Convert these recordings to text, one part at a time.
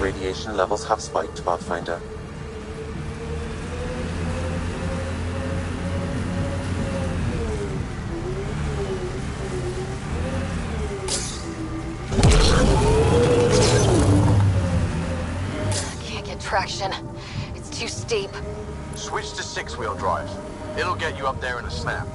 Radiation levels have spiked, Pathfinder. Can't get traction. It's too steep. Switch to six-wheel drive. It'll get you up there in a snap.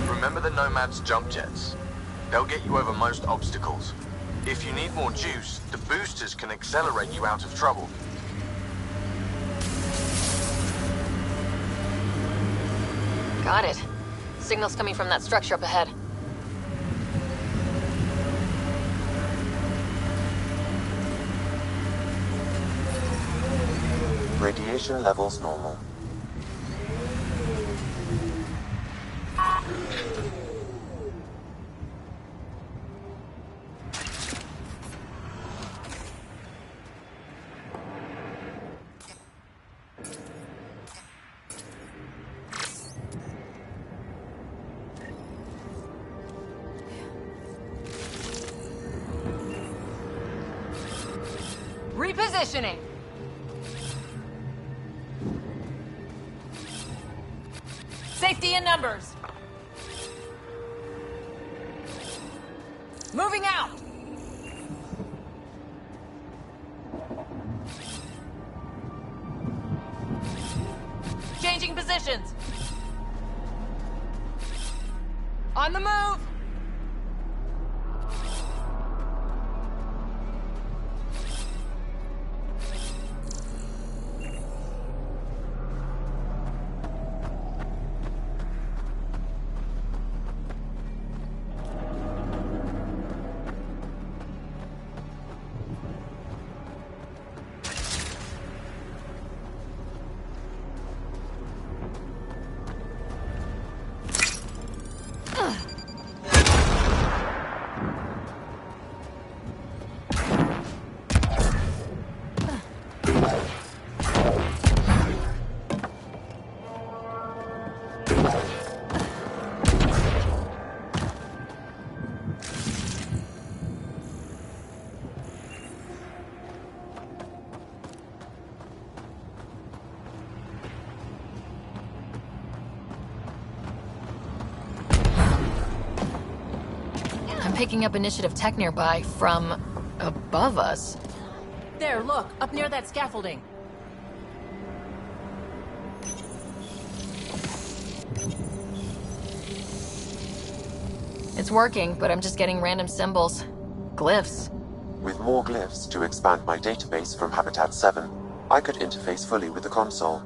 Remember the Nomad's jump jets? They'll get you over most obstacles. If you need more juice, the boosters can accelerate you out of trouble. Got it. Signal's coming from that structure up ahead. Radiation levels normal. Repositioning. Safety in numbers. Moving out. Changing positions. On the move. Picking up initiative tech nearby from above us. There, look, up near that scaffolding. It's working, but I'm just getting random symbols. Glyphs. With more glyphs to expand my database from Habitat 7, I could interface fully with the console.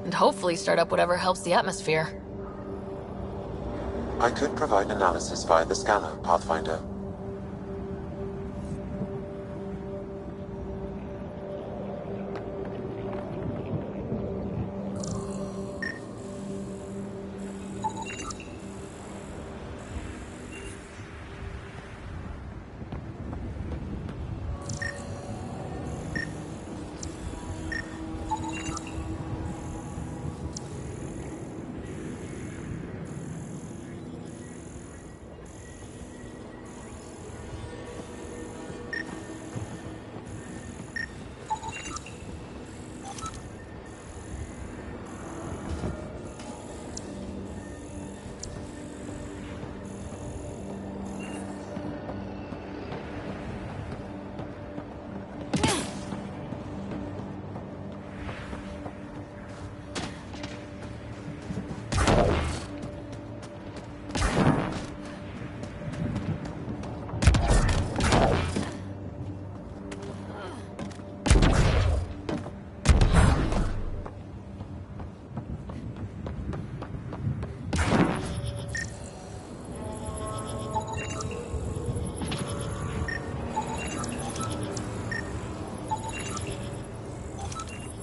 And hopefully start up whatever helps the atmosphere. I could provide analysis via the scanner, Pathfinder.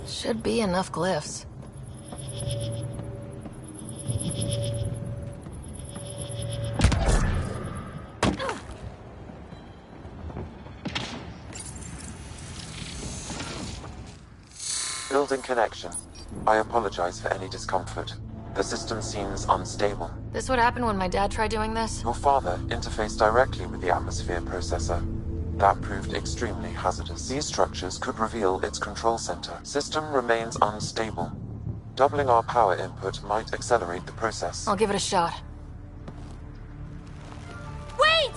Should be enough glyphs. Building connection. I apologize for any discomfort. The system seems unstable. This would happen when my dad tried doing this? Your father interfaced directly with the atmosphere processor. That proved extremely hazardous. These structures could reveal its control center. System remains unstable. Doubling our power input might accelerate the process. I'll give it a shot. Wait!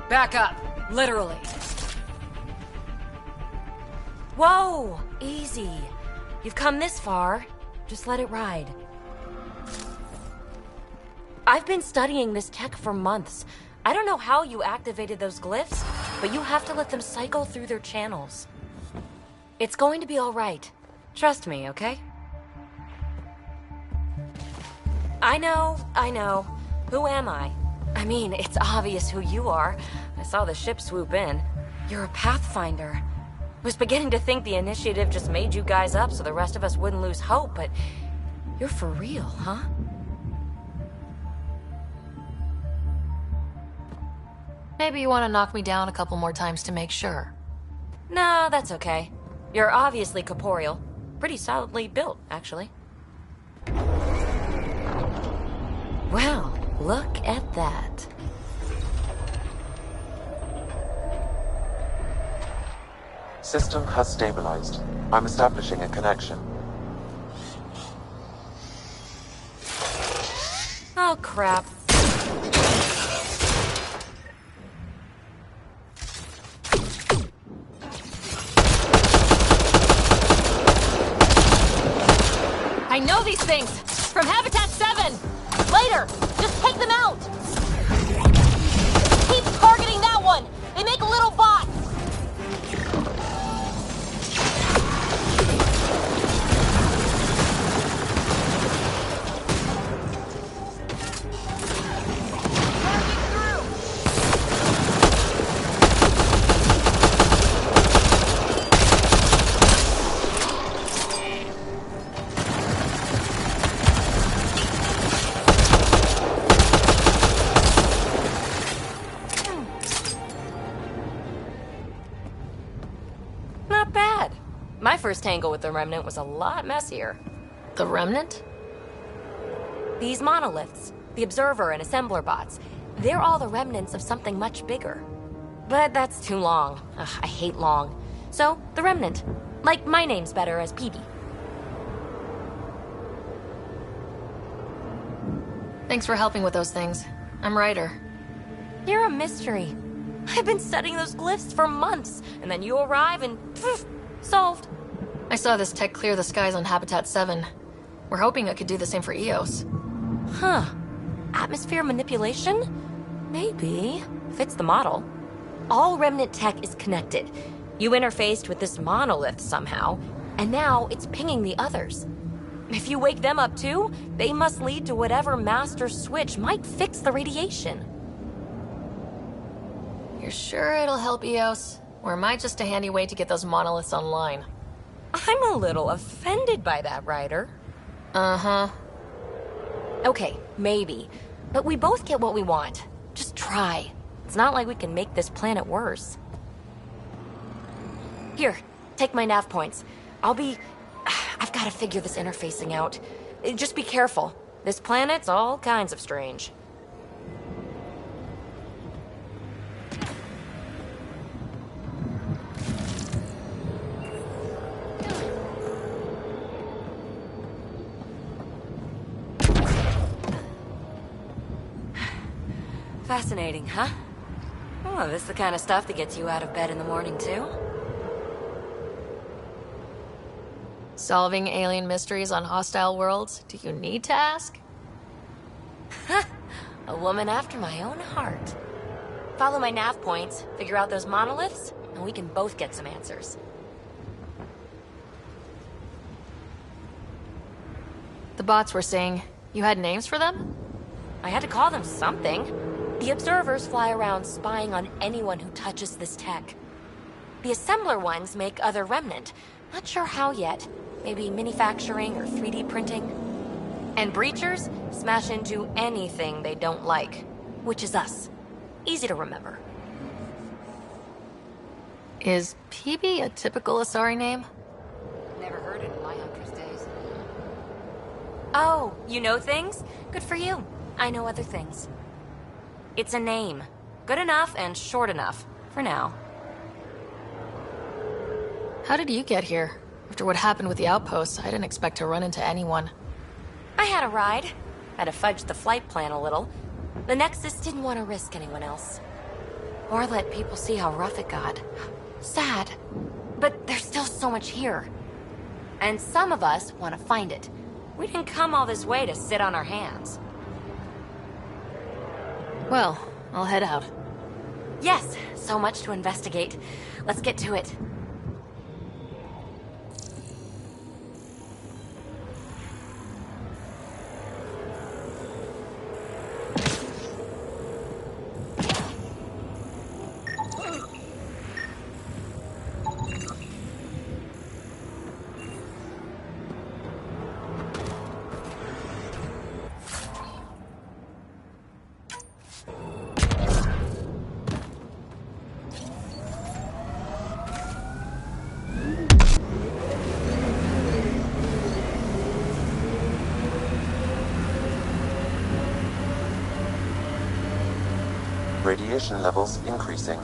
Back up. Literally. Whoa! Easy. You've come this far. Just let it ride. I've been studying this tech for months. I don't know how you activated those glyphs, but you have to let them cycle through their channels. It's going to be all right. Trust me, okay? I know. Who am I? I mean, it's obvious who you are. I saw the ship swoop in. You're a Pathfinder. I was beginning to think the initiative just made you guys up so the rest of us wouldn't lose hope, but you're for real, huh? Maybe you want to knock me down a couple more times to make sure. No, that's okay. You're obviously corporeal. Pretty solidly built, actually. Well, look at that. System has stabilized. I'm establishing a connection. Oh, crap. I know these things! From Habitat 7! Later! Just take them out! Keep targeting that one! They make little bots! Not bad. My first tangle with the Remnant was a lot messier. The Remnant? These monoliths, the Observer and Assembler bots, they're all the remnants of something much bigger. But that's too long. Ugh, I hate long. So, the Remnant. Like, my name's better as PB. Thanks for helping with those things. I'm Ryder. You're a mystery. I've been studying those glyphs for months, and then you arrive and poof, solved. I saw this tech clear the skies on Habitat 7. We're hoping it could do the same for EOS. Huh. Atmosphere manipulation? Maybe. Fits the model. All Remnant tech is connected. You interfaced with this monolith somehow, and now it's pinging the others. If you wake them up too, they must lead to whatever master switch might fix the radiation. You're sure it'll help EOS? Or am I just a handy way to get those monoliths online? I'm a little offended by that, Ryder. Uh-huh. Okay, maybe. But we both get what we want. Just try. It's not like we can make this planet worse. Here, take my nav points. I've got to figure this interfacing out. Just be careful. This planet's all kinds of strange. Fascinating, huh? Oh, this is the kind of stuff that gets you out of bed in the morning, too? Solving alien mysteries on hostile worlds? Do you need to ask? A woman after my own heart. Follow my nav points, figure out those monoliths, and we can both get some answers. The bots were saying you had names for them? I had to call them something. The observers fly around spying on anyone who touches this tech. The assembler ones make other Remnant. Not sure how yet. Maybe manufacturing or 3D printing. And breachers smash into anything they don't like, which is us. Easy to remember. Is PB a typical Asari name? Never heard it in my hunter's days. Oh, you know things? Good for you. I know other things. It's a name. Good enough and short enough. For now. How did you get here? After what happened with the outposts, I didn't expect to run into anyone. I had a ride. Had to fudge the flight plan a little. The Nexus didn't want to risk anyone else. Or let people see how rough it got. Sad. But there's still so much here. And some of us want to find it. We didn't come all this way to sit on our hands. Well, I'll head out. Yes, so much to investigate. Let's get to it. Radiation levels increasing.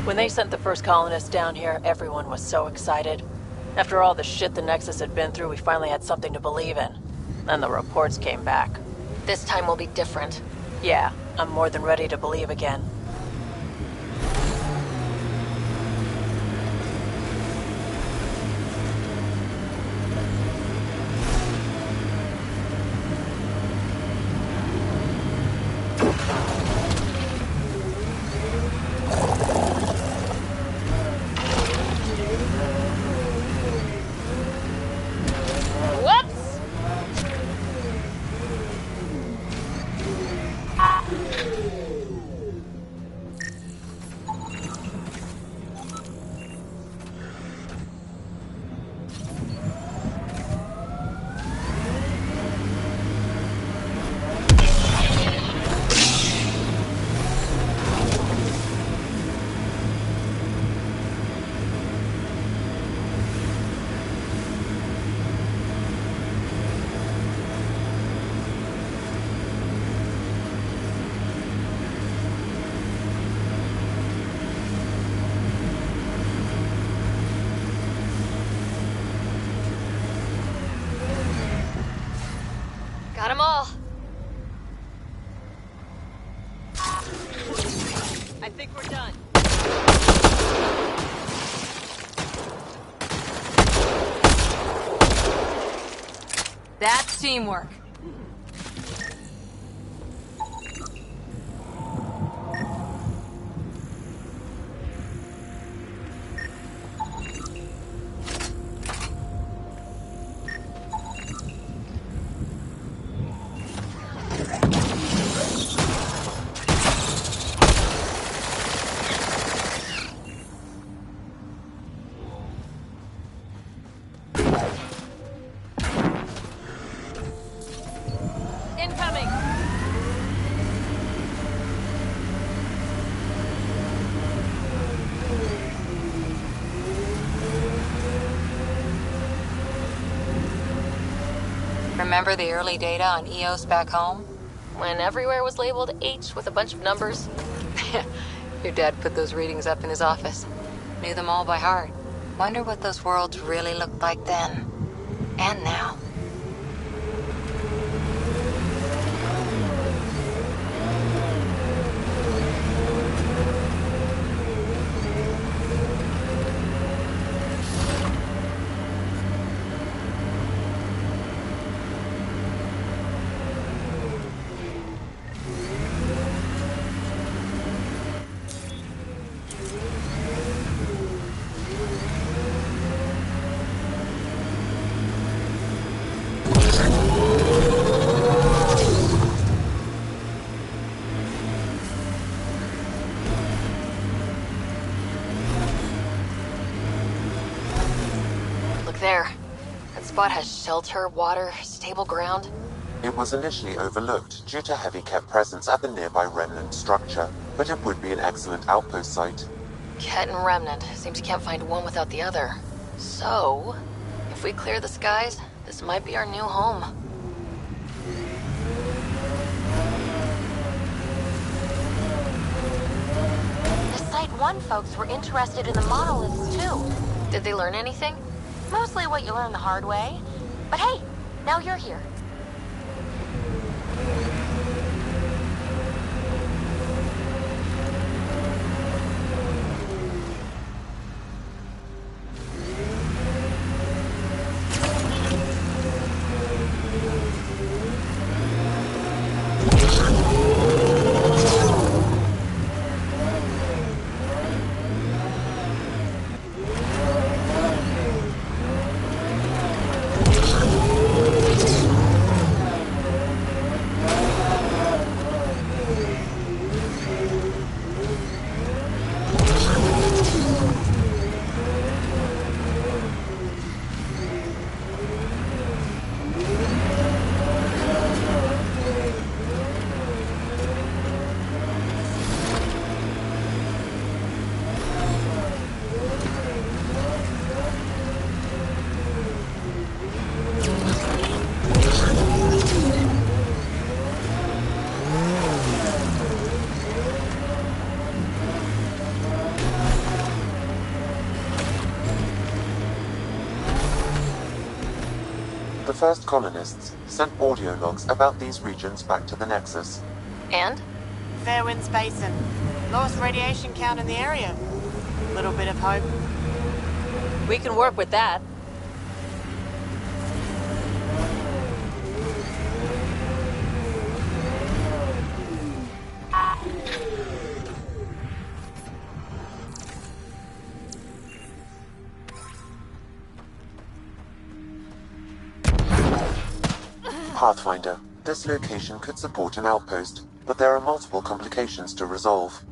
When they sent the first colonists down here, everyone was so excited. After all the shit the Nexus had been through, we finally had something to believe in. Then the reports came back. This time will be different. Yeah, I'm more than ready to believe again. Got 'em all. I think we're done. That's teamwork. Incoming! Remember the early data on EOS back home? When everywhere was labeled H with a bunch of numbers. Your dad put those readings up in his office. Knew them all by heart. Wonder what those worlds really looked like then. And now. spot has shelter, water, stable ground? It was initially overlooked due to heavy kept presence at the nearby remnant structure, but it would be an excellent outpost site. Ket and Remnant. Seems you can't find one without the other. So, if we clear the skies, this might be our new home. The Site 1 folks were interested in the monoliths, too. Did they learn anything? Mostly what you learn the hard way. But hey, now you're here. The first colonists sent audio logs about these regions back to the Nexus. And? Fairwinds Basin. Lowest radiation count in the area. Little bit of hope. We can work with that. Pathfinder, this location could support an outpost, but there are multiple complications to resolve.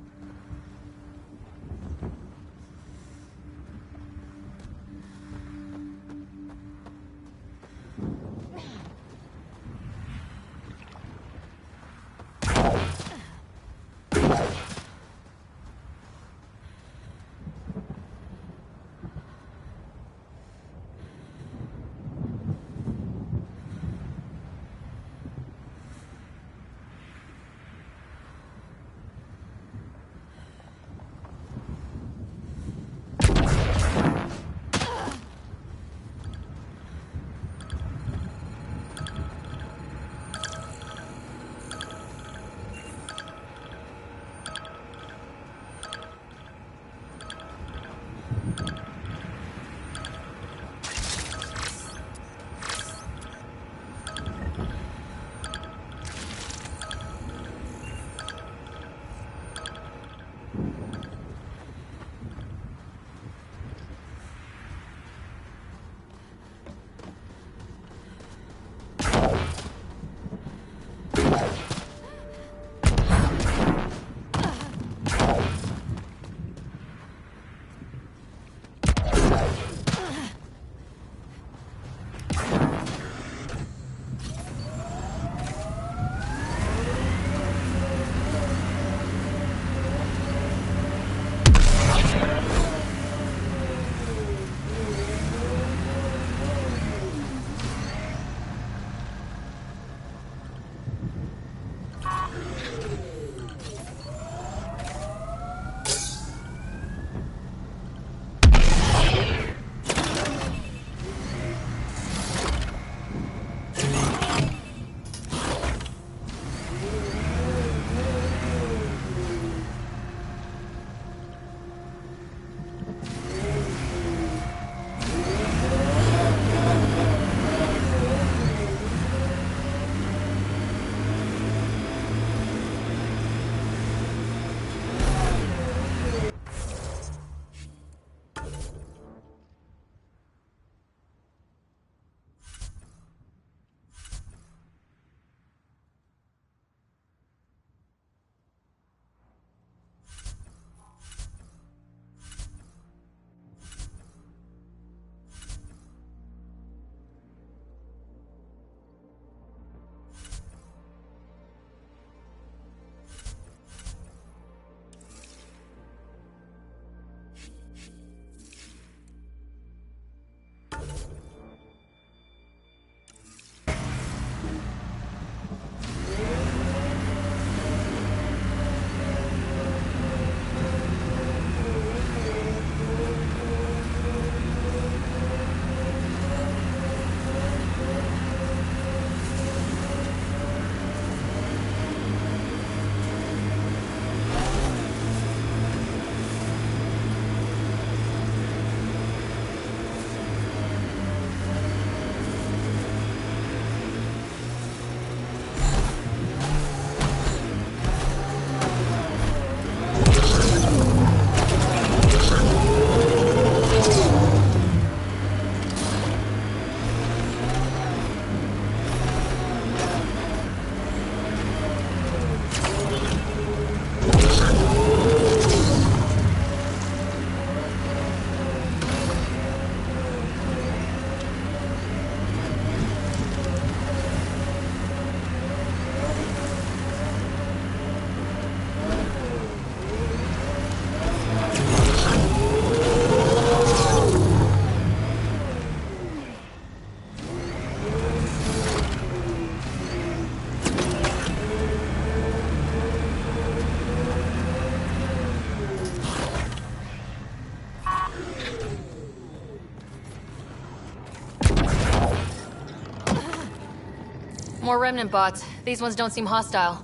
more remnant bots. These ones don't seem hostile.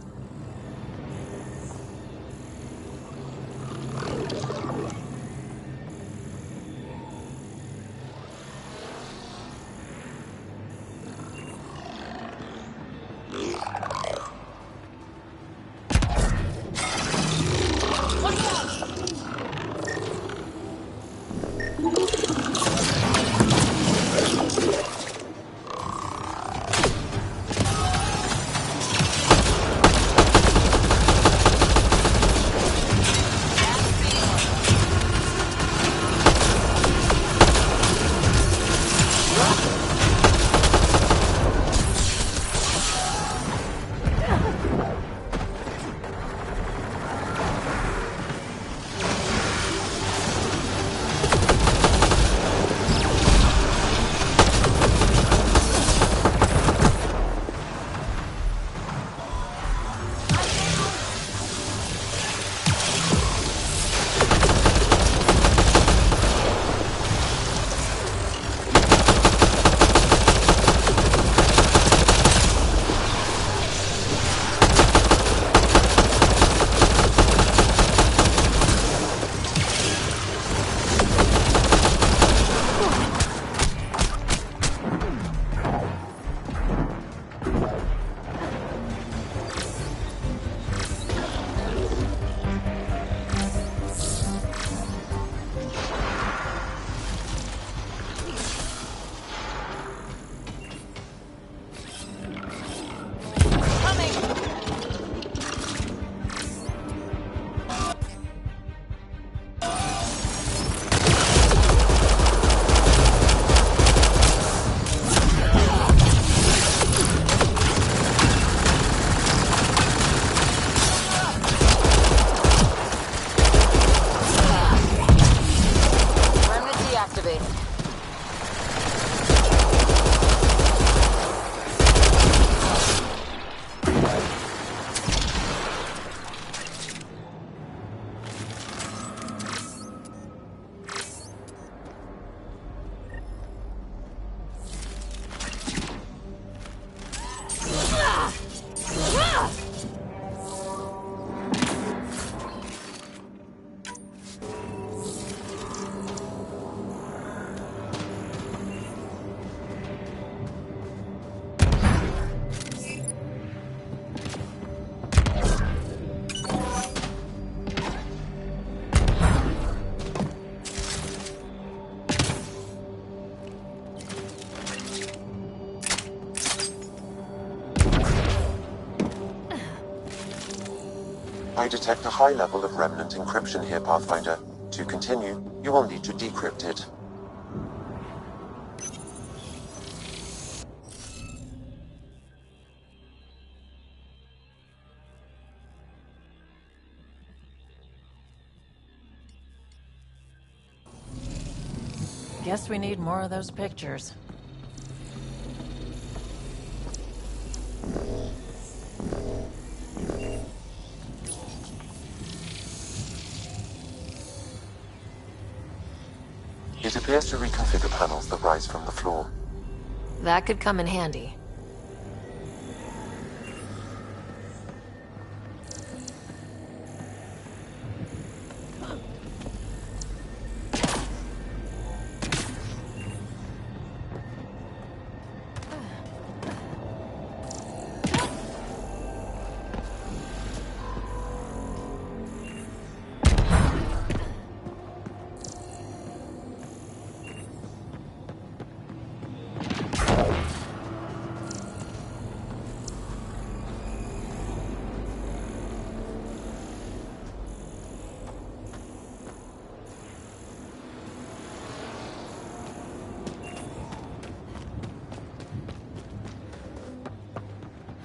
I detect a high level of remnant encryption here, Pathfinder. To continue, you will need to decrypt it. Guess we need more of those pictures. It appears to reconfigure panels that rise from the floor. That could come in handy.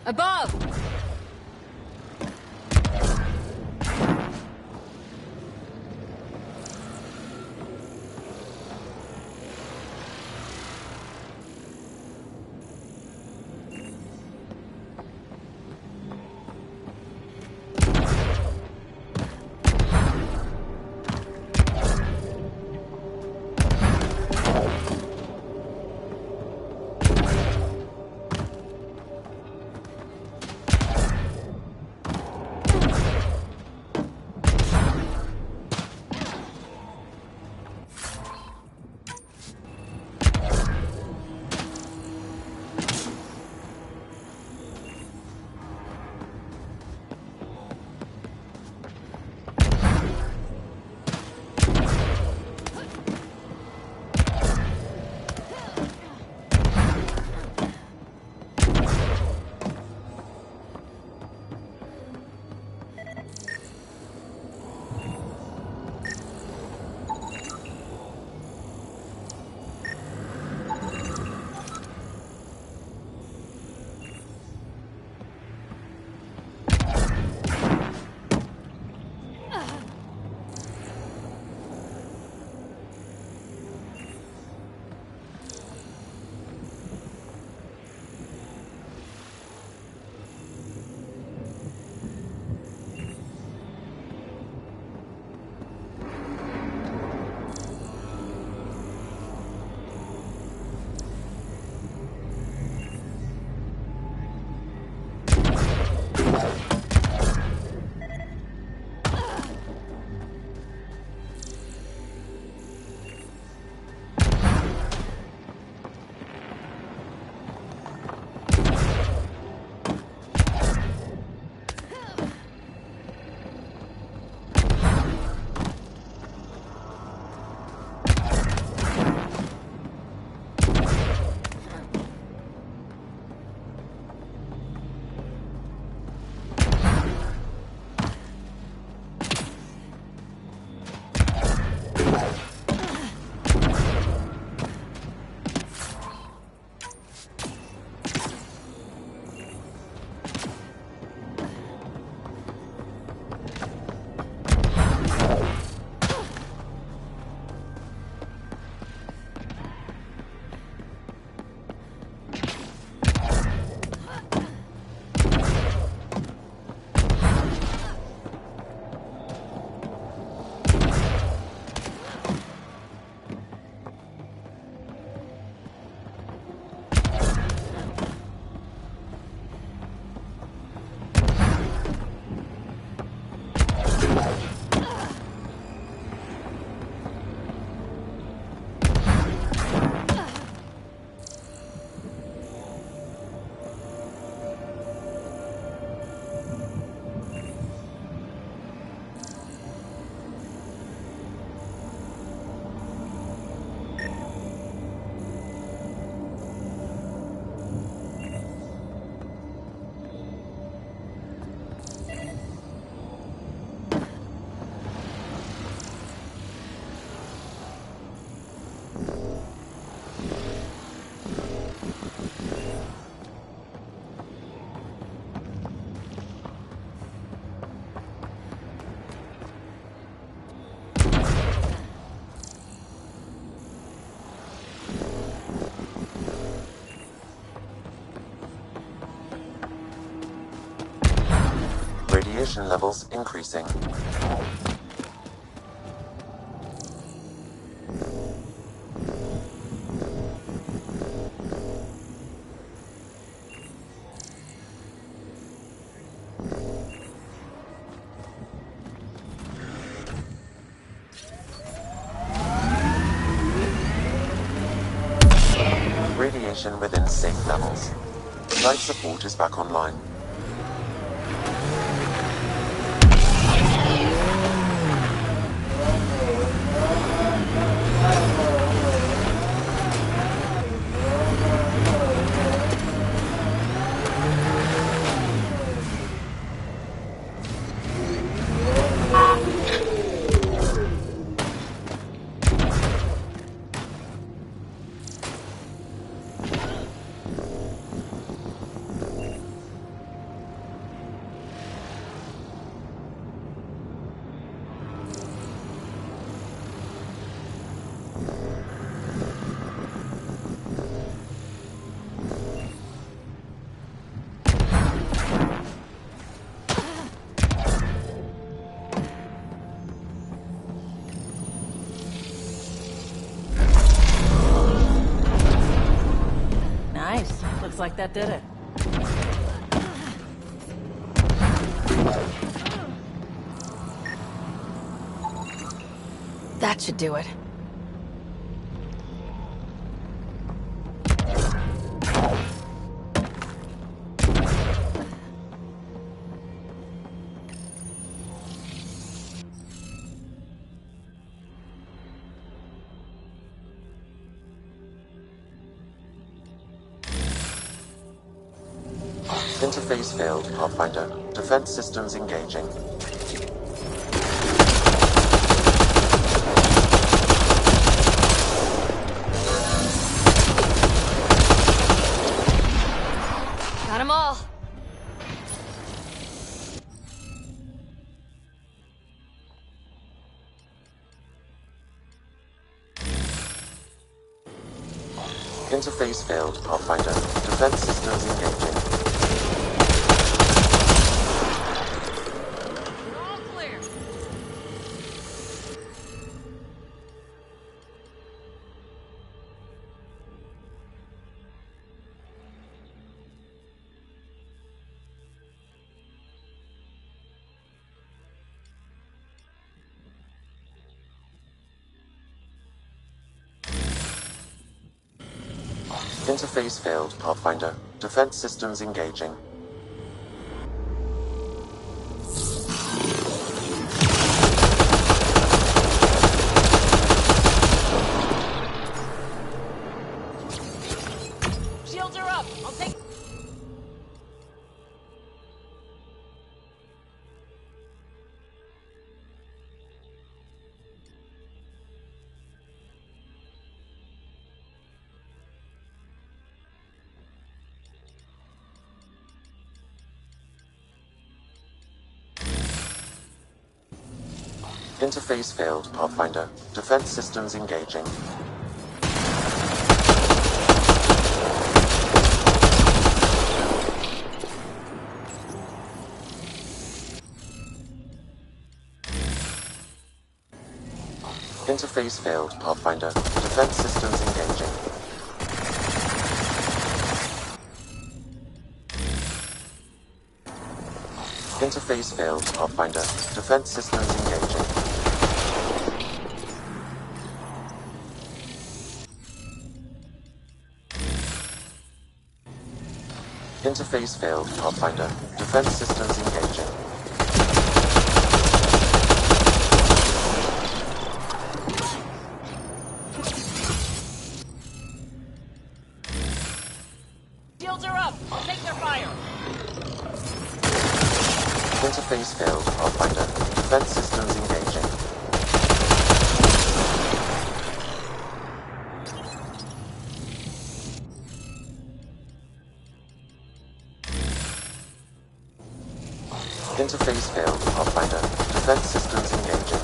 Above! Radiation levels increasing. Radiation within safe levels. Life support is back online. Nice. Looks like that did it. That should do it. Interface failed, Pathfinder. Defense systems engaging. Got 'em all. Interface failed, Pathfinder. Defense systems engaging. All clear. Interface failed, Pathfinder. Defense systems engaging. Shields are up. I'll take... Interface failed, Pathfinder. Defense systems engaging. Interface failed, Pathfinder. Defense systems engaging. Interface failed, Pathfinder. Defense systems engaging. Interface failed, Pathfinder. Defense systems engaging. Shields are up. I'll take their fire. Interface failed, Pathfinder. Defense systems engaging. Interface failed, Pathfinder. Defense systems engaging.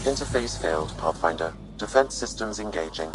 Interface failed, Pathfinder. Defense systems engaging.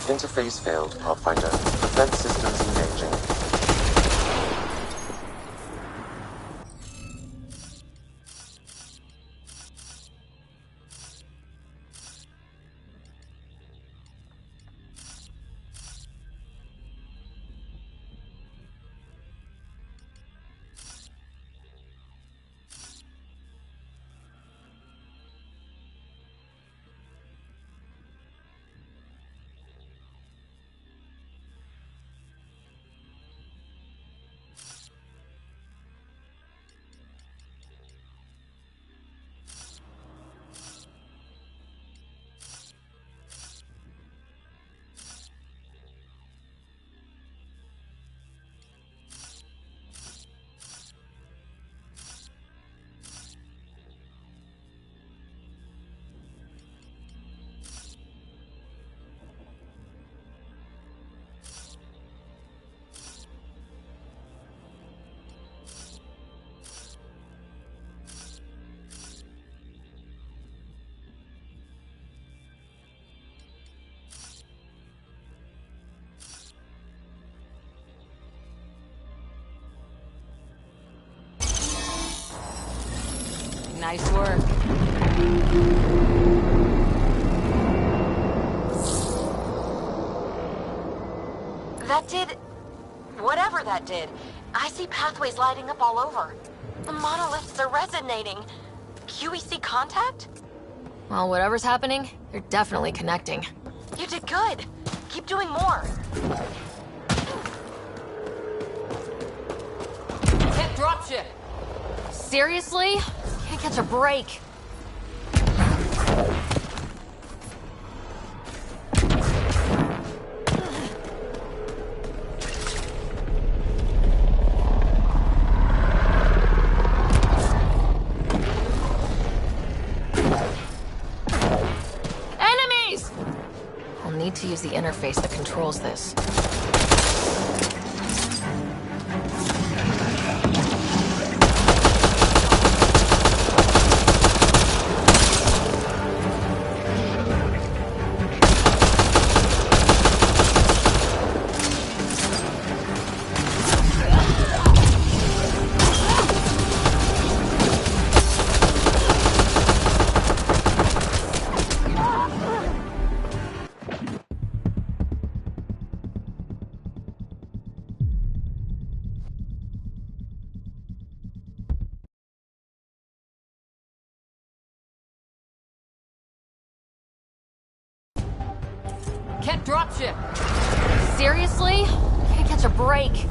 Interface failed, Pathfinder. Defense systems engaging. Nice work. That did... whatever that did. I see pathways lighting up all over. The monoliths are resonating. QEC contact? Well, whatever's happening, they're definitely connecting. You did good. Keep doing more. Hit dropship. Seriously? Can't catch a break. Enemies! I'll need to use the interface that controls this. Can't dropship. Seriously? Can't catch a break.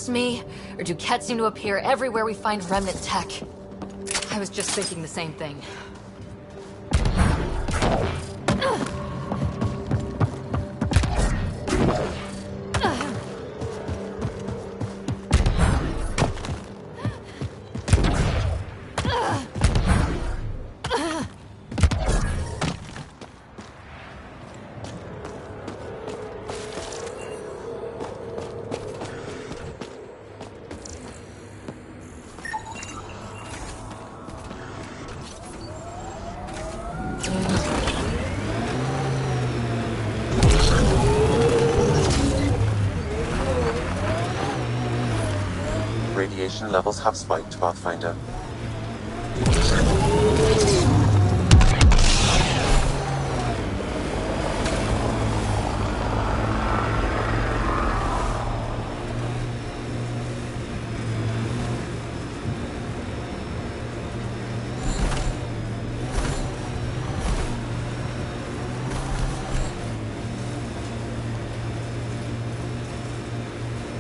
just me, or do Kett seem to appear everywhere we find remnant tech? I was just thinking the same thing. Radiation levels have spiked, Pathfinder.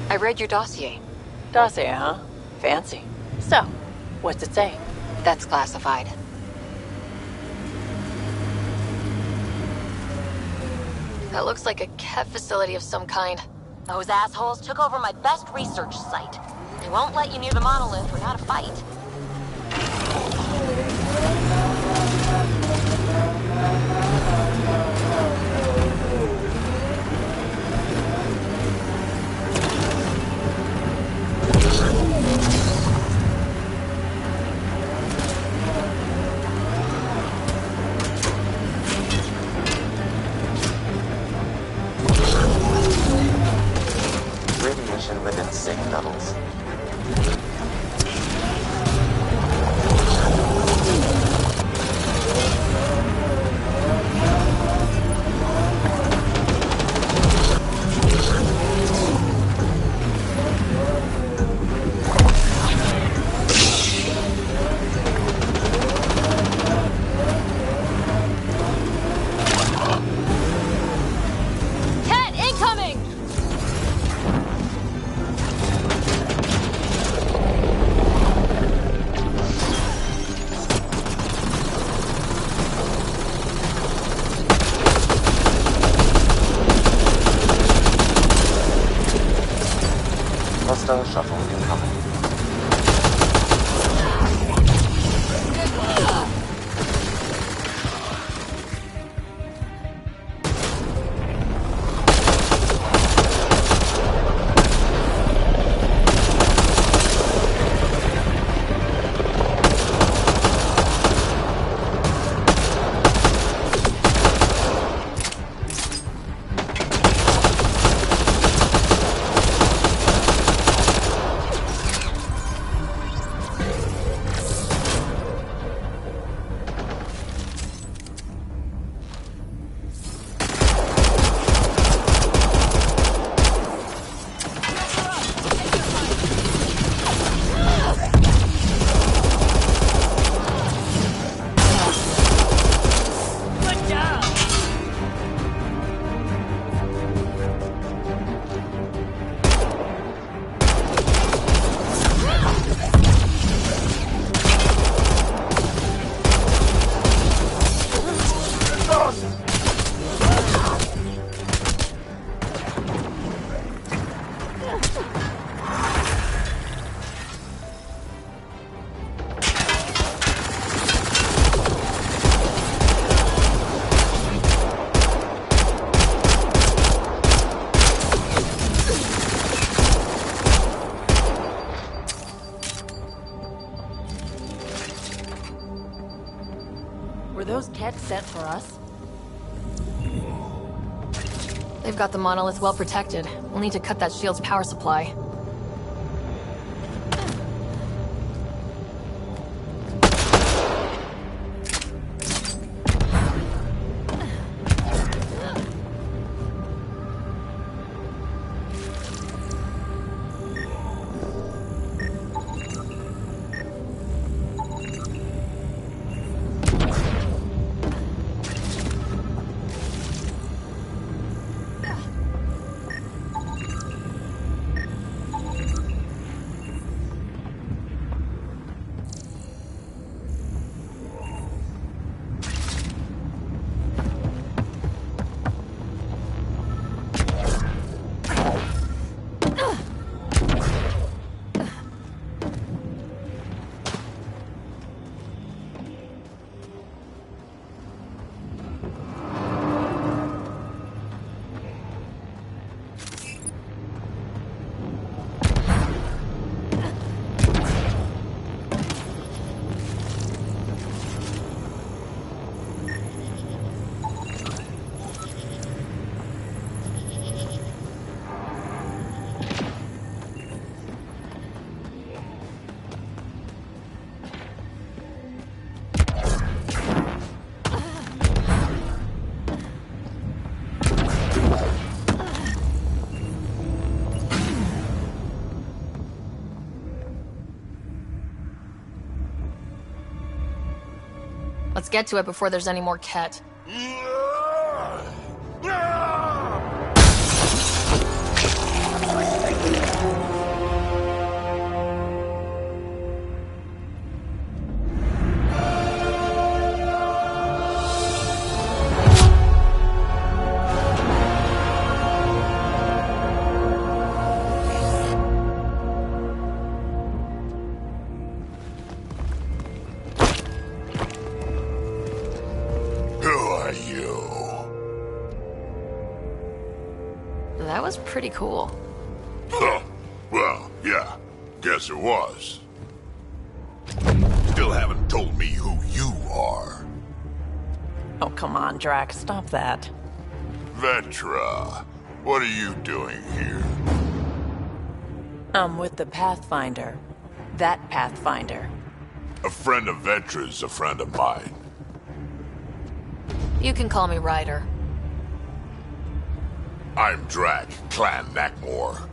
I read your dossier. Dossier, huh? Fancy. So, what's it say? That's classified. That looks like a Kett facility of some kind. Those assholes took over my best research site. They won't let you near the monolith without a fight. Radiation with insane levels. Kett, incoming! Hostile shuttle incoming. Were those Kett sent for us? They've got the monolith well protected. We'll need to cut that shield's power supply. Let's get to it before there's any more Ket. That was pretty cool. Huh. Well, yeah. Guess it was. Still haven't told me who you are. Oh, come on, Drac. Stop that. Vetra, what are you doing here? I'm with the Pathfinder. That Pathfinder. A friend of Vetra's a friend of mine. You can call me Ryder. I'm Drac, Clan Nakmor.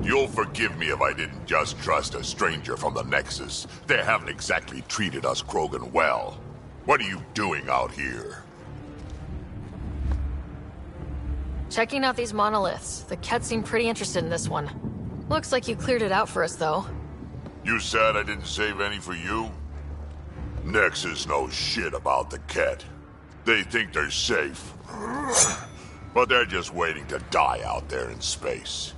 You'll forgive me if I didn't just trust a stranger from the Nexus. They haven't exactly treated us Krogan well. What are you doing out here? Checking out these monoliths. The Ket seem pretty interested in this one. Looks like you cleared it out for us, though. You said I didn't save any for you? Nexus knows shit about the Ket. They think they're safe. But they're just waiting to die out there in space.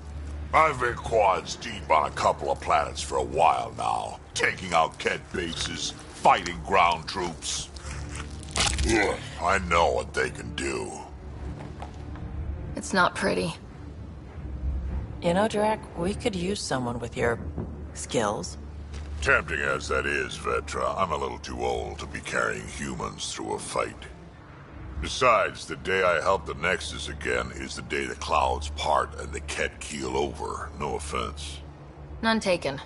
I've been quads deep on a couple of planets for a while now, taking out Ket bases, fighting ground troops. I know what they can do. It's not pretty. You know, Drac, we could use someone with your skills. Tempting as that is, Vetra, I'm a little too old to be carrying humans through a fight. Besides, the day I help the Nexus again is the day the clouds part and the Ket keel over. No offense. None taken.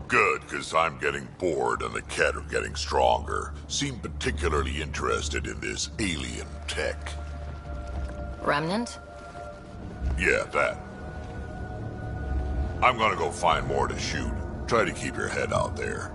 Good, because I'm getting bored and the Ket are getting stronger. Seem particularly interested in this alien tech. Remnant? Yeah, that. I'm gonna go find more to shoot. Try to keep your head out there.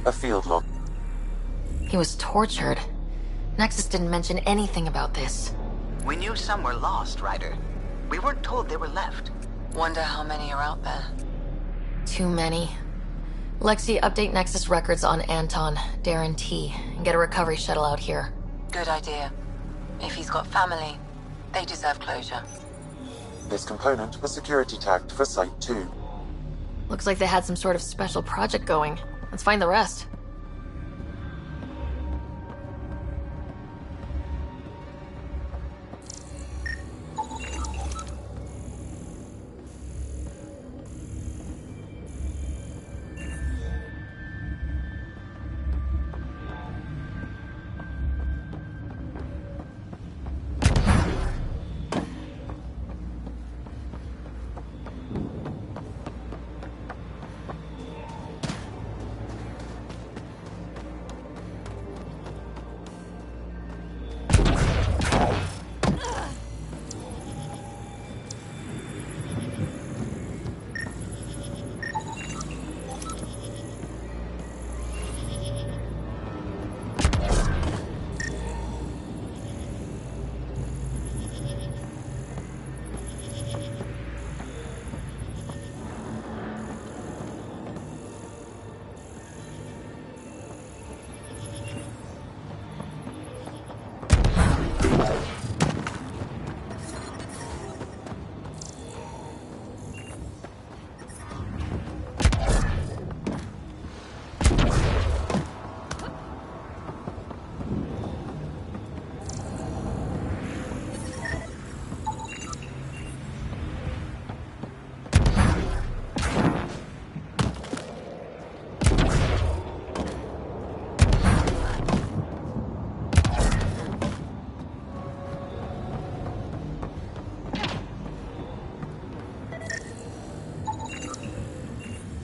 A field log. He was tortured. Nexus didn't mention anything about this. We knew some were lost, Ryder. We weren't told they were left. Wonder how many are out there. Too many. Lexi, update Nexus records on Anton, Darren T, and get a recovery shuttle out here. Good idea. If he's got family, they deserve closure. This component was security tagged for Site 2. Looks like they had some sort of special project going. Let's find the rest.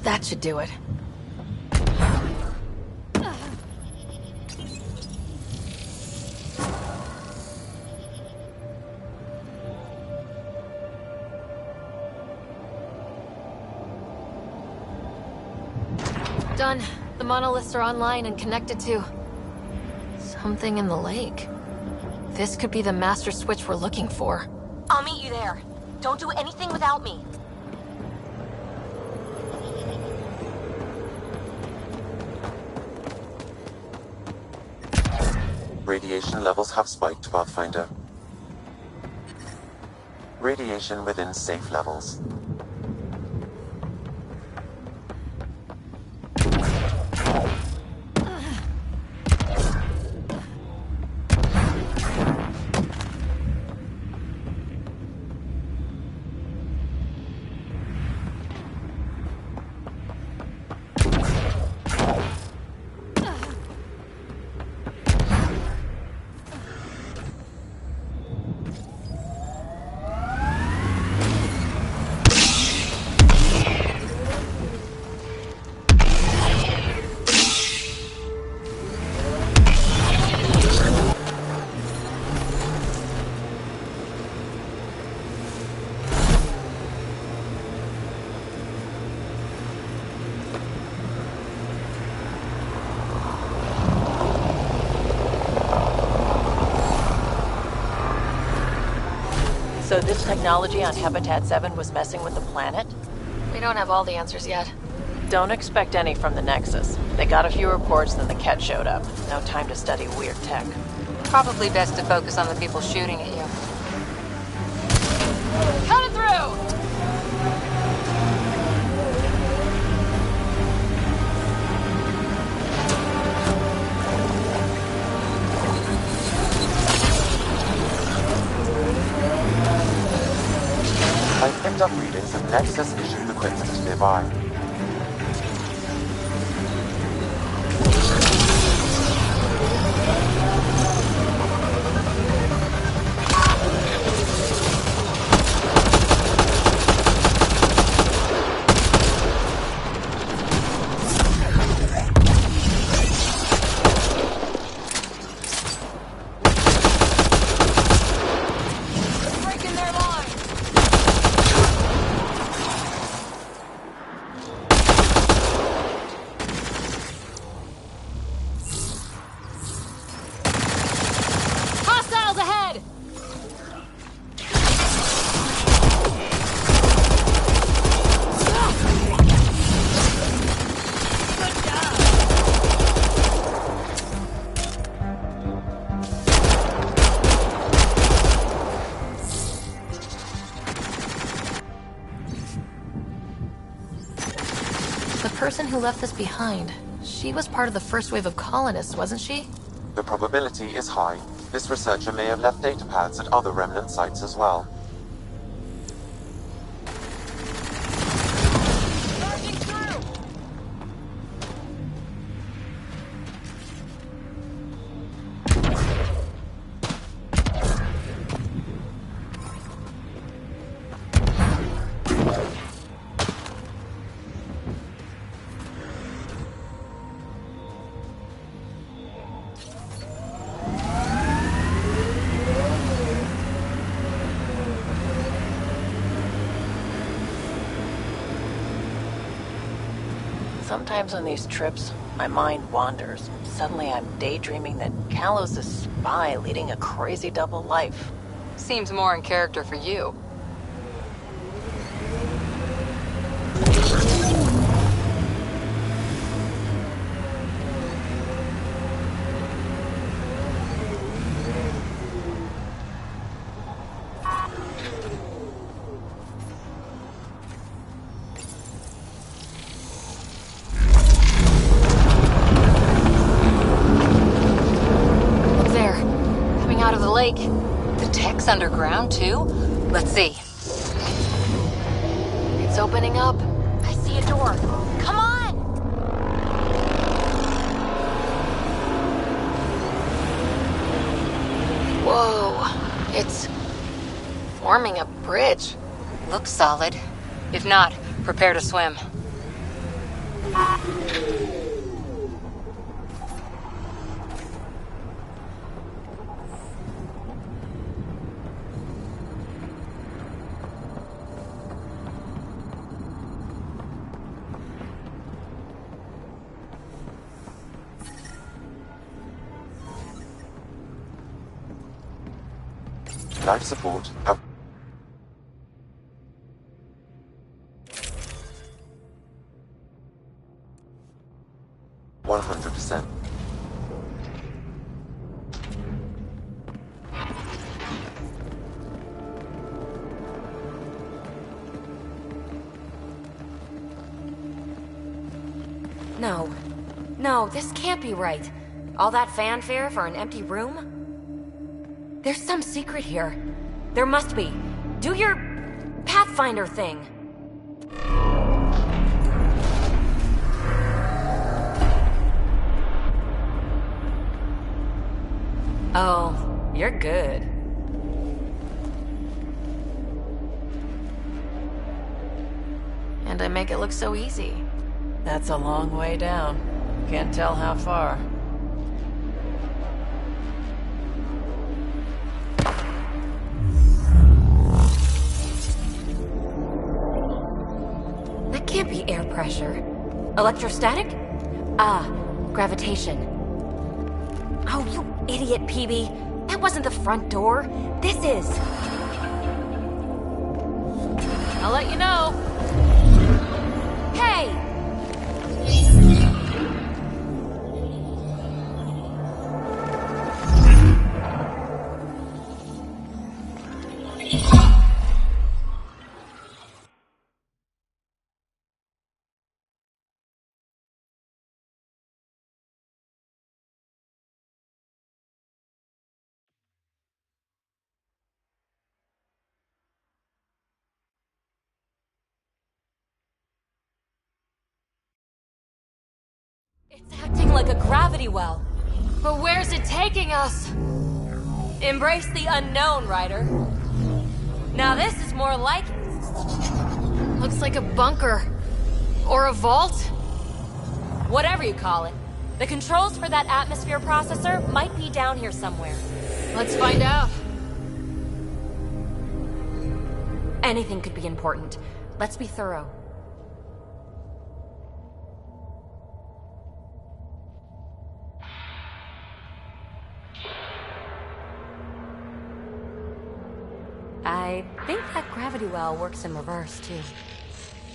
That should do it. Done. The monoliths are online and connected to something in the lake. This could be the master switch we're looking for. I'll meet you there. Don't do anything without me. Radiation levels have spiked, Pathfinder. Radiation within safe levels. So this technology on Habitat 7 was messing with the planet? We don't have all the answers yet. Don't expect any from the Nexus. They got a few reports, then the Ket showed up. No time to study weird tech. Probably best to focus on the people shooting at you. Coming through! I picked up readings of Nexus-issued equipment nearby. The person who left this behind, she was part of the first wave of colonists, wasn't she? The probability is high. This researcher may have left data pads at other remnant sites as well. Sometimes on these trips, my mind wanders. Suddenly I'm daydreaming that Callow's a spy leading a crazy double life. Seems more in character for you. Look there, coming out of the lake. The tech's underground, too? Let's see. It's opening up. I see a door. Come on! Whoa, it's forming a bridge. Looks solid. If not, prepare to swim. Life support. 100%. No. No, this can't be right. All that fanfare for an empty room? There's some secret here. There must be. Do your Pathfinder thing. Oh, you're good. And I make it look so easy. That's a long way down. Can't tell how far. That can't be air pressure. Electrostatic? Ah, gravitation. Oh, you idiot, PB. That wasn't the front door. This is. I'll let you know. Hey! It's acting like a gravity well. But where's it taking us? Embrace the unknown, Ryder. Now this is more like it. Looks like a bunker. Or a vault? Whatever you call it. The controls for that atmosphere processor might be down here somewhere. Let's find out. Anything could be important. Let's be thorough. I think that gravity well works in reverse, too.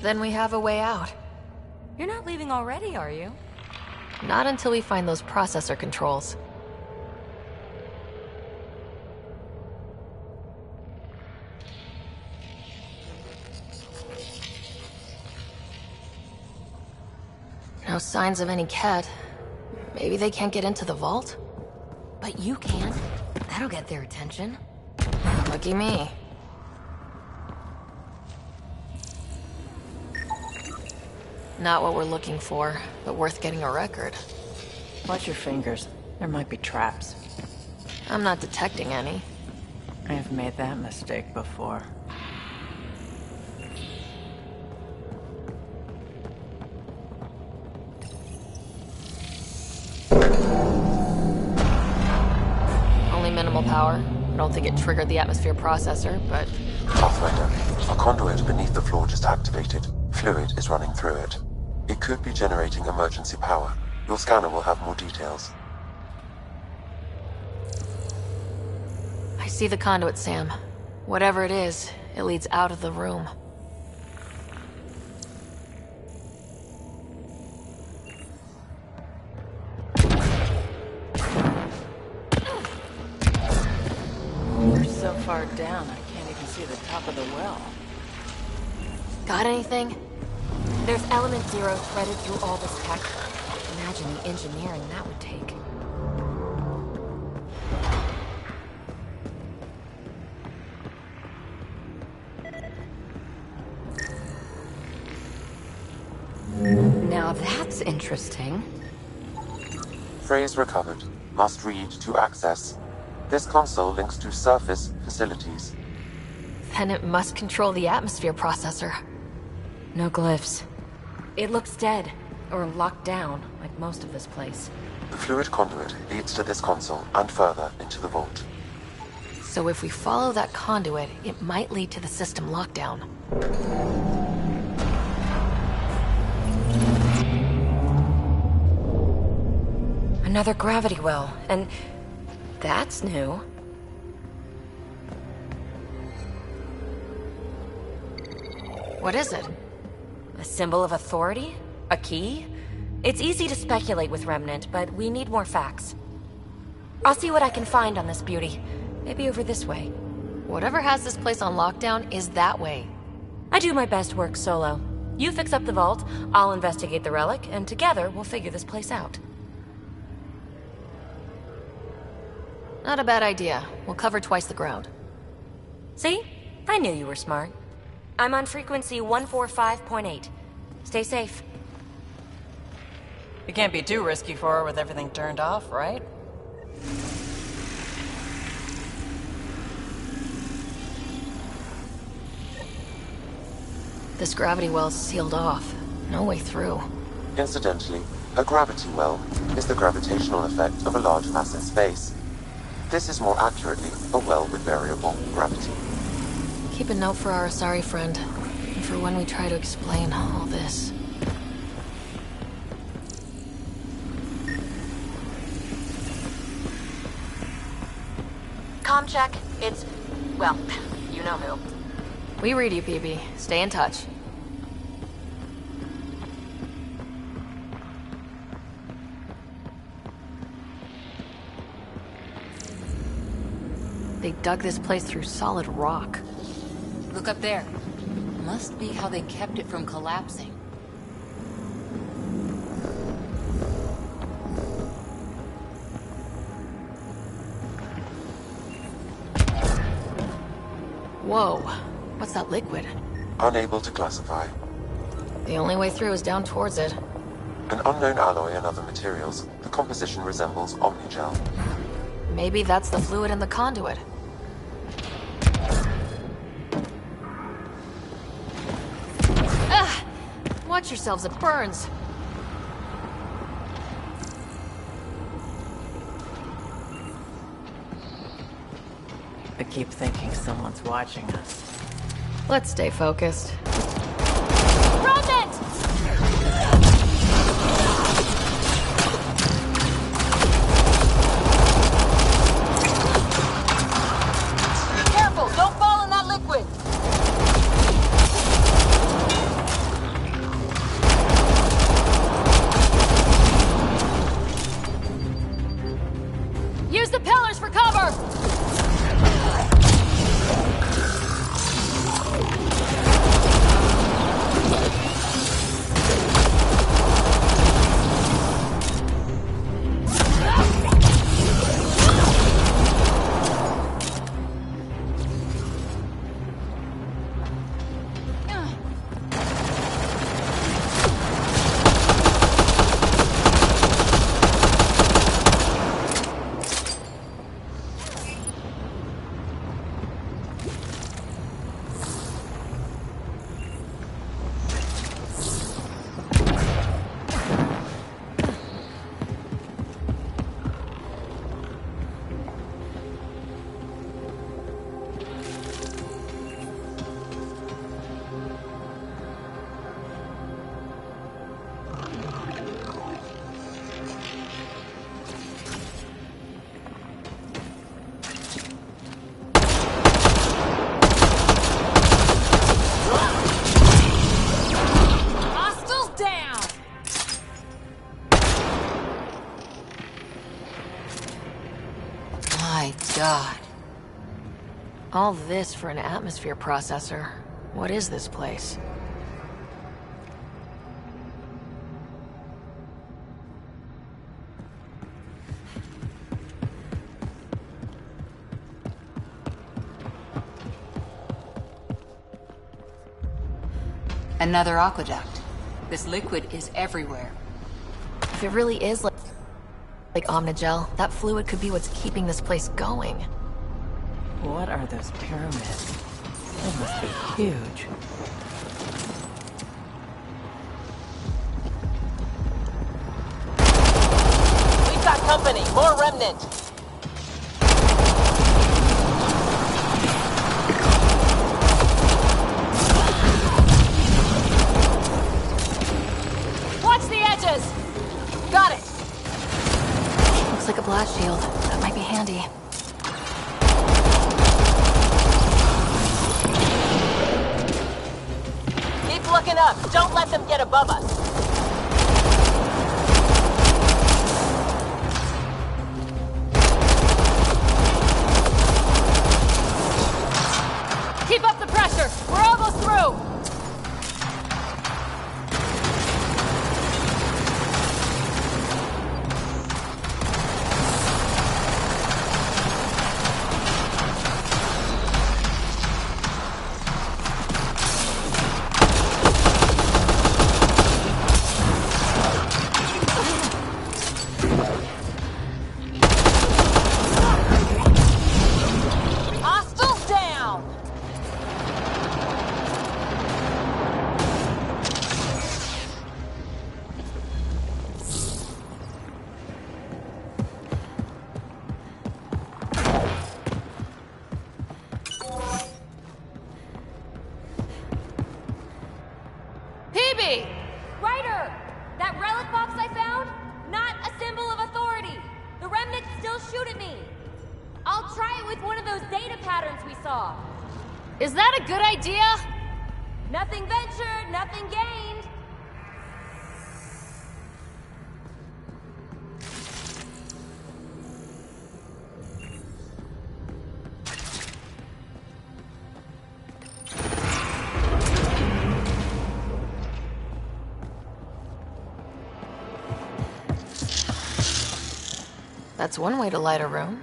Then we have a way out. You're not leaving already, are you? Not until we find those processor controls. No signs of any Ket. Maybe they can't get into the vault? But you can. That'll get their attention. Lucky me. Not what we're looking for, but worth getting a record. Watch your fingers. There might be traps. I'm not detecting any. I've made that mistake before. Only minimal power. I don't think it triggered the atmosphere processor, but... Pathfinder, a conduit beneath the floor just activated. Fluid is running through it. It could be generating emergency power. Your scanner will have more details. I see the conduit, Sam. Whatever it is, it leads out of the room. We're so far down, I can't even see the top of the well. Got anything? There's element zero threaded through all this tech. Imagine the engineering that would take. Now that's interesting. Phrase recovered. Must read to access. This console links to surface facilities. Then it must control the atmosphere processor. No glyphs. It looks dead, or locked down, like most of this place. The fluid conduit leads to this console and further into the vault. So if we follow that conduit, it might lead to the system lockdown. Another gravity well, and that's new. What is it? A symbol of authority? A key? It's easy to speculate with Remnant, but we need more facts. I'll see what I can find on this beauty. Maybe over this way. Whatever has this place on lockdown is that way. I do my best work solo. You fix up the vault, I'll investigate the relic, and together we'll figure this place out. Not a bad idea. We'll cover twice the ground. See? I knew you were smart. I'm on frequency 145.8. Stay safe. It can't be too risky for her with everything turned off, right? This gravity well's sealed off. No way through. Incidentally, a gravity well is the gravitational effect of a large mass in space. This is more accurately a well with variable gravity. Keep a note for our Asari friend, and for when we try to explain all this. Comm check. It's... well, you know who. We read you, PB. Stay in touch. They dug this place through solid rock. Look up there. Must be how they kept it from collapsing. Whoa. What's that liquid? Unable to classify. The only way through is down towards it. An unknown alloy and other materials. The composition resembles omnigel. Maybe that's the fluid in the conduit. Ah! Watch yourselves, it burns. I keep thinking someone's watching us. Let's stay focused. Remnant! Be careful! Don't fall in that liquid! Use the pillars for cover! All this for an atmosphere processor. What is this place? Another aqueduct. This liquid is everywhere. If it really is like Omnigel, that fluid could be what's keeping this place going. What are those pyramids? They must be huge. We've got company. More remnant. Watch the edges. Got it. Looks like a blast shield. That might be handy. Keep looking up. Don't let them get above us. Keep up the pressure. We're almost through. Hostiles down. PB! Ryder! That relic box I found? Not a symbol of authority. The remnants still shoot at me. I'll try it with one of those data patterns we saw. Is that a good idea? Nothing ventured, nothing gained. That's one way to light a room.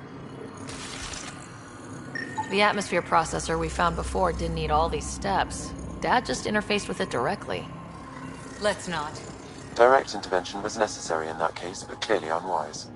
The atmosphere processor we found before didn't need all these steps. Dad just interfaced with it directly. Let's not. Direct intervention was necessary in that case, but clearly unwise.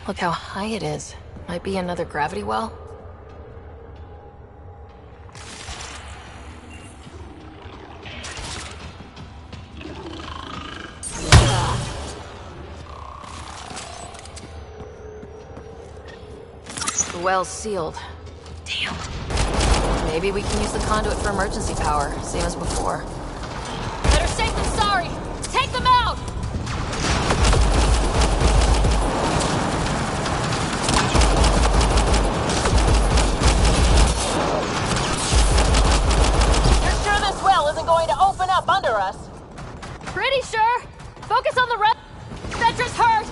Look how high it is. Might be another gravity well. The well's sealed. Damn. Maybe we can use the conduit for emergency power, same as before. Better safe than sorry. Take them out! You're sure this well isn't going to open up under us? Pretty sure. Focus on the red. Ventress hurt.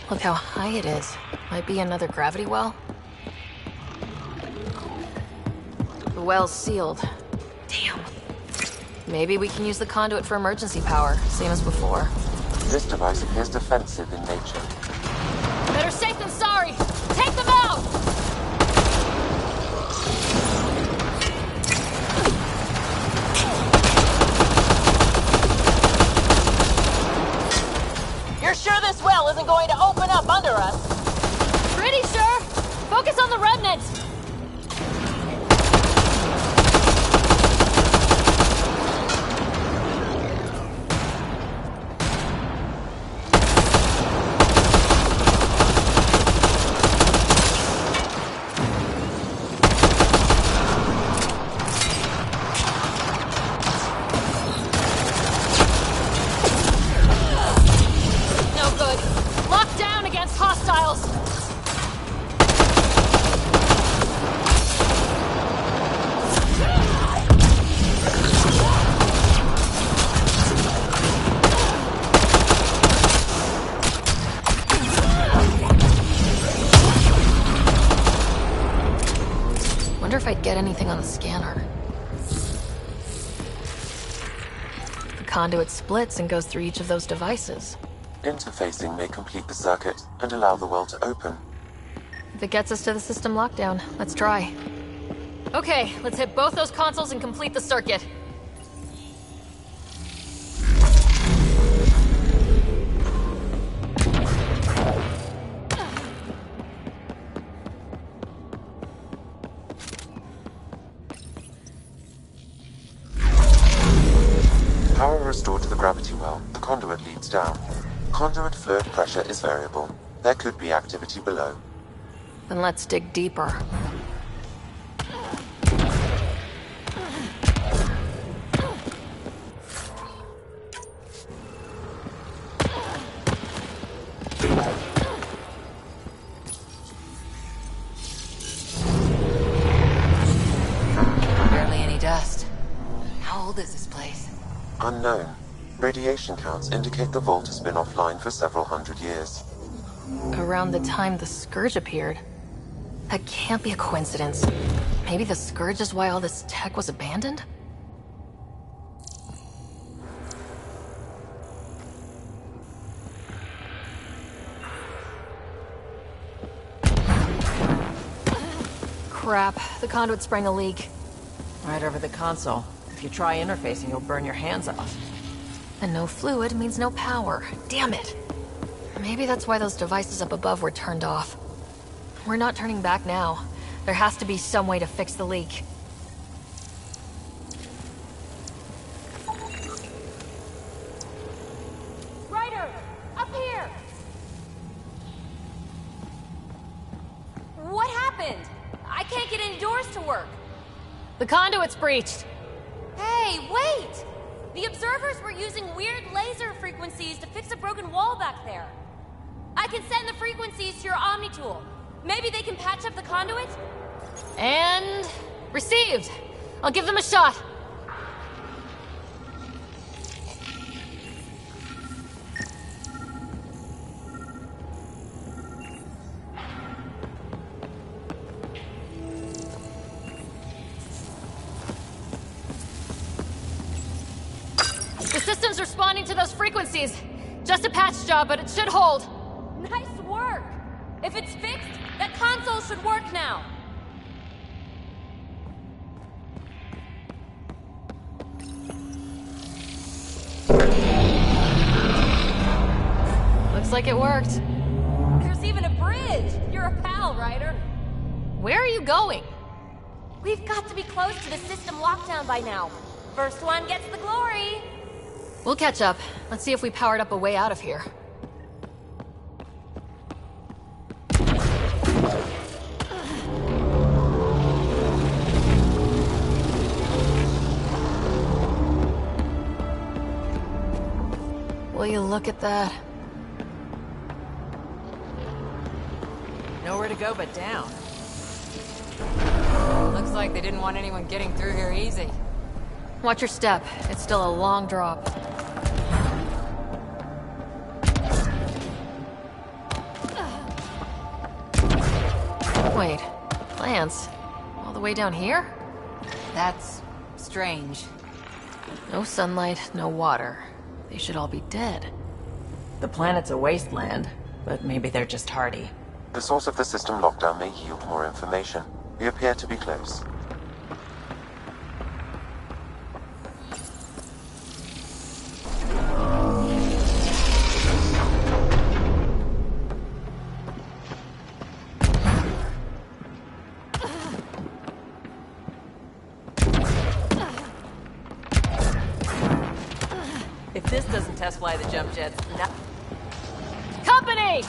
Look how high it is. Might be another gravity well. The well's sealed. Damn. Maybe we can use the conduit for emergency power, same as before. This device appears defensive in nature. Better safe than sorry! Take them out! You're sure this well isn't going to open up under us? Pretty sure! Focus on the remnants! If I'd get anything on the scanner. The conduit splits and goes through each of those devices. Interfacing may complete the circuit and allow the well to open. If it gets us to the system lockdown, let's try. Okay, let's hit both those consoles and complete the circuit. Power restored to the gravity well. The conduit leads down. Conduit fluid pressure is variable. There could be activity below. Then let's dig deeper. Barely any dust. How old is this place? Unknown. Radiation counts indicate the vault has been offline for several hundred years. Around the time the Scourge appeared. That can't be a coincidence. Maybe the Scourge is why all this tech was abandoned? Crap, the conduit sprang a leak. Right over the console. If you try interfacing, you'll burn your hands off. And no fluid means no power. Damn it. Maybe that's why those devices up above were turned off. We're not turning back now. There has to be some way to fix the leak. Ryder! Up here! What happened? I can't get any doors to work. The conduit's breached. Hey, wait! The observers were using weird laser frequencies to fix a broken wall back there. I can send the frequencies to your Omni tool. Maybe they can patch up the conduit? And... received. I'll give them a shot. The system's responding to those frequencies. Just a patch job, but it should hold. Nice work! If it's fixed, that console should work now. Looks like it worked. There's even a bridge! You're a pal, Ryder. Where are you going? We've got to be close to the system lockdown by now. First one gets the glory! We'll catch up. Let's see if we powered up a way out of here. Will you look at that? Nowhere to go but down. Looks like they didn't want anyone getting through here easy. Watch your step. It's still a long drop. Wait, plants? All the way down here? That's strange. No sunlight, no water. They should all be dead. The planet's a wasteland, but maybe they're just hardy. The source of the system lockdown may yield more information. We appear to be close. If this doesn't test fly the jump jets, no. Company!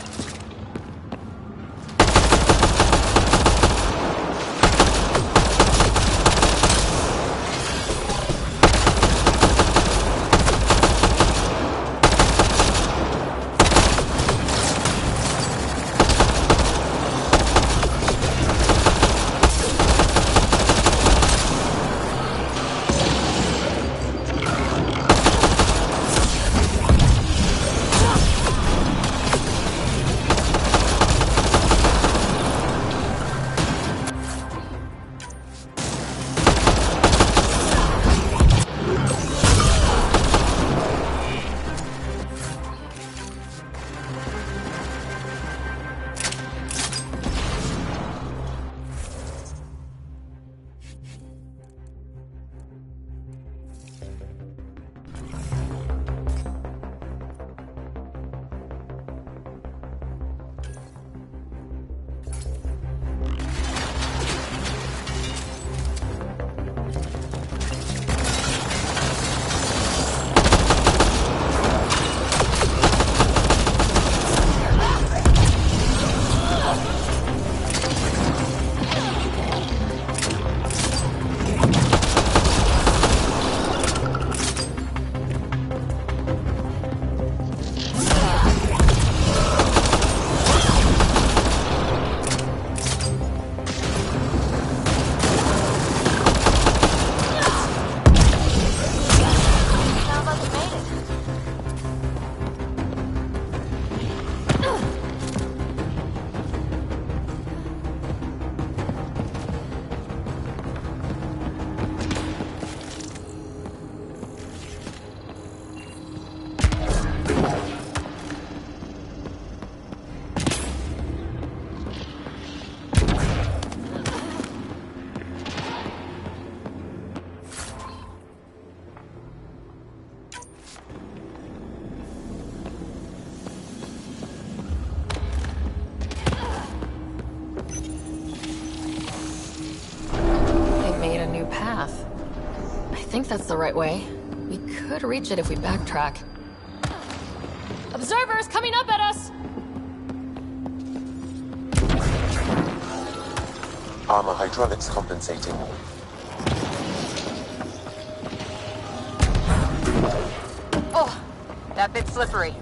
I think that's the right way. We could reach it if we backtrack. Observers coming up at us! Armor hydraulics compensating. Oh, that bit's slippery.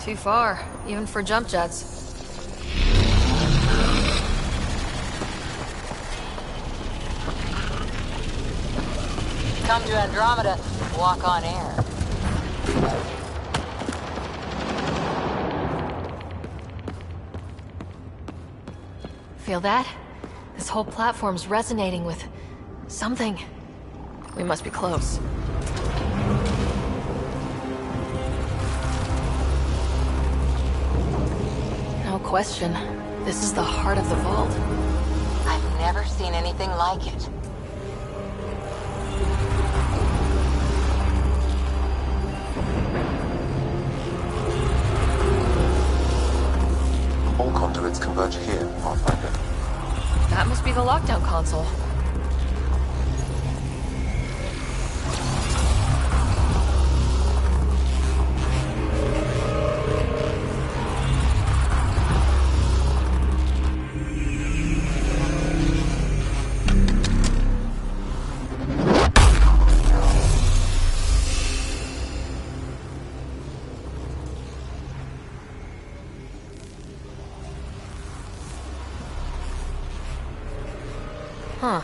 Too far, even for jump jets. Come to Andromeda, walk on air. Feel that? This whole platform's resonating with something. We must be close. question. This is the heart of the vault. I've never seen anything like it. All conduits converge here, Pathfinder. That must be the lockdown console. Huh.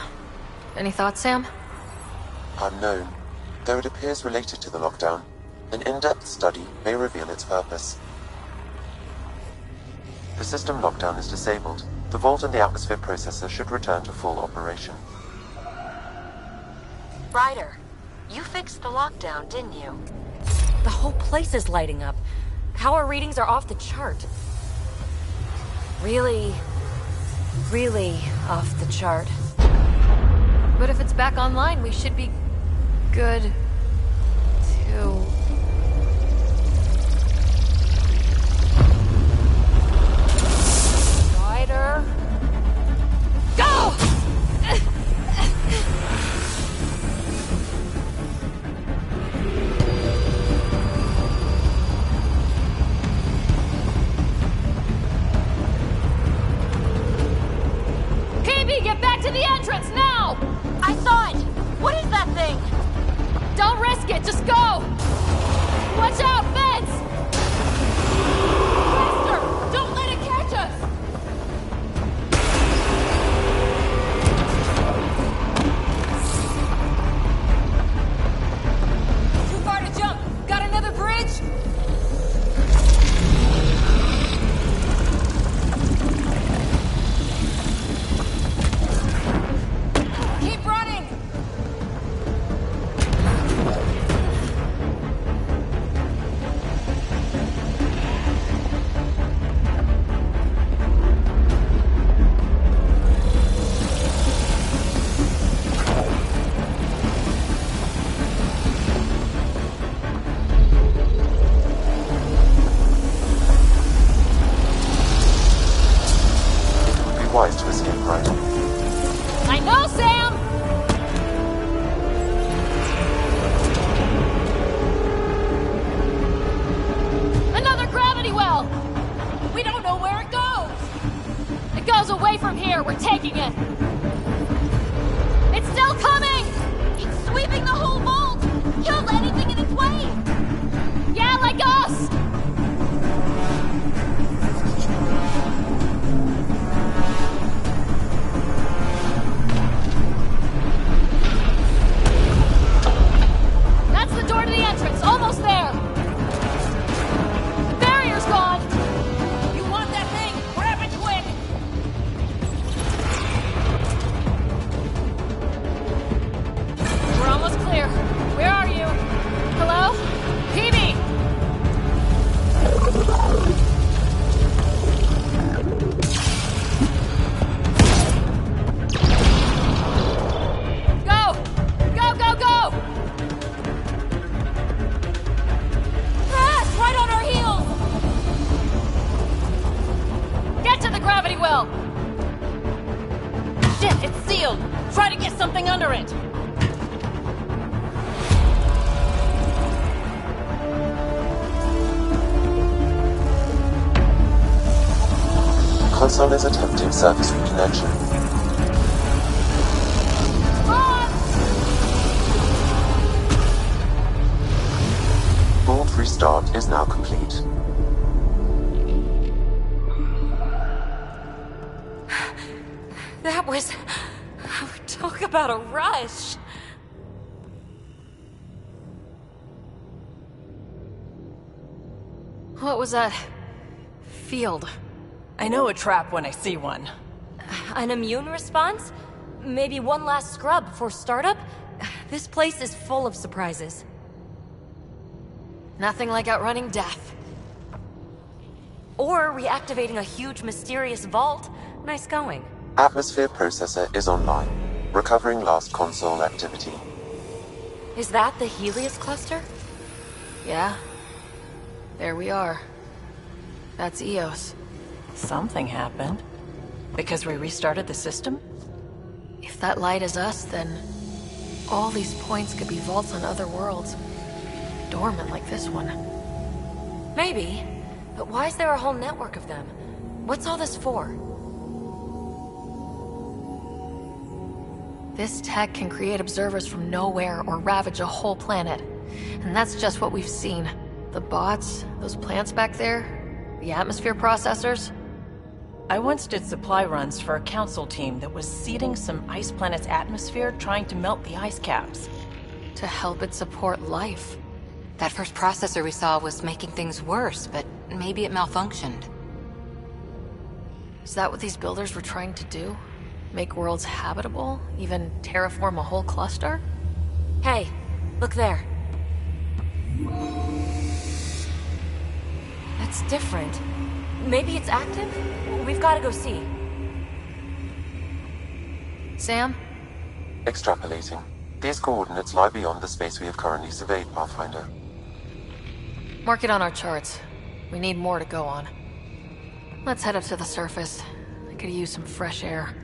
Any thoughts, Sam? Unknown. Though it appears related to the lockdown, an in-depth study may reveal its purpose. The system lockdown is disabled. The vault and the atmosphere processor should return to full operation. Ryder, you fixed the lockdown, didn't you? The whole place is lighting up. Power readings are off the chart. Really off the chart. But if it's back online, we should be good to... Ryder? Go! PB, get back to the entrance now! I saw it! What is that thing? Don't risk it, just go! Watch out, fence! Faster! Don't let it catch us! Too far to jump! Got another bridge? Keep running! It would be wise to escape right. I know, Sam! Another gravity well! We don't know where it goes! It goes away from here, we're taking it! It's still coming! It's sweeping the whole vault! Kills anything in its way! Yeah, like us! That's the door to the entrance, almost there! The barrier's gone! You want that thing? Grab it quick! We're almost clear. Where are you? Hello? PB! Go! Go, go, go! It's right on our heels! Get to the gravity well! Shit, it's sealed! Try to get something under it! Console is attempting surface reconnection. On! Vault restart is now complete. That was... Talk about a rush. What was that? Field. I know a trap when I see one. An immune response? Maybe one last scrub before startup? This place is full of surprises. Nothing like outrunning death. Or reactivating a huge mysterious vault. Nice going. Atmosphere processor is online, recovering last console activity. Is that the Helios cluster? Yeah. There we are. That's Eos. Something happened. Because we restarted the system? If that light is us, then all these points could be vaults on other worlds. Dormant like this one. Maybe. But why is there a whole network of them? What's all this for? This tech can create observers from nowhere or ravage a whole planet. And that's just what we've seen. The bots, those plants back there, the atmosphere processors. I once did supply runs for a council team that was seeding some ice planet's atmosphere, trying to melt the ice caps. To help it support life. That first processor we saw was making things worse, but maybe it malfunctioned. Is that what these builders were trying to do? Make worlds habitable? Even terraform a whole cluster? Hey, look there. That's different. Maybe it's active? We've got to go see. Sam? Extrapolating. These coordinates lie beyond the space we have currently surveyed, Pathfinder. Mark it on our charts. We need more to go on. Let's head up to the surface. I could use some fresh air.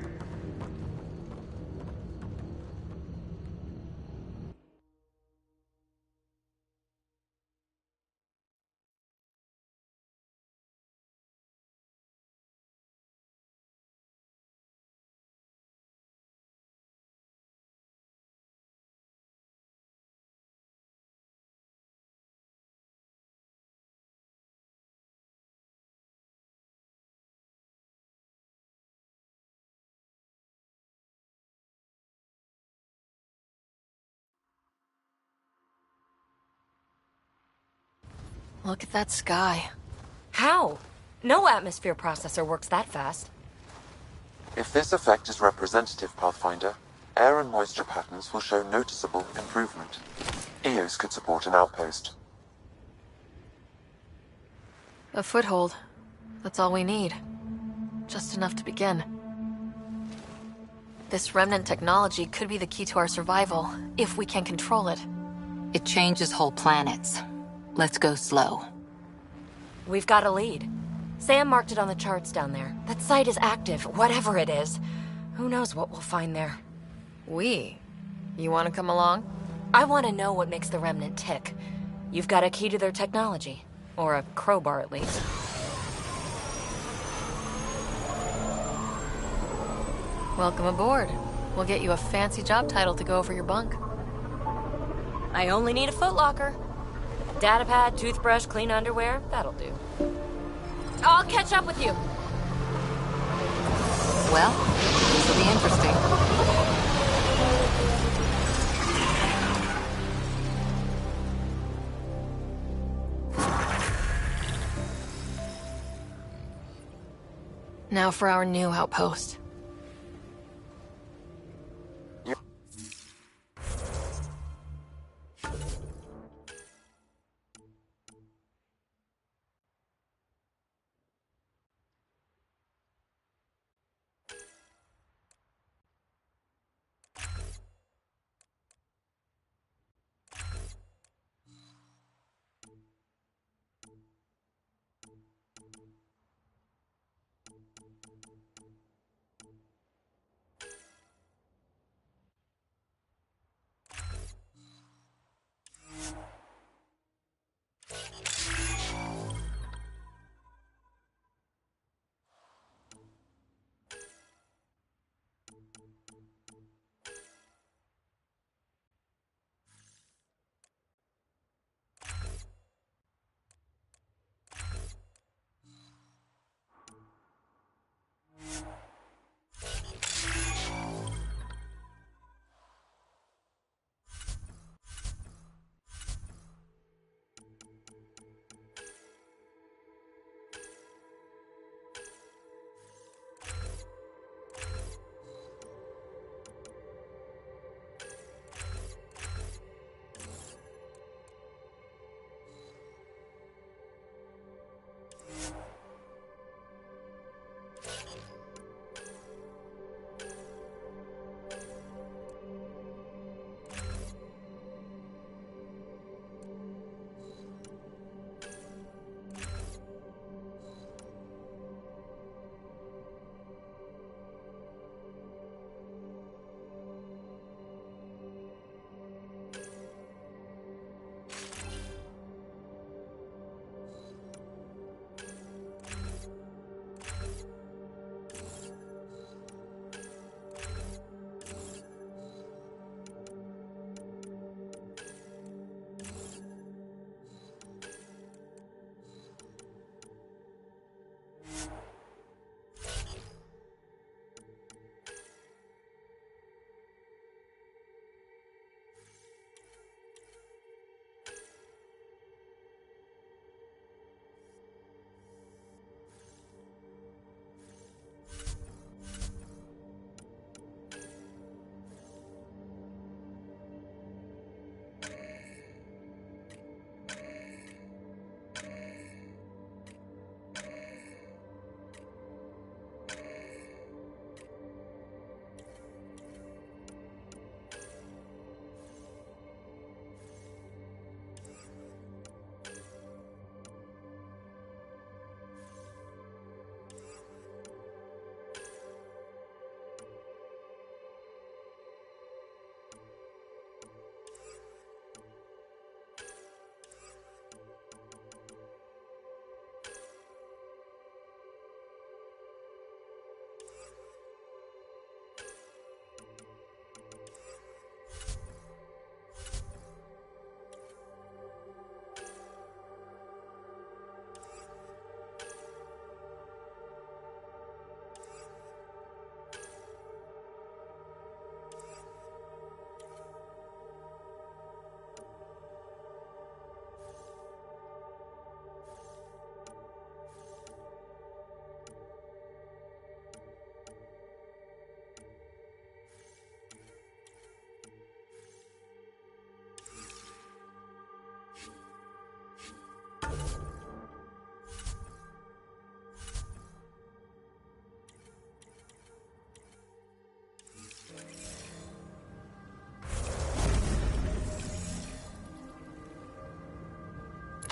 Look at that sky. How? No atmosphere processor works that fast. If this effect is representative, Pathfinder, air and moisture patterns will show noticeable improvement. Eos could support an outpost. A foothold. That's all we need. Just enough to begin. This remnant technology could be the key to our survival, if we can control it. It changes whole planets. Let's go slow. We've got a lead. Sam marked it on the charts down there. That site is active, whatever it is. Who knows what we'll find there. We? You want to come along? I want to know what makes the Remnant tick. You've got a key to their technology. Or a crowbar, at least. Welcome aboard. We'll get you a fancy job title to go over your bunk. I only need a footlocker. Datapad, toothbrush, clean underwear, that'll do. I'll catch up with you. Well, this will be interesting. Now for our new outpost.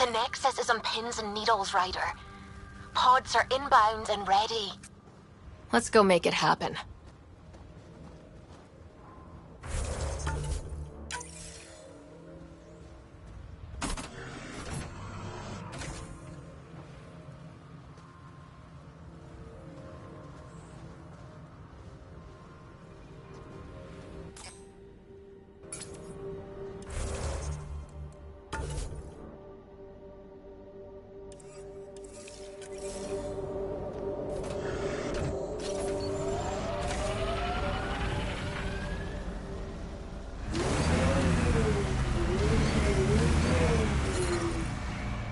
The Nexus is on pins and needles, Ryder. Pods are inbound and ready. Let's go make it happen.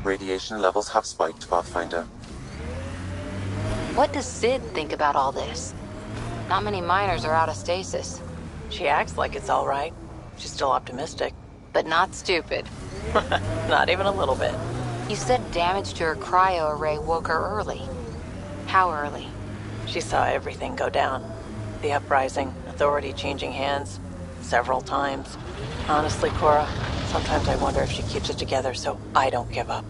Radiation levels have spiked, Pathfinder. What does Sid think about all this? Not many miners are out of stasis. She acts like it's all right. She's still optimistic. But not stupid. Not even a little bit. You said damage to her cryo array woke her early. How early? She saw everything go down. The uprising, authority changing hands, several times. Honestly, Cora, sometimes I wonder if she keeps it together so I don't give up.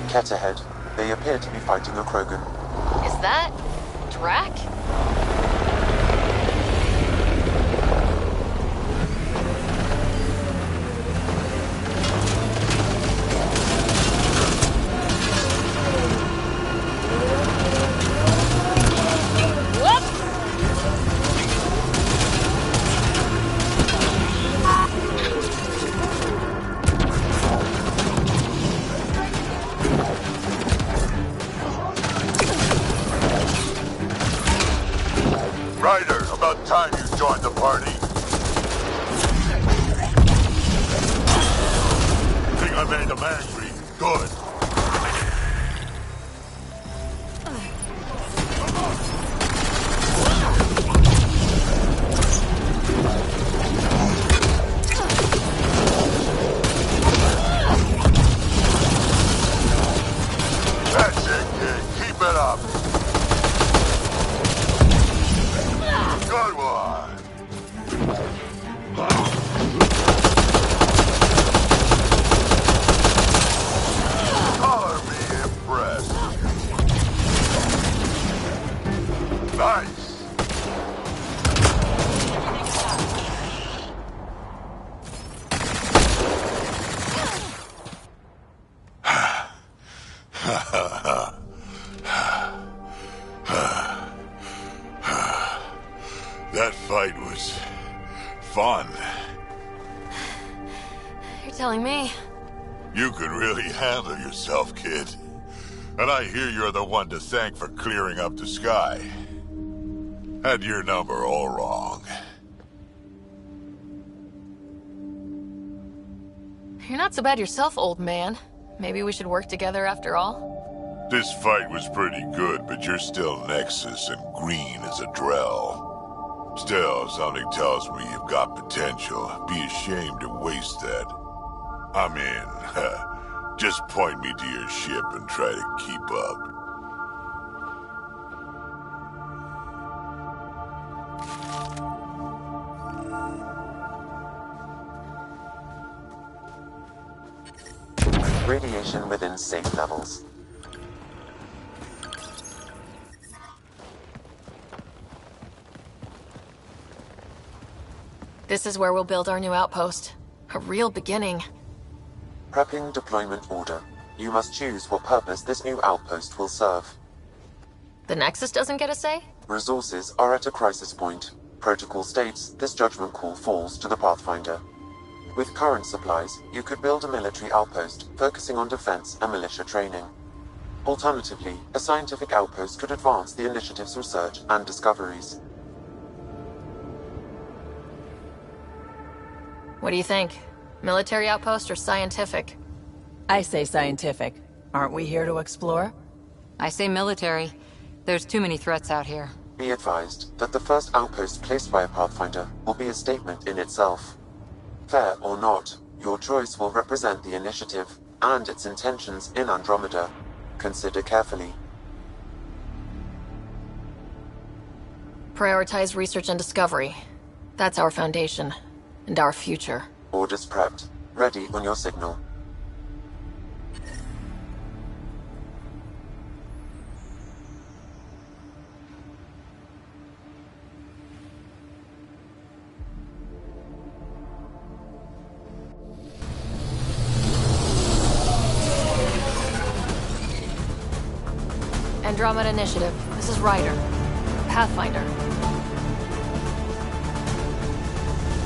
Ket ahead. They appear to be fighting a Krogan. Is that... Drac? Ryder, about time you joined the party. Think I made them angry? Good. That's it, kid. Keep it up. Good one. Color me impressed. Nice. That fight was fun. You're telling me. You can really handle yourself, kid. And I hear you're the one to thank for clearing up the sky. Had your number all wrong. You're not so bad yourself, old man. Maybe we should work together after all? This fight was pretty good, but you're still Nexus and green as a Drell. Still, something tells me you've got potential. Be ashamed to waste that. I'm in. Just point me to your ship and try to keep up. Radiation within safe levels. This is where we'll build our new outpost. A real beginning. Prepping deployment order. You must choose what purpose this new outpost will serve. The Nexus doesn't get a say? Resources are at a crisis point. Protocol states this judgment call falls to the Pathfinder. With current supplies, you could build a military outpost, focusing on defense and militia training. Alternatively, a scientific outpost could advance the initiative's research and discoveries. What do you think? Military outpost or scientific? I say scientific. Aren't we here to explore? I say military. There's too many threats out here. Be advised that the first outpost placed by a Pathfinder will be a statement in itself. Fair or not, your choice will represent the initiative and its intentions in Andromeda. Consider carefully. Prioritize research and discovery. That's our foundation. And our future. Orders prepped. Ready on your signal. Andromeda Initiative. This is Ryder. Pathfinder.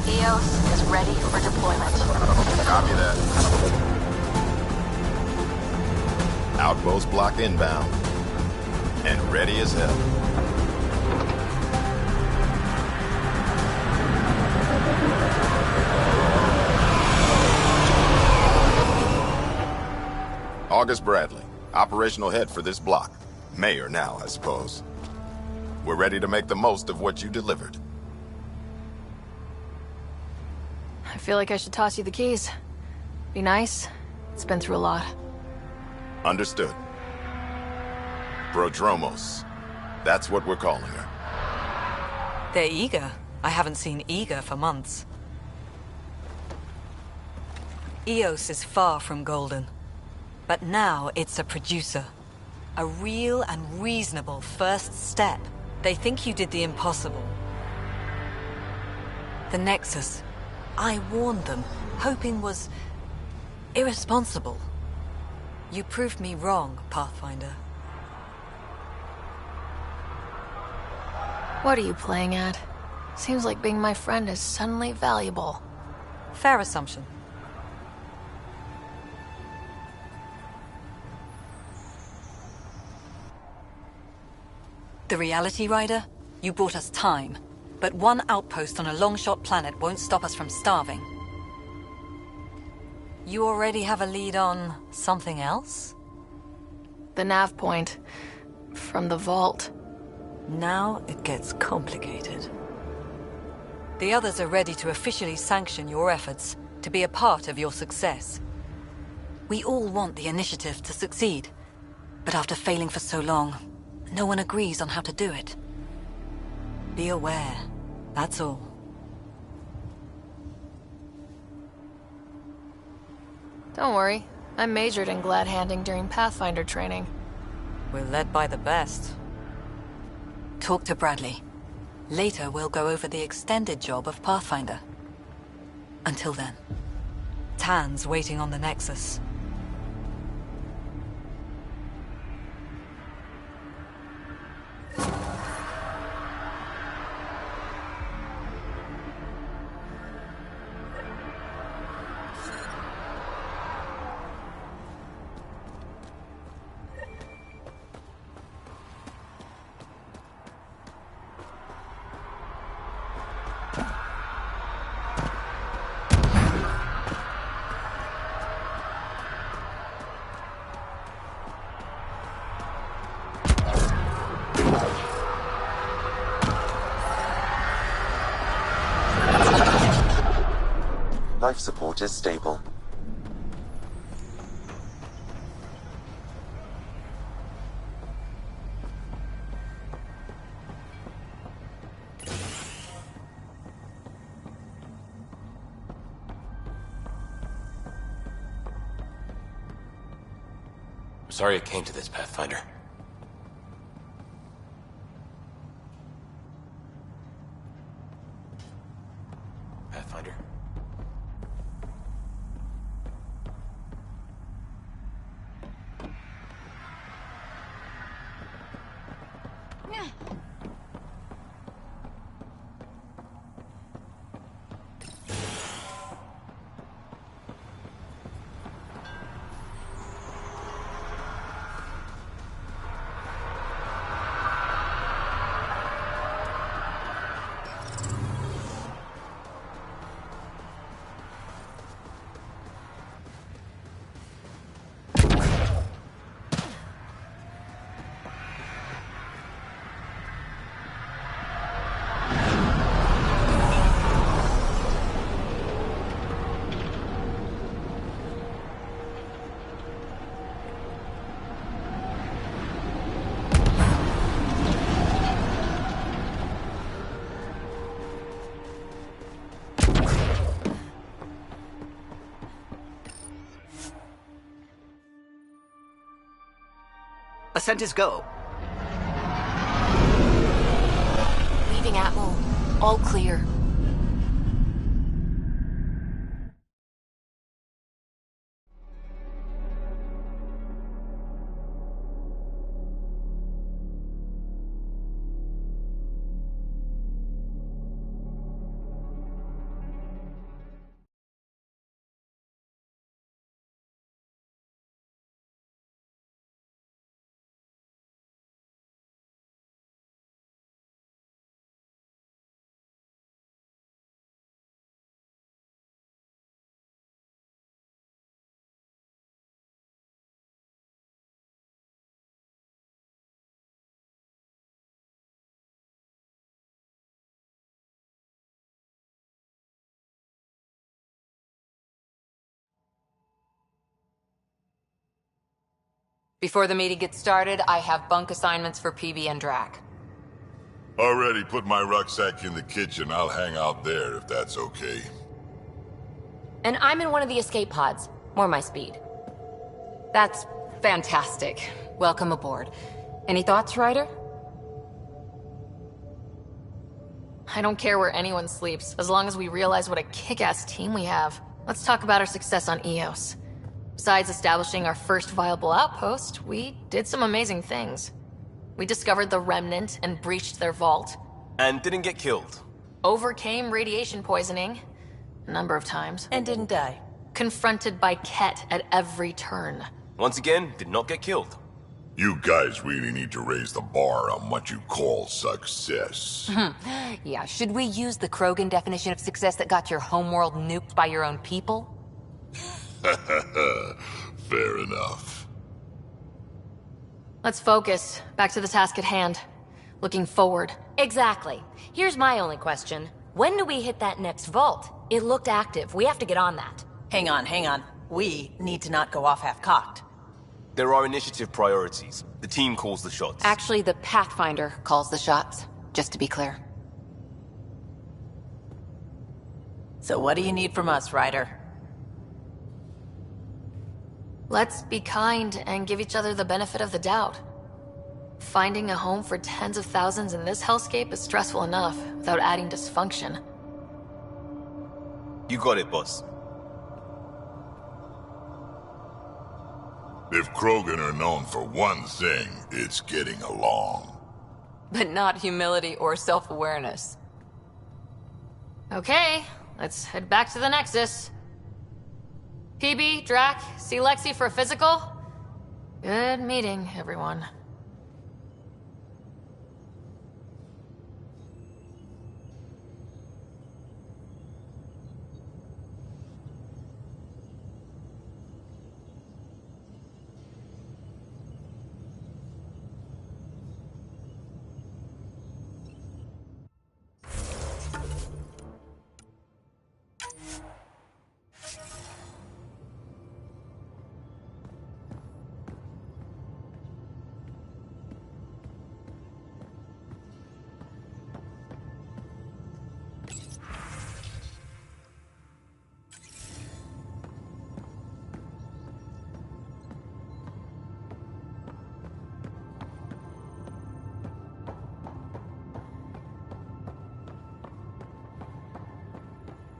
EOS is ready for deployment. Copy that. Outpost block inbound. And ready as hell. August Bradley, operational head for this block. Mayor now, I suppose. We're ready to make the most of what you delivered. I feel like I should toss you the keys. Be nice. It's been through a lot. Understood. Prodromos. That's what we're calling her. They're eager. I haven't seen eager for months. EOS is far from golden. But now it's a producer. A real and reasonable first step. They think you did the impossible. The Nexus. I warned them, hoping was irresponsible. You proved me wrong, Pathfinder. What are you playing at? Seems like being my friend is suddenly valuable. Fair assumption. The reality, Ryder? You brought us time. But one outpost on a long-shot planet won't stop us from starving. You already have a lead on something else? The nav point. From the vault. Now it gets complicated. The others are ready to officially sanction your efforts, to be a part of your success. We all want the initiative to succeed. But after failing for so long, no one agrees on how to do it. Be aware, that's all. Don't worry, I majored in glad-handing during Pathfinder training. We're led by the best. Talk to Bradley. Later we'll go over the extended job of Pathfinder. Until then, Tan's waiting on the Nexus. Life support is stable. I'm sorry it came to this, Pathfinder. Pathfinder? centers go. Leaving Atmo. All clear. Before the meeting gets started, I have bunk assignments for PB and Drac. Already put my rucksack in the kitchen. I'll hang out there if that's okay. And I'm in one of the escape pods. More my speed. That's fantastic. Welcome aboard. Any thoughts, Ryder? I don't care where anyone sleeps, as long as we realize what a kick-ass team we have. Let's talk about our success on Eos. Besides establishing our first viable outpost, we did some amazing things. We discovered the Remnant and breached their vault. And didn't get killed. Overcame radiation poisoning a number of times. And didn't die. Confronted by Ket at every turn. Once again, did not get killed. You guys really need to raise the bar on what you call success. Yeah, should we use the Krogan definition of success that got your homeworld nuked by your own people? Fair enough. Let's focus. Back to the task at hand. Looking forward. Exactly. Here's my only question. When do we hit that next vault? It looked active. We have to get on that. Hang on. We need to not go off half-cocked. There are initiative priorities. The team calls the shots. Actually, the Pathfinder calls the shots, just to be clear. So what do you need from us, Ryder? Let's be kind and give each other the benefit of the doubt. Finding a home for tens of thousands in this hellscape is stressful enough, without adding dysfunction. You got it, boss. If Krogan are known for one thing, it's getting along. But not humility or self-awareness. Okay, let's head back to the Nexus. PB, Drac, see Lexi for a physical? Good meeting, everyone.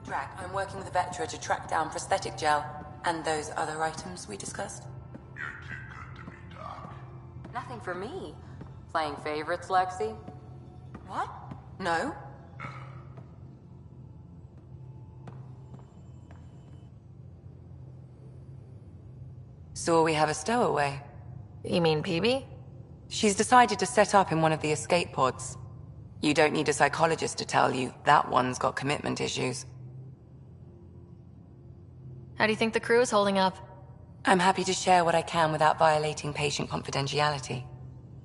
Drac, I'm working with Vetra to track down prosthetic gel and those other items we discussed. You're too good to me, Doc. Nothing for me. Playing favorites, Lexi? What? No? So we have a stowaway. You mean PB? She's decided to set up in one of the escape pods. You don't need a psychologist to tell you that one's got commitment issues. How do you think the crew is holding up? I'm happy to share what I can without violating patient confidentiality.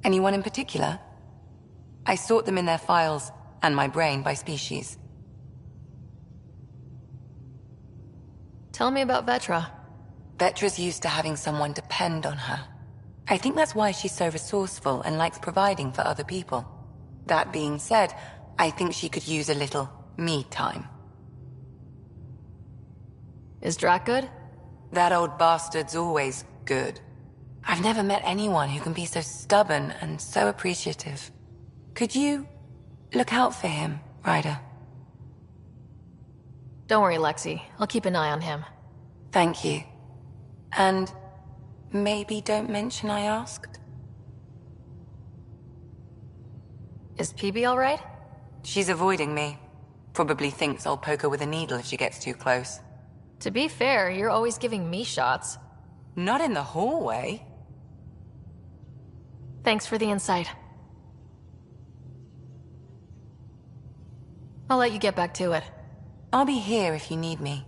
Anyone in particular? I sort them in their files, and my brain by species. Tell me about Vetra. Vetra's used to having someone depend on her. I think that's why she's so resourceful and likes providing for other people. That being said, I think she could use a little me time. Is Drac good? That old bastard's always good. I've never met anyone who can be so stubborn and so appreciative. Could you look out for him, Ryder? Don't worry, Lexi. I'll keep an eye on him. Thank you. And maybe don't mention I asked? Is PB all right? She's avoiding me. Probably thinks I'll poke her with a needle if she gets too close. To be fair, you're always giving me shots. Not in the hallway. Thanks for the insight. I'll let you get back to it. I'll be here if you need me.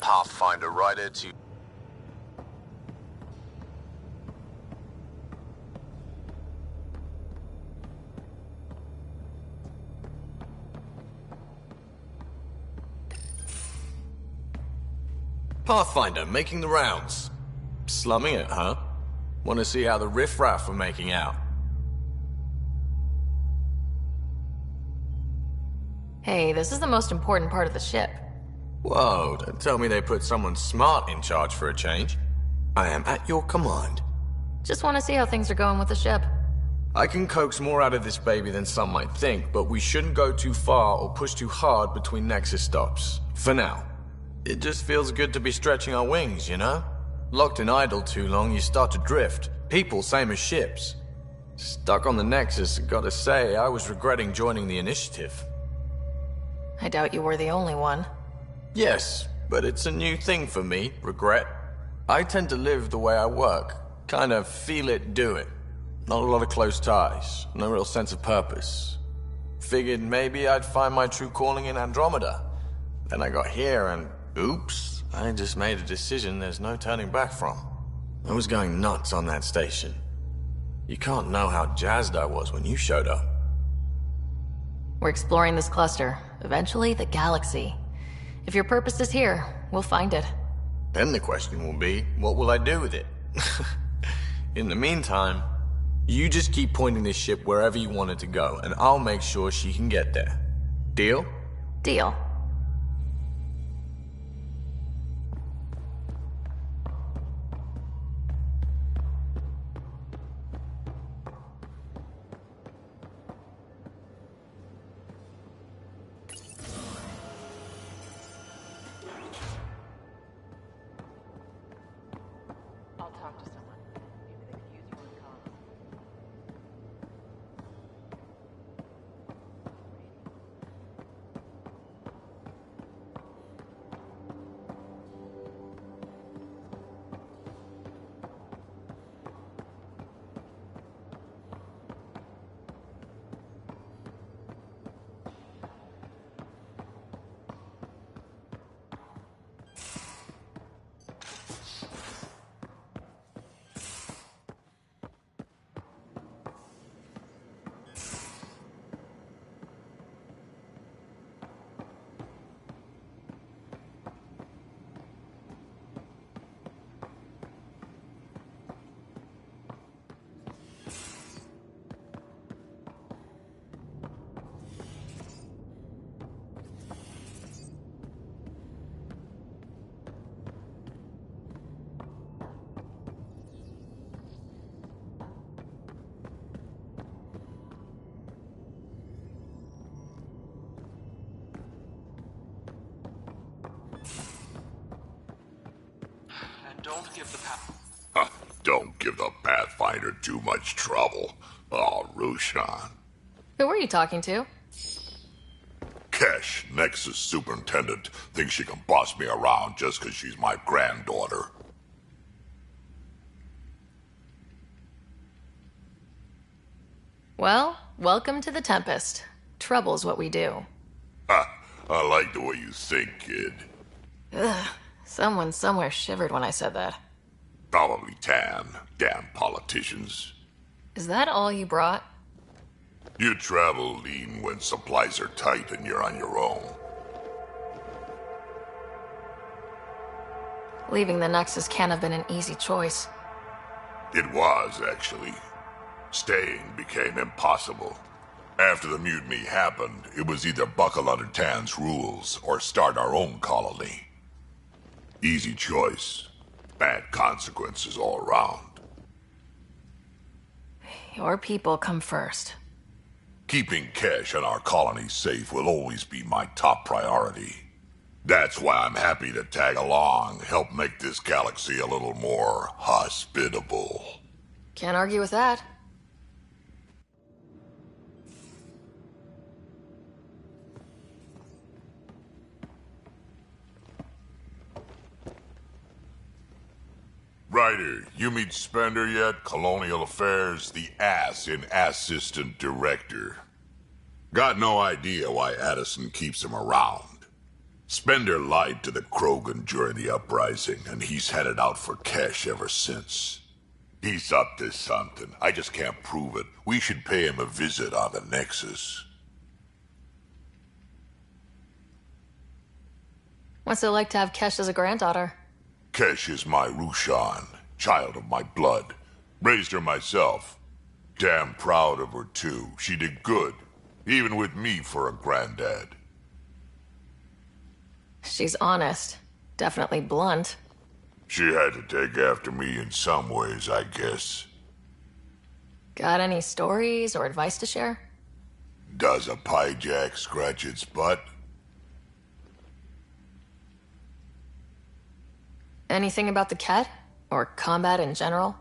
Pathfinder Rider to... Pathfinder, making the rounds. Slumming it, huh? Want to see how the riffraff are making out? Hey, this is the most important part of the ship. Whoa, don't tell me they put someone smart in charge for a change. I am at your command. Just want to see how things are going with the ship. I can coax more out of this baby than some might think, but we shouldn't go too far or push too hard between Nexus stops. For now. It just feels good to be stretching our wings, you know? Locked in idle too long, you start to drift. People, same as ships. Stuck on the Nexus, gotta say, I was regretting joining the Initiative. I doubt you were the only one. Yes, but it's a new thing for me, regret. I tend to live the way I work. Kind of feel it, do it. Not a lot of close ties, no real sense of purpose. Figured maybe I'd find my true calling in Andromeda. Then I got here and, oops, I just made a decision there's no turning back from. I was going nuts on that station. You can't know how jazzed I was when you showed up. We're exploring this cluster, eventually the galaxy. If your purpose is here, we'll find it. Then the question will be, what will I do with it? In the meantime, you just keep pointing this ship wherever you want it to go, and I'll make sure she can get there. Deal? Deal. Don't give the Pathfinder too much trouble. Oh, Rushan. Who were you talking to? Kesh, Nexus Superintendent, thinks she can boss me around just because she's my granddaughter. Well, welcome to the Tempest. Trouble's what we do. Ha! I like the way you think, kid. Ugh. Someone somewhere shivered when I said that. Probably Tan. Damn politicians. Is that all you brought? You travel lean when supplies are tight and you're on your own. Leaving the Nexus can't have been an easy choice. It was, actually. Staying became impossible. After the mutiny happened, it was either buckle under Tan's rules or start our own colony. Easy choice. Bad consequences all around. Your people come first. Keeping Kesh and our colony safe will always be my top priority. That's why I'm happy to tag along, help make this galaxy a little more hospitable. Can't argue with that. Ryder, you meet Spender yet? Colonial Affairs, the ass in Assistant Director. Got no idea why Addison keeps him around. Spender lied to the Krogan during the uprising, and he's headed out for cash ever since. He's up to something. I just can't prove it. We should pay him a visit on the Nexus. What's it like to have Kesh as a granddaughter? Kesh is my Rushan, child of my blood. Raised her myself. Damn proud of her, too. She did good, even with me for a granddad. She's honest. Definitely blunt. She had to take after me in some ways, I guess. Got any stories or advice to share? Does a piejack scratch its butt? Anything about the Ket? Or combat in general?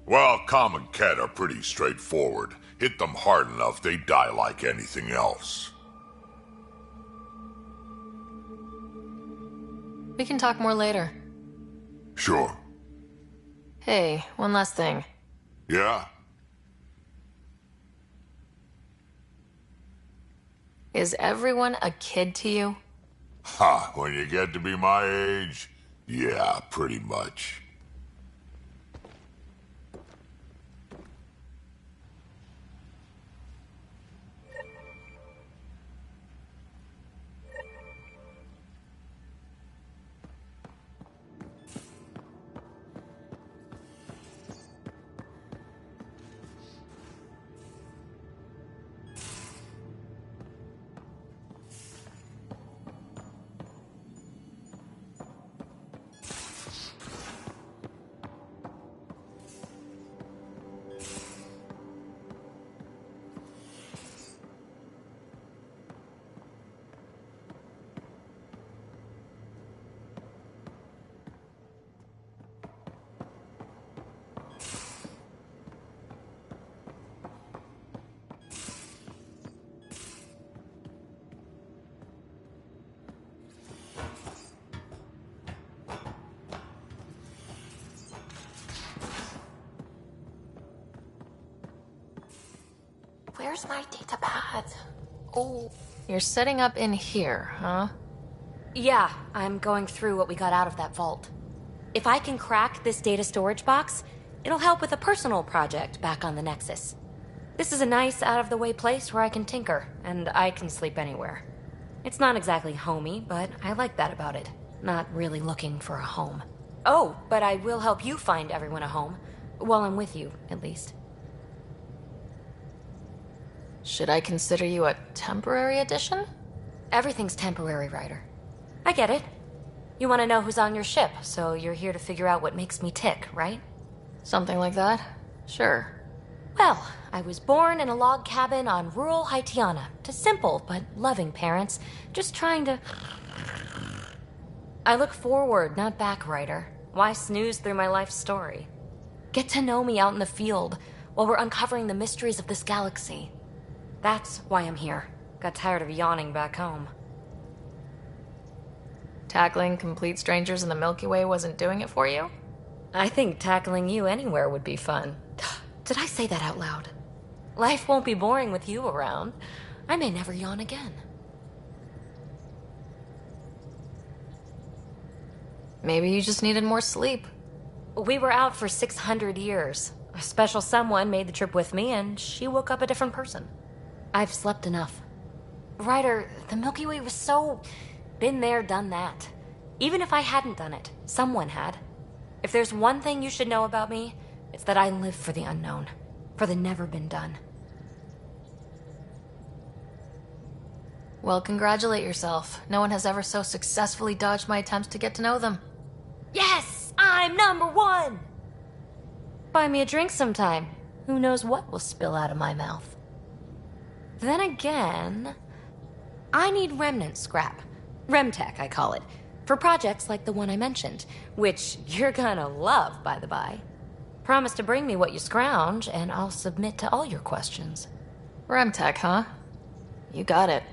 Well, common Ket are pretty straightforward. Hit them hard enough, they die like anything else. We can talk more later. Sure. Hey, one last thing. Yeah? Is everyone a kid to you? Ha, when you get to be my age, yeah, pretty much. Where's my data pad? Oh, you're setting up in here, huh? Yeah, I'm going through what we got out of that vault. If I can crack this data storage box, it'll help with a personal project back on the Nexus. This is a nice, out-of-the-way place where I can tinker, and I can sleep anywhere. It's not exactly homey, but I like that about it. Not really looking for a home. Oh, but I will help you find everyone a home. While I'm with you, at least. Should I consider you a temporary addition? Everything's temporary, Ryder. I get it. You want to know who's on your ship, so you're here to figure out what makes me tick, right? Something like that? Sure. Well, I was born in a log cabin on rural Haitiana to simple but loving parents, just trying to... I look forward, not back, Ryder. Why snooze through my life story? Get to know me out in the field while we're uncovering the mysteries of this galaxy. That's why I'm here. Got tired of yawning back home. Tackling complete strangers in the Milky Way wasn't doing it for you? I think tackling you anywhere would be fun. Did I say that out loud? Life won't be boring with you around. I may never yawn again. Maybe you just needed more sleep. We were out for 600 years. A special someone made the trip with me, and she woke up a different person. I've slept enough. Ryder, the Milky Way was so... been there, done that. Even if I hadn't done it, someone had. If there's one thing you should know about me, it's that I live for the unknown. For the never been done. Well, congratulate yourself. No one has ever so successfully dodged my attempts to get to know them. Yes! I'm #1! Buy me a drink sometime. Who knows what will spill out of my mouth. Then again, I need remnant scrap. Remtech, I call it. For projects like the one I mentioned. Which you're gonna love, by the by. Promise to bring me what you scrounge, and I'll submit to all your questions. Remtech, huh? You got it.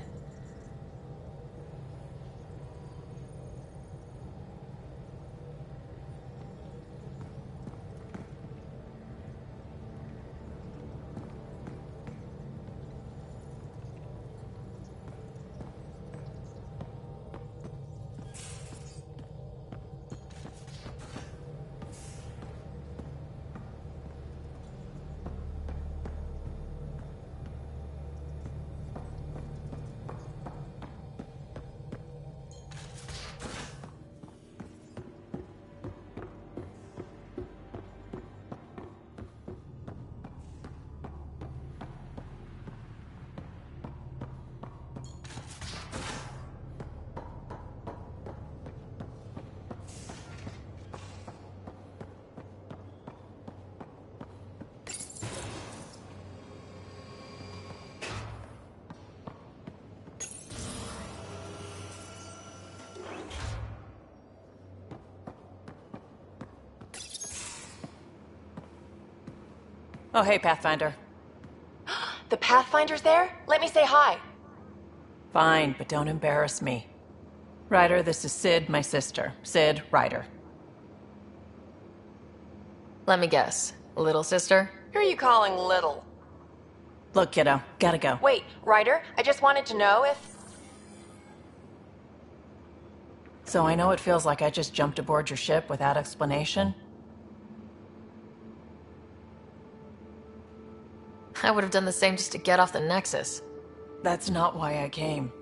Oh, hey, Pathfinder. The Pathfinder's there? Let me say hi. Fine, but don't embarrass me. Ryder, this is Sid, my sister. Sid, Ryder. Let me guess. Little sister? Who are you calling little? Look, kiddo, gotta go. Wait, Ryder, I just wanted to know if... So I know it feels like I just jumped aboard your ship without explanation. I would have done the same just to get off the Nexus. That's not why I came.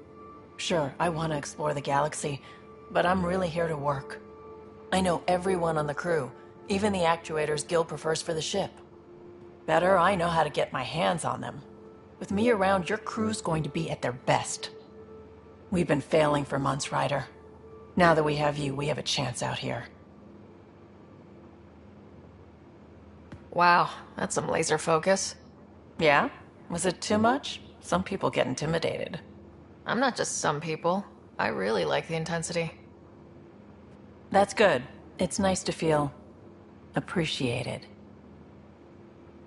Sure, I want to explore the galaxy, but I'm really here to work. I know everyone on the crew, even the actuators Gil prefers for the ship. Better, I know how to get my hands on them. With me around, your crew's going to be at their best. We've been failing for months, Ryder. Now that we have you, we have a chance out here. Wow, that's some laser focus. Yeah? Was it too much? Some people get intimidated. I'm not just some people. I really like the intensity. That's good. It's nice to feel appreciated.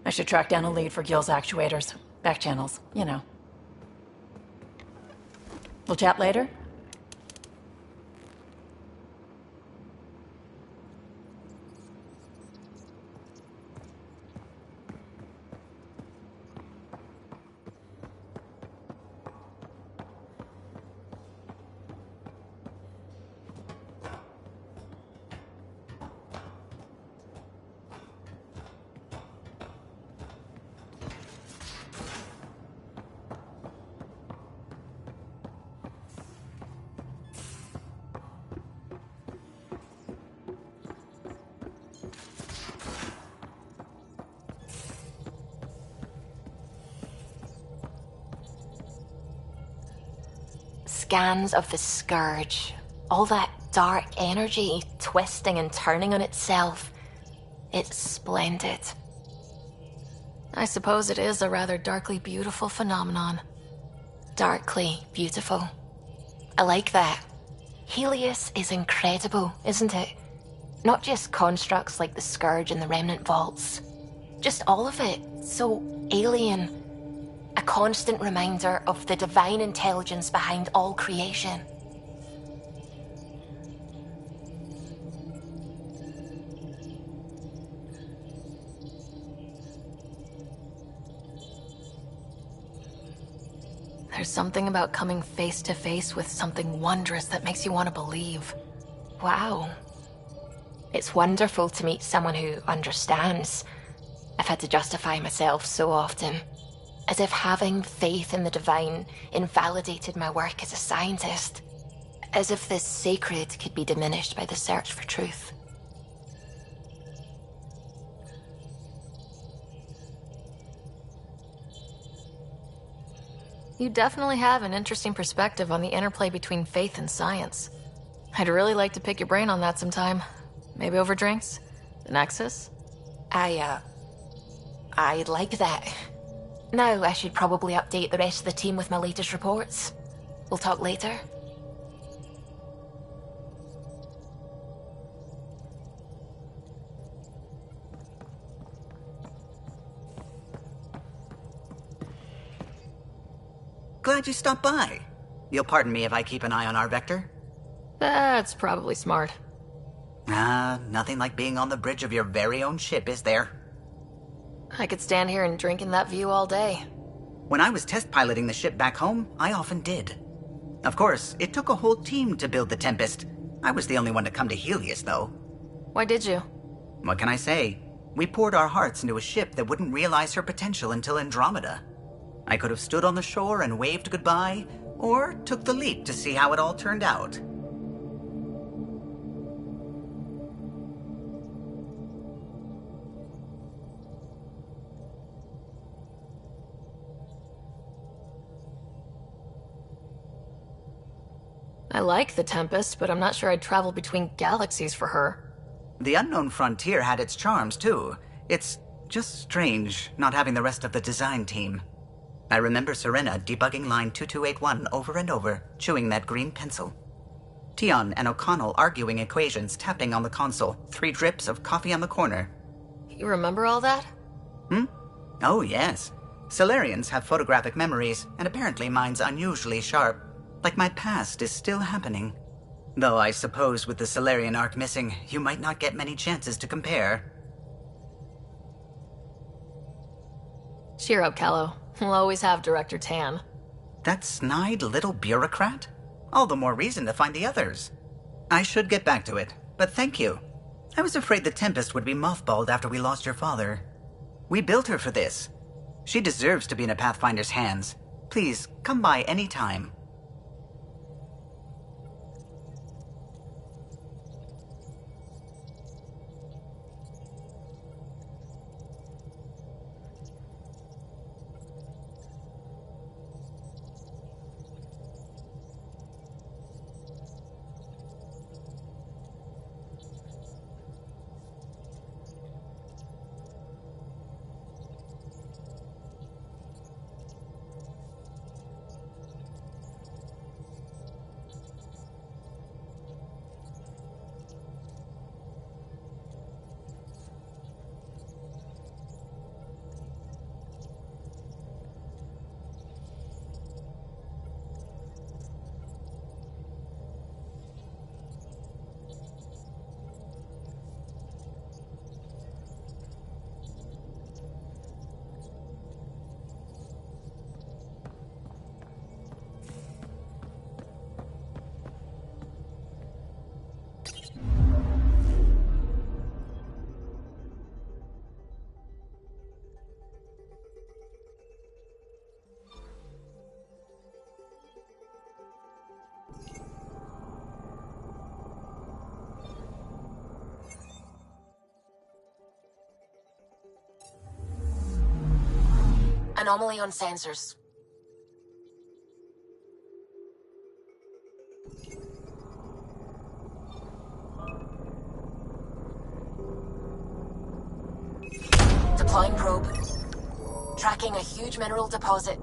I should track down a lead for Gil's actuators. Back channels, you know. We'll chat later? Scans of the Scourge. All that dark energy twisting and turning on itself. It's splendid. I suppose it is a rather darkly beautiful phenomenon. Darkly beautiful. I like that. Helios is incredible, isn't it? Not just constructs like the Scourge and the Remnant Vaults. Just all of it. So alien. A constant reminder of the divine intelligence behind all creation. There's something about coming face to face with something wondrous that makes you want to believe. Wow. It's wonderful to meet someone who understands. I've had to justify myself so often. As if having faith in the divine invalidated my work as a scientist. As if this sacred could be diminished by the search for truth. You definitely have an interesting perspective on the interplay between faith and science. I'd really like to pick your brain on that sometime. Maybe over drinks? The Nexus? I'd like that. Now I should probably update the rest of the team with my latest reports. We'll talk later. Glad you stopped by. You'll pardon me if I keep an eye on our vector? That's probably smart. Nothing like being on the bridge of your very own ship, is there? I could stand here and drink in that view all day. When I was test piloting the ship back home, I often did. Of course, it took a whole team to build the Tempest. I was the only one to come to Helios, though. Why did you? What can I say? We poured our hearts into a ship that wouldn't realize her potential until Andromeda. I could have stood on the shore and waved goodbye, or took the leap to see how it all turned out. I like the Tempest, but I'm not sure I'd travel between galaxies for her. The Unknown Frontier had its charms, too. It's just strange not having the rest of the design team. I remember Serena debugging line 2281 over and over, chewing that green pencil. Tion and O'Connell arguing equations, tapping on the console, 3 drips of coffee on the corner. You remember all that? Oh, yes. Solarians have photographic memories, and apparently mine's unusually sharp. Like my past is still happening. Though I suppose with the Solarian arc missing, you might not get many chances to compare. Cheer up, Callow. We'll always have Director Tan. That snide little bureaucrat? All the more reason to find the others. I should get back to it, but thank you. I was afraid the Tempest would be mothballed after we lost your father. We built her for this. She deserves to be in a Pathfinder's hands. Please, come by any time. Anomaly on sensors. Deploying probe. Tracking a huge mineral deposit.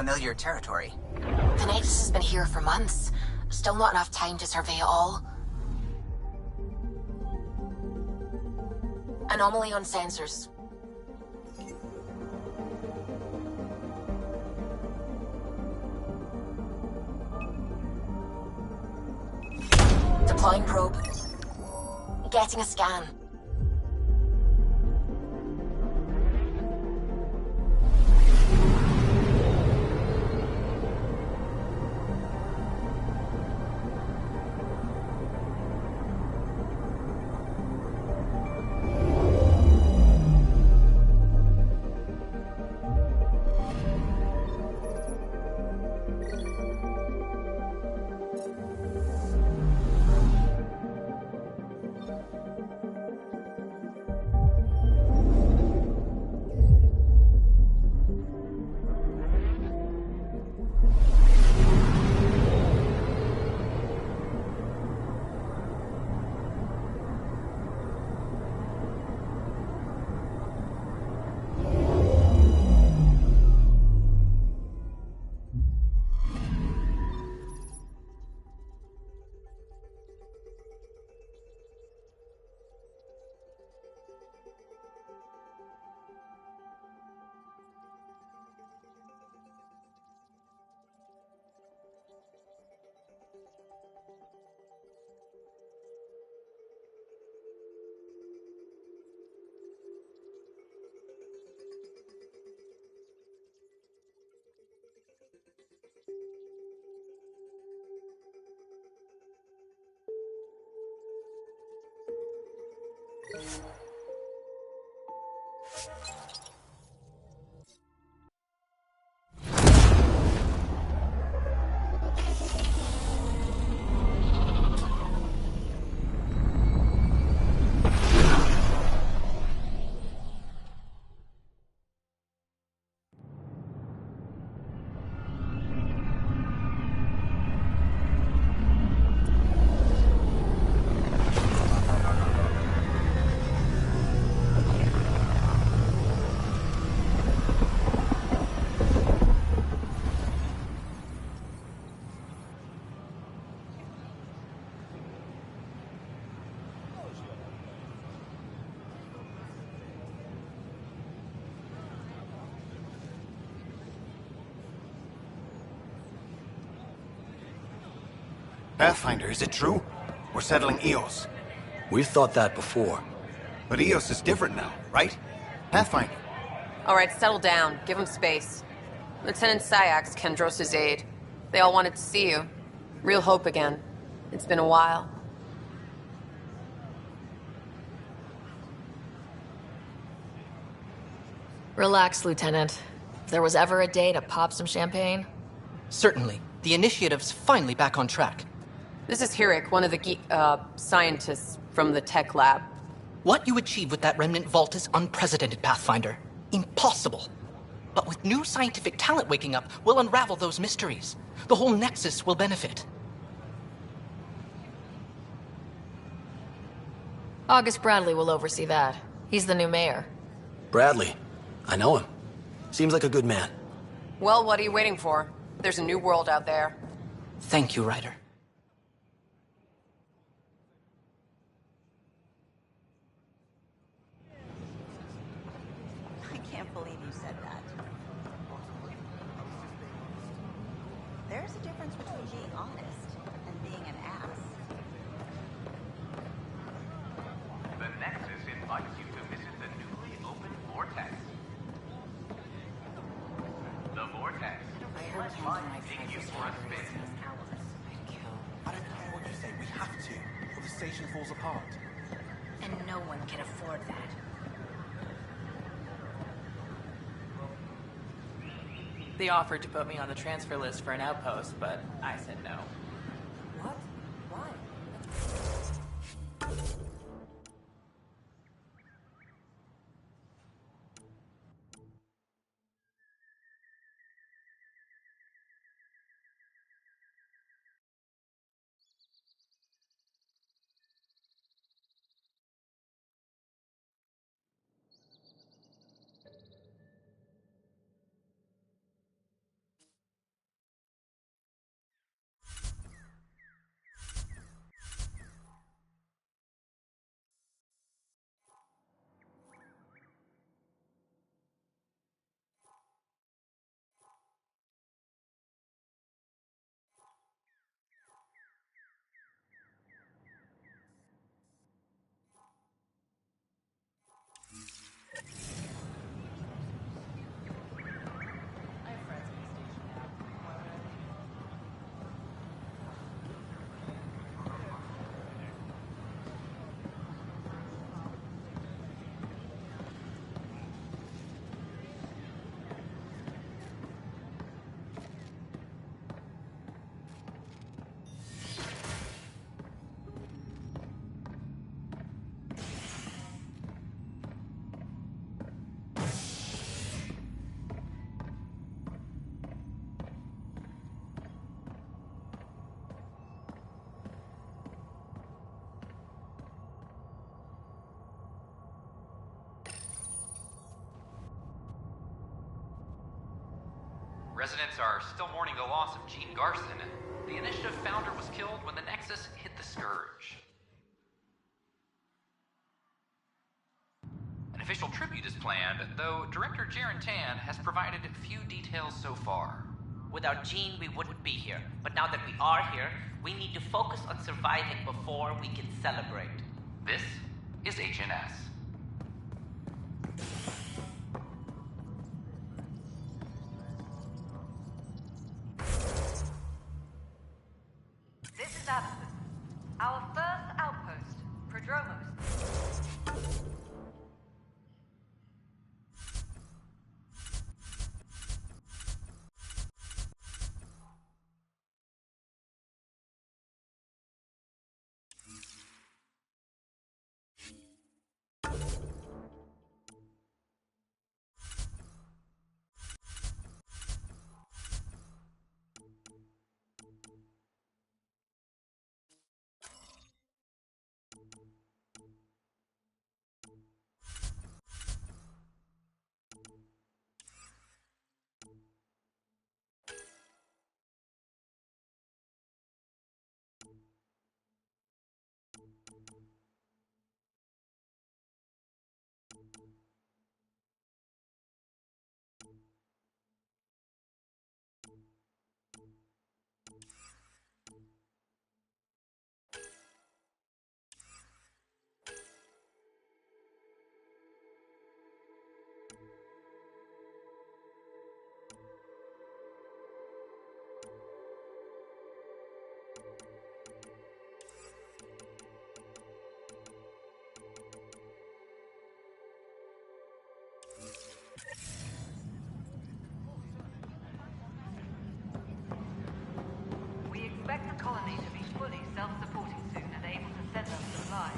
unfamiliar territory. The Nexus has been here for months. Still not enough time to survey it all. Anomaly on sensors. Deploying probe. Getting a scan. Pathfinder, is it true? We're settling Eos. We've thought that before. But Eos is different now, right? Pathfinder. All right, settle down. Give him space. Lieutenant Syax, Kendros' aide. They all wanted to see you. Real hope again. It's been a while. Relax, Lieutenant. If there was ever a day to pop some champagne... Certainly. The initiative's finally back on track. This is Hirik, one of the scientists from the tech lab. What you achieved with that remnant vault is unprecedented, Pathfinder. Impossible. But with new scientific talent waking up, we'll unravel those mysteries. The whole Nexus will benefit. August Bradley will oversee that. He's the new mayor. Bradley. I know him. Seems like a good man. Well, what are you waiting for? There's a new world out there. Thank you, Ryder. I can't believe you said that. There's a difference between being honest and being an ass. The Nexus invites you to visit the newly opened Vortex. The Vortex. Take you for a spin. I don't care what you say, we have to, or the station falls apart. And no one can afford that. They offered to put me on the transfer list for an outpost, but I said no. What? Why? Residents are still mourning the loss of Gene Garson. The initiative founder was killed when the Nexus hit the Scourge. An official tribute is planned, though Director Jaren Tan has provided few details so far. Without Gene, we wouldn't be here. But now that we are here, we need to focus on surviving before we can celebrate. This is HNS. This is Addison. Our first outpost, Prodromos. We expect the colony to be fully self-supporting soon and able to send us supplies.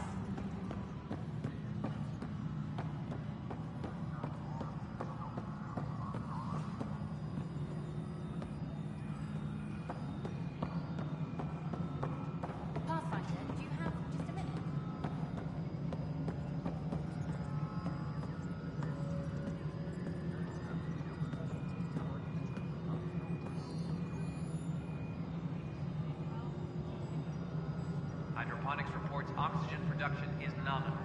Pathfinder, do you have just a minute? Hydroponics reports oxygen production is nominal.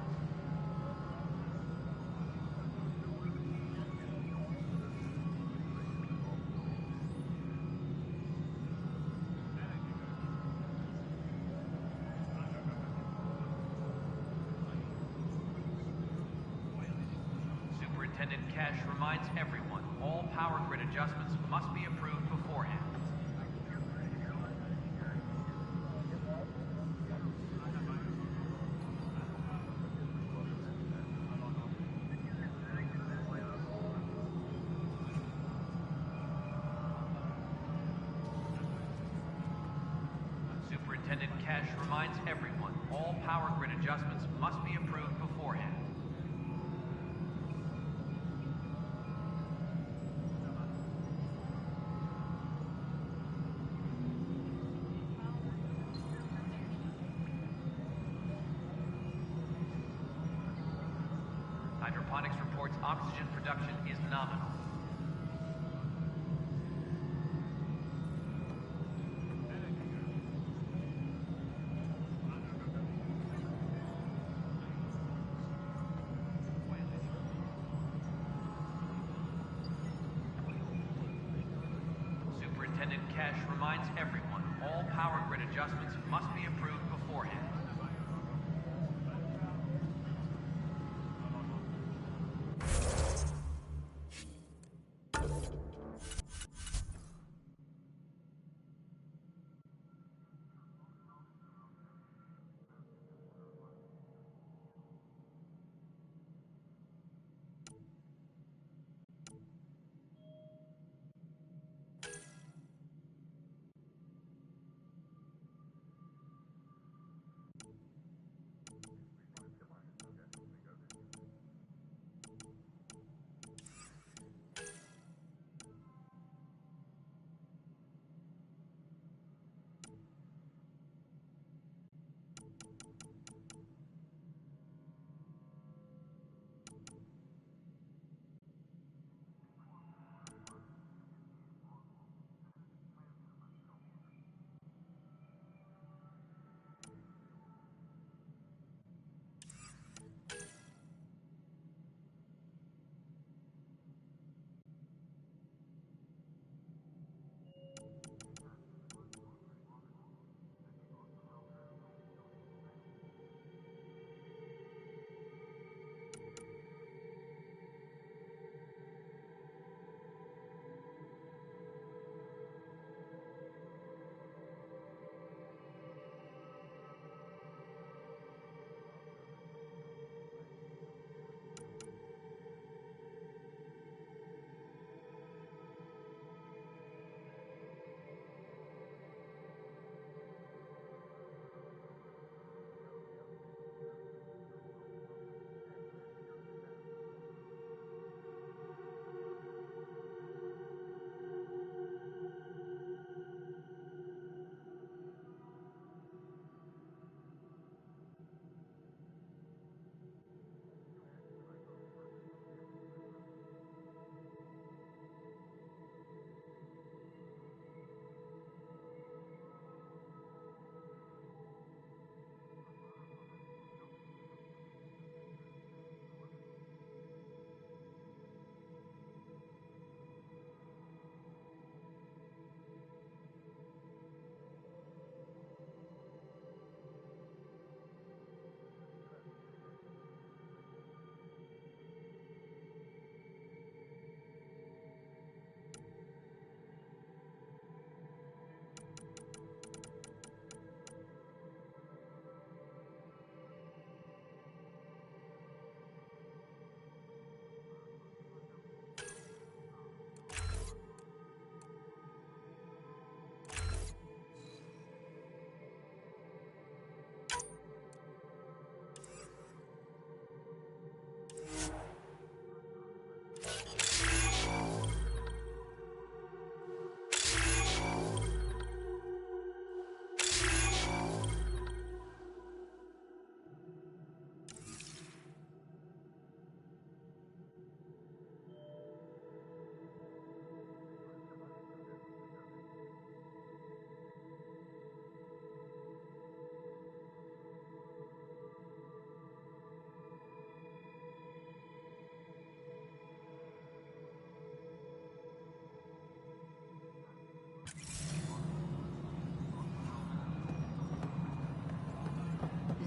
Superintendent Cash reminds everyone, all power grid adjustments must be approved beforehand. Superintendent Cash reminds everyone, all power grid adjustments must be approved beforehand. Hydroponics reports oxygen production is nominal. Superintendent Cash reminds everyone, all power grid adjustments must be approved beforehand.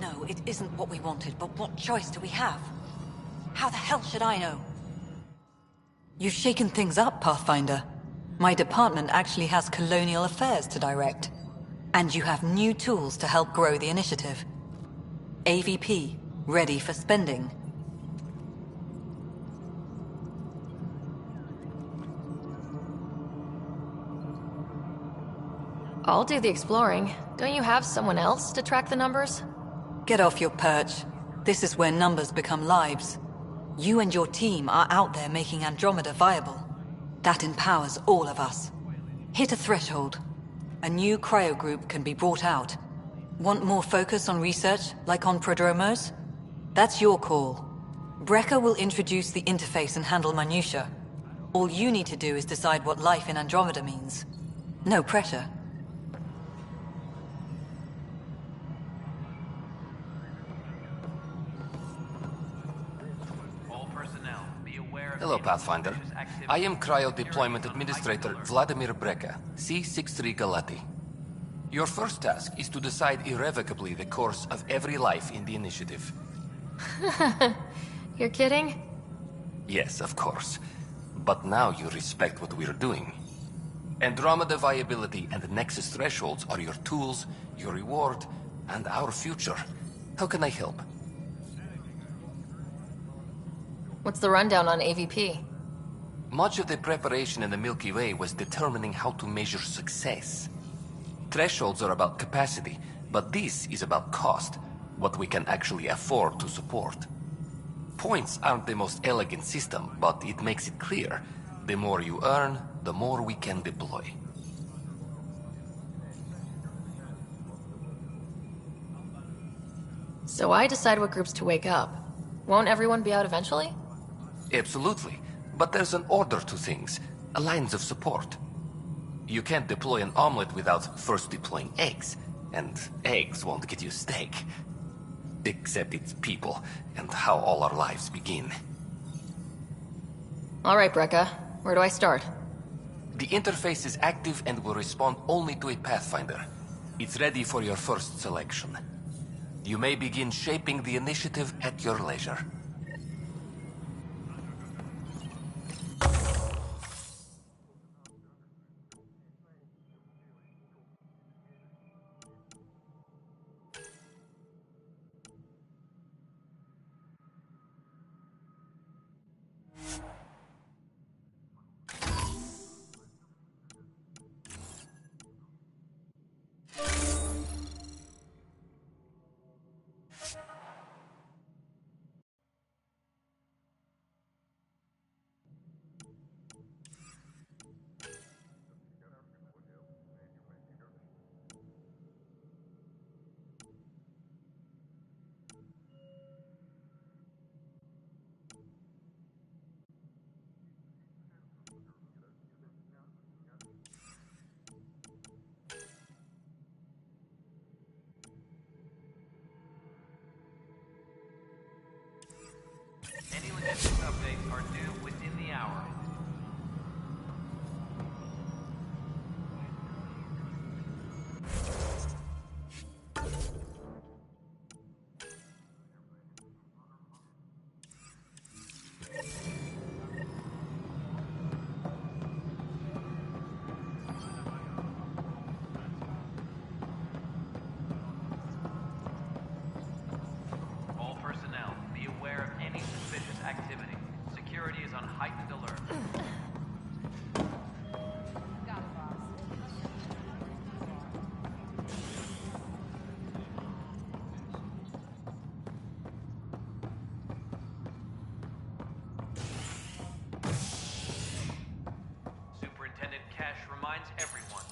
No, it isn't what we wanted, but what choice do we have? How the hell should I know? You've shaken things up, Pathfinder. My department actually has colonial affairs to direct. And you have new tools to help grow the initiative. AVP, ready for spending. I'll do the exploring. Don't you have someone else to track the numbers? Get off your perch. This is where numbers become lives. You and your team are out there making Andromeda viable. That empowers all of us. Hit a threshold. A new cryo group can be brought out. Want more focus on research, like on Prodromos? That's your call. Brecker will introduce the interface and handle minutiae. All you need to do is decide what life in Andromeda means. No pressure. Hello, Pathfinder. I am Cryo Deployment Administrator Vladimir Breca, C-63 Galati. Your first task is to decide irrevocably the course of every life in the initiative. You're kidding? Yes, of course. But now you respect what we're doing. Andromeda viability and Nexus thresholds are your tools, your reward, and our future. How can I help? What's the rundown on AVP? Much of the preparation in the Milky Way was determining how to measure success. Thresholds are about capacity, but this is about cost, what we can actually afford to support. Points aren't the most elegant system, but it makes it clear. The more you earn, the more we can deploy. So I decide what groups to wake up. Won't everyone be out eventually? Absolutely. But there's an order to things, lines of support. You can't deploy an omelet without first deploying eggs, and eggs won't get you steak. Except it's people, and how all our lives begin. All right, Breca. Where do I start? The interface is active and will respond only to a Pathfinder. It's ready for your first selection. You may begin shaping the initiative at your leisure. Any logistics updates are due within the hour. All personnel, be aware of any suspicious activity. Security is on heightened alert. Superintendent Cash reminds everyone.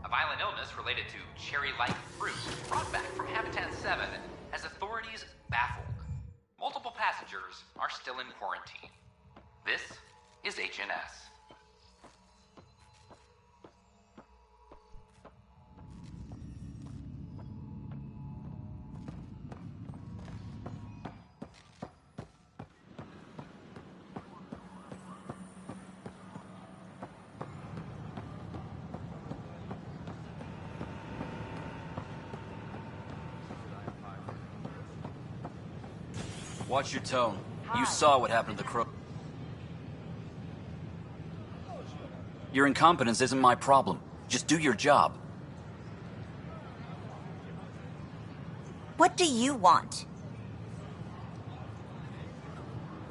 A violent illness related to cherry-like fruit brought back from Habitat 7 has authorities baffled. Multiple passengers are still in quarantine. This is HNS. Watch your tone. You saw what happened to the crow. Your incompetence isn't my problem. Just do your job. What do you want?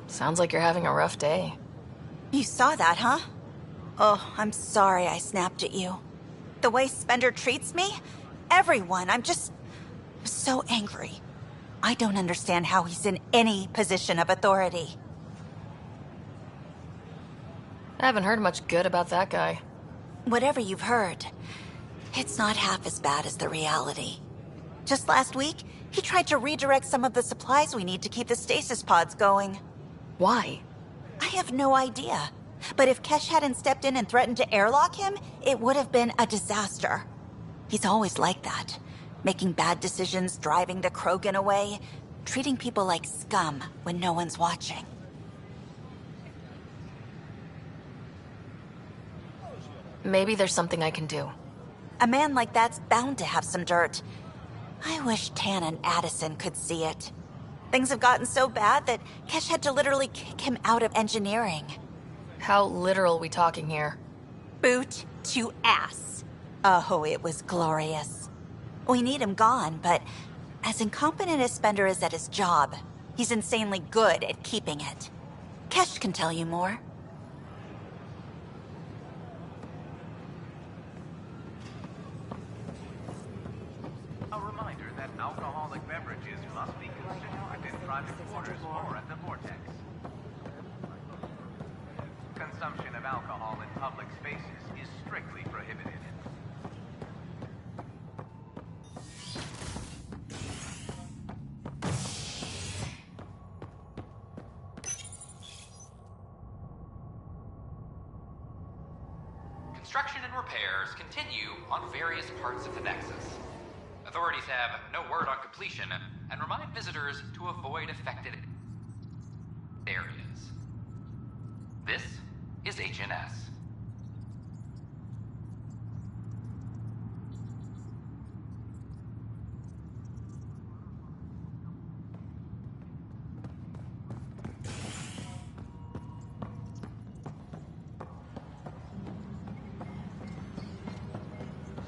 Sounds like you're having a rough day. You saw that, huh? Oh, I'm sorry I snapped at you. The way Spender treats me? Everyone, I'm just so angry. I don't understand how he's in any position of authority. I haven't heard much good about that guy. Whatever you've heard, it's not half as bad as the reality. Just last week, he tried to redirect some of the supplies we need to keep the stasis pods going. Why? I have no idea. But if Kesh hadn't stepped in and threatened to airlock him, it would have been a disaster. He's always like that. Making bad decisions, driving the Krogan away, treating people like scum when no one's watching. Maybe there's something I can do. A man like that's bound to have some dirt. I wish Tan and Addison could see it. Things have gotten so bad that Kesh had to literally kick him out of engineering. How literal we talking here? Boot to ass. Oh, it was glorious. We need him gone, but as incompetent as Spender is at his job, he's insanely good at keeping it. Kesh can tell you more. A reminder that alcoholic beverages must be consumed in private quarters or at the vortex. Consumption of alcohol in public spaces is strictly prohibited. Construction and repairs continue on various parts of the Nexus. Authorities have no word on completion and remind visitors to avoid affected areas. This is HNS.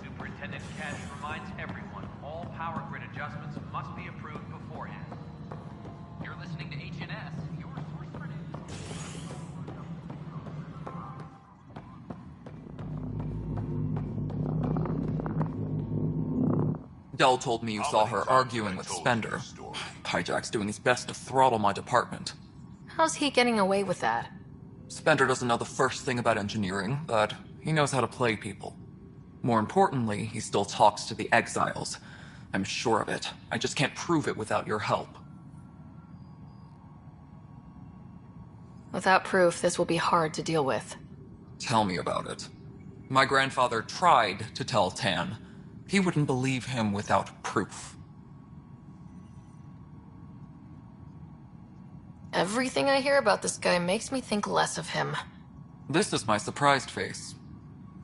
Superintendent Cash reminds everyone all power grid adjustments must be approved beforehand. You're listening to HNS, your source for news. Dell told me you saw her arguing with Spender. Hijack's doing his best to throttle my department. How's he getting away with that? Spender doesn't know the first thing about engineering, but he knows how to play people. More importantly, he still talks to the exiles. I'm sure of it. I just can't prove it without your help. Without proof, this will be hard to deal with. Tell me about it. My grandfather tried to tell Tan. He wouldn't believe him without proof. Everything I hear about this guy makes me think less of him. This is my surprised face.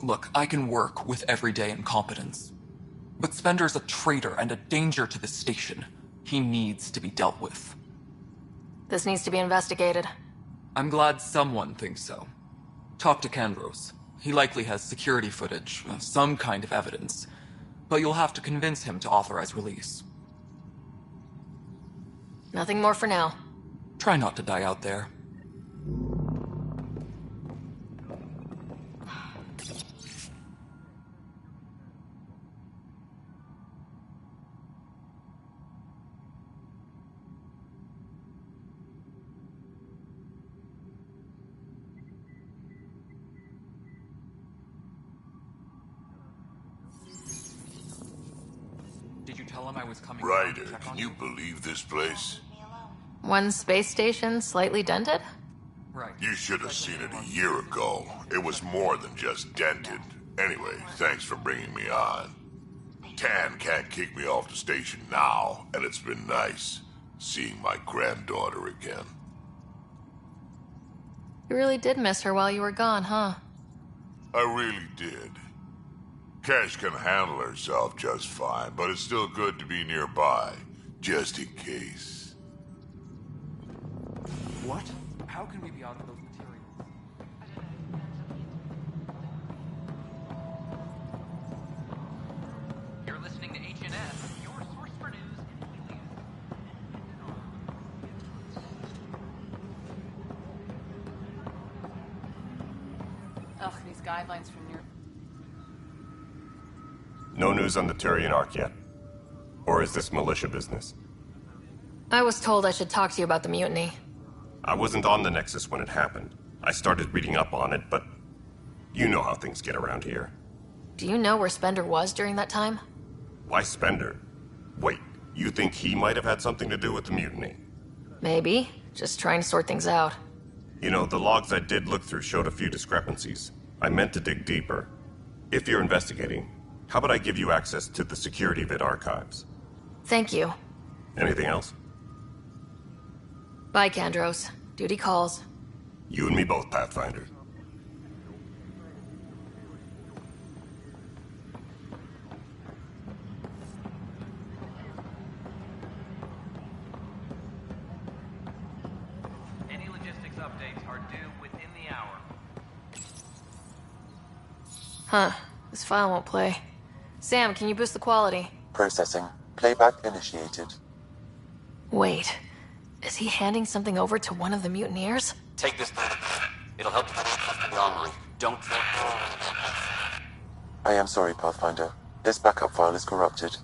Look, I can work with everyday incompetence. But Spender's a traitor and a danger to the station. He needs to be dealt with. This needs to be investigated. I'm glad someone thinks so. Talk to Kandros. He likely has security footage, some kind of evidence. But you'll have to convince him to authorize release. Nothing more for now. Try not to die out there. Did you tell him I was coming? Ryder, can you believe this place? One space station slightly dented? Right. You should have seen it a year ago. It was more than just dented. Anyway, thanks for bringing me on. Tan can't kick me off the station now, and it's been nice seeing my granddaughter again. You really did miss her while you were gone, huh? I really did. Cash can handle herself just fine, but it's still good to be nearby, just in case. What? How can we be out of those materials? You're listening to HNS, your source for news in Helios. Ugh, these guidelines from your... No news on the Turian Ark yet? Or is this militia business? I was told I should talk to you about the mutiny. I wasn't on the Nexus when it happened. I started reading up on it, but you know how things get around here. Do you know where Spender was during that time? Why Spender? Wait, you think he might have had something to do with the mutiny? Maybe. Just trying to sort things out. You know, the logs I did look through showed a few discrepancies. I meant to dig deeper. If you're investigating, how about I give you access to the Security Vid archives? Thank you. Anything else? Bye, Kandros. Duty calls. You and me both, Pathfinder. Any logistics updates are due within the hour. Huh. This file won't play. Sam, can you boost the quality? Processing. Playback initiated. Wait. Is he handing something over to one of the mutineers? Take this. It'll help you. Armory. Don't. I am sorry, Pathfinder. This backup file is corrupted.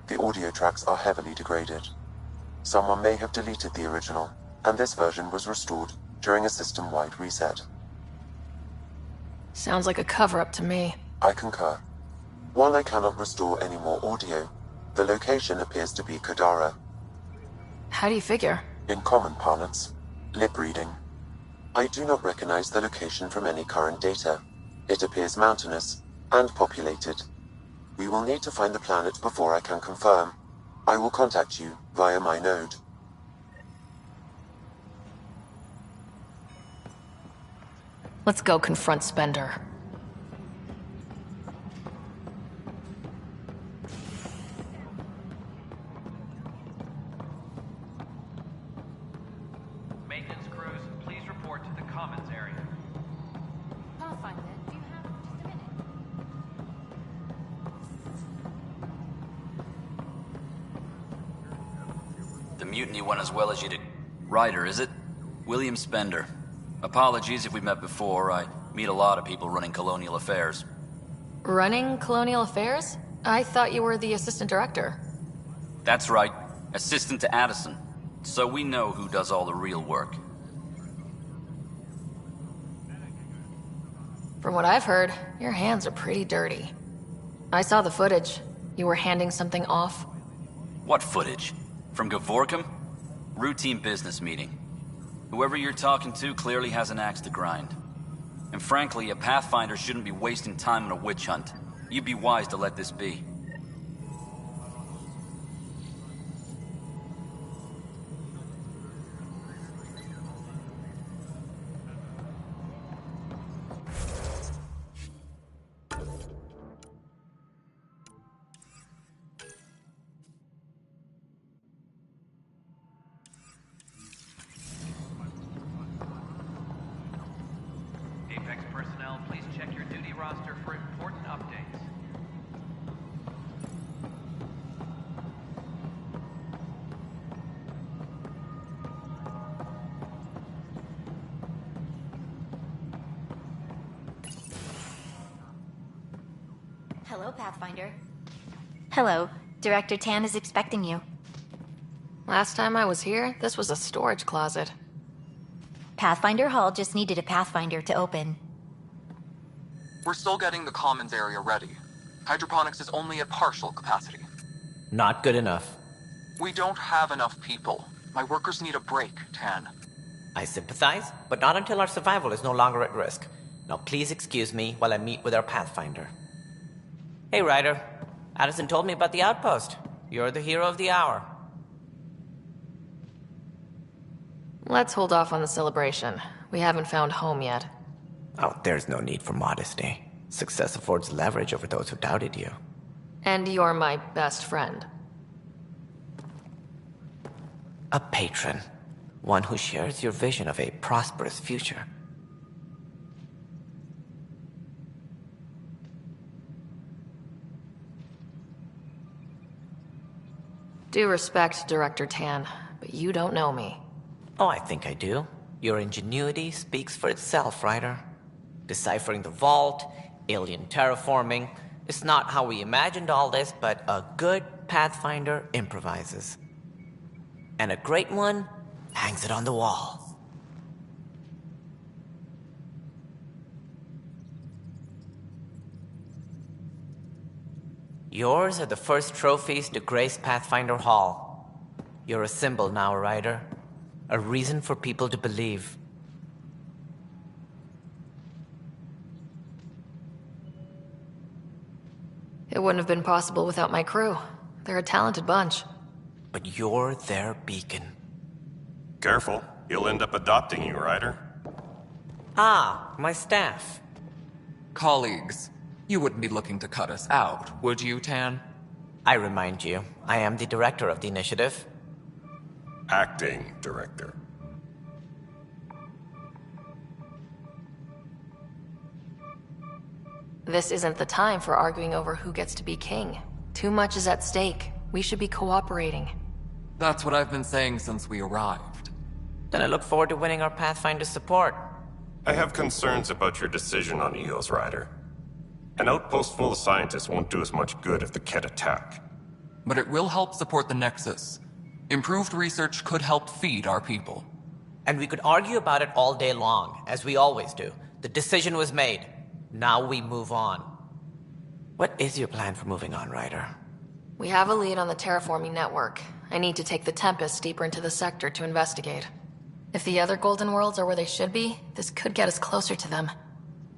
The audio tracks are heavily degraded. Someone may have deleted the original, and this version was restored during a system-wide reset. Sounds like a cover-up to me. I concur. While I cannot restore any more audio, the location appears to be Kadara. How do you figure? In common parlance, lip reading. I do not recognize the location from any current data. It appears mountainous and populated. We will need to find the planet before I can confirm. I will contact you via my node. Let's go confront Spender. Maintenance crews, please report to the commons area. Pathfinder, do you have just a minute? The mutiny went as well as you'd... Ryder, is it? William Spender. Apologies if we met before. I meet a lot of people running colonial affairs. Running Colonial Affairs? I thought you were the assistant director. That's right. Assistant to Addison. So we know who does all the real work. From what I've heard, your hands are pretty dirty. I saw the footage. You were handing something off. What footage? From Gavorkum? Routine business meeting. Whoever you're talking to clearly has an axe to grind. And frankly, a Pathfinder shouldn't be wasting time on a witch hunt. You'd be wise to let this be. Apex personnel, please check your duty roster for important updates. Hello, Pathfinder. Hello. Director Tan is expecting you. Last time I was here, this was a storage closet. Pathfinder Hall just needed a Pathfinder to open. We're still getting the commons area ready. Hydroponics is only at partial capacity. Not good enough. We don't have enough people. My workers need a break, Tan. I sympathize, but not until our survival is no longer at risk. Now please excuse me while I meet with our Pathfinder. Hey, Ryder. Addison told me about the outpost. You're the hero of the hour. Let's hold off on the celebration. We haven't found home yet. Oh, there's no need for modesty. Success affords leverage over those who doubted you. And you're my best friend. A patron. One who shares your vision of a prosperous future. Due respect, Director Tan, but you don't know me. Oh, I think I do. Your ingenuity speaks for itself, Ryder. Deciphering the vault, alien terraforming. It's not how we imagined all this, but a good Pathfinder improvises. And a great one hangs it on the wall. Yours are the first trophies to grace Pathfinder Hall. You're a symbol now, Ryder. A reason for people to believe. It wouldn't have been possible without my crew. They're a talented bunch. But you're their beacon. Careful, he'll end up adopting you, Ryder. Ah, my staff. Colleagues, you wouldn't be looking to cut us out, would you, Tan? I remind you, I am the director of the initiative. Acting director. This isn't the time for arguing over who gets to be king. Too much is at stake. We should be cooperating. That's what I've been saying since we arrived. Then I look forward to winning our Pathfinder support. I have concerns about your decision on Eos, Ryder. An outpost full of scientists won't do us much good if the Ket attack. But it will help support the Nexus. Improved research could help feed our people. And we could argue about it all day long, as we always do. The decision was made. Now we move on. What is your plan for moving on, Ryder? We have a lead on the terraforming network. I need to take the Tempest deeper into the sector to investigate. If the other Golden Worlds are where they should be, this could get us closer to them.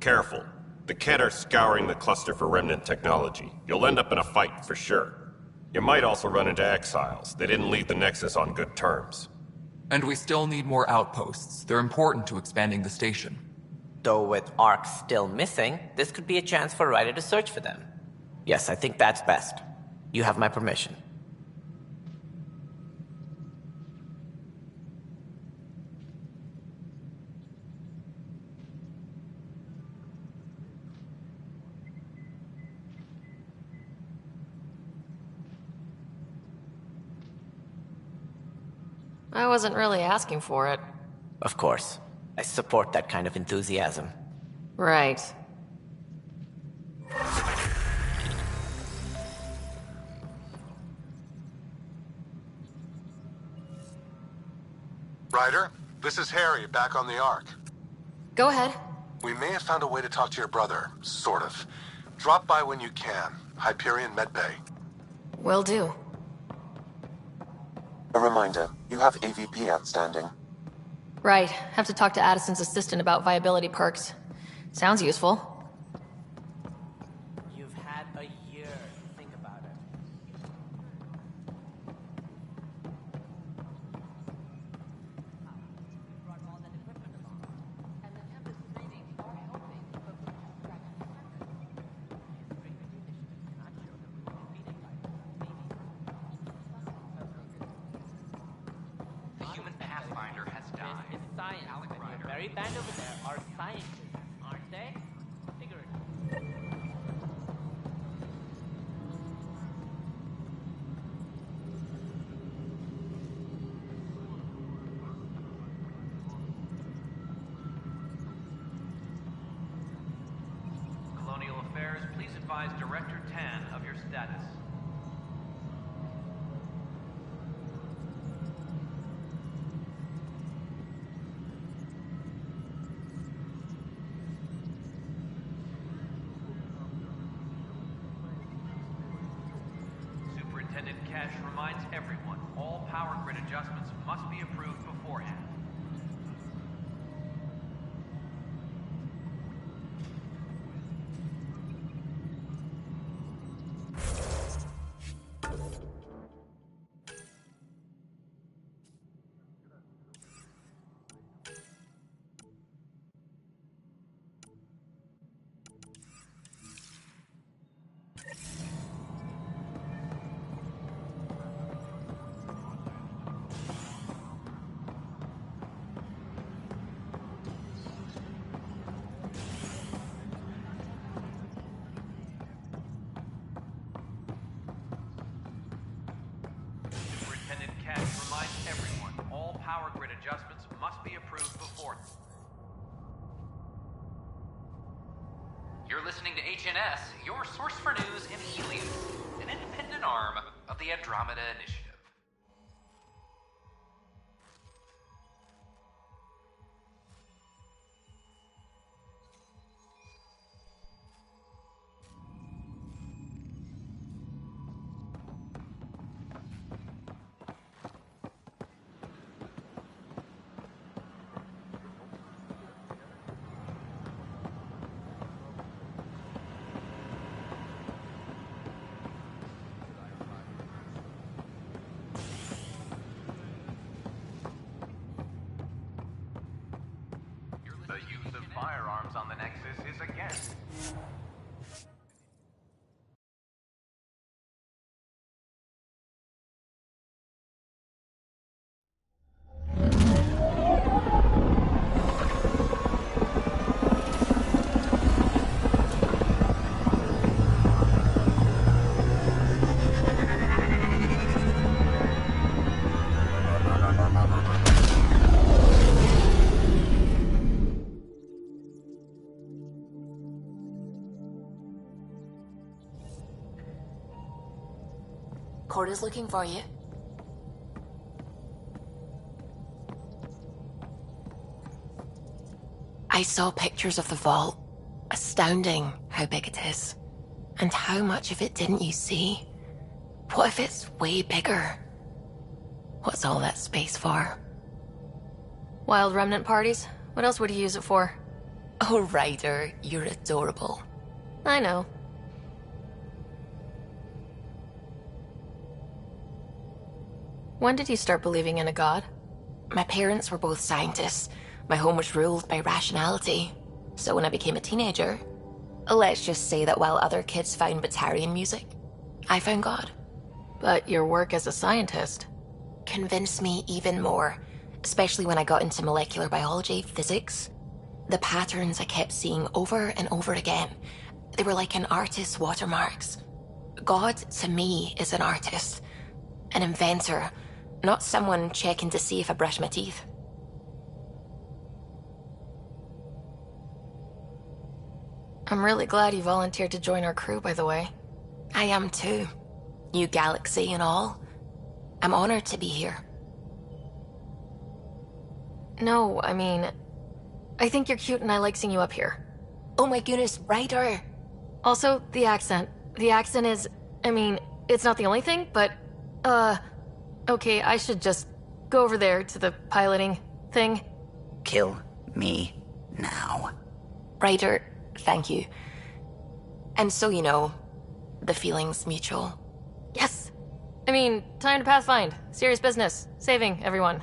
Careful. The Ket are scouring the cluster for remnant technology. You'll end up in a fight for sure. You might also run into exiles. They didn't leave the Nexus on good terms. And we still need more outposts. They're important to expanding the station. Though with Ark still missing, this could be a chance for Ryder to search for them. Yes, I think that's best. You have my permission. I wasn't really asking for it. Of course. I support that kind of enthusiasm. Right. Ryder, this is Harry, back on the Ark. Go ahead. We may have found a way to talk to your brother, sort of. Drop by when you can. Hyperion Medbay. Will do. A reminder, you have AVP outstanding. Right. Have to talk to Addison's assistant about viability perks. Sounds useful. You've had a year to think about it. The human Pathfinder has died. It's science. The very band over there are scientists, aren't they? Figure it out. Colonial Affairs, please advise Director Tan of your status. Superintendent Cash reminds everyone, all power grid adjustments must be approved beforehand. You're listening to HNS, your source for news in Helium, an independent arm of the Andromeda Initiative. The use of firearms on the Nexus is against. Corda's looking for you. I saw pictures of the vault. Astounding how big it is. And how much of it didn't you see? What if it's way bigger? What's all that space for? Wild remnant parties? What else would you use it for? Oh, Ryder, you're adorable. I know. When did you start believing in a god? My parents were both scientists. My home was ruled by rationality. So when I became a teenager, let's just say that while other kids found Batarian music, I found God. But your work as a scientist convinced me even more, especially when I got into molecular biology, physics. The patterns I kept seeing over and over again, they were like an artist's watermarks. God, to me, is an artist, an inventor, not someone checking to see if I brush my teeth. I'm really glad you volunteered to join our crew, by the way. I am too. New galaxy and all. I'm honored to be here. No, I mean, I think you're cute and I like seeing you up here. Oh my goodness, Ryder. Also, the accent. The accent is, I mean, it's not the only thing, but, okay, I should just go over there to the piloting thing. Kill me now. Ryder, thank you. And so you know, the feeling's mutual. Yes! I mean, time to pathfind. Serious business. Saving everyone.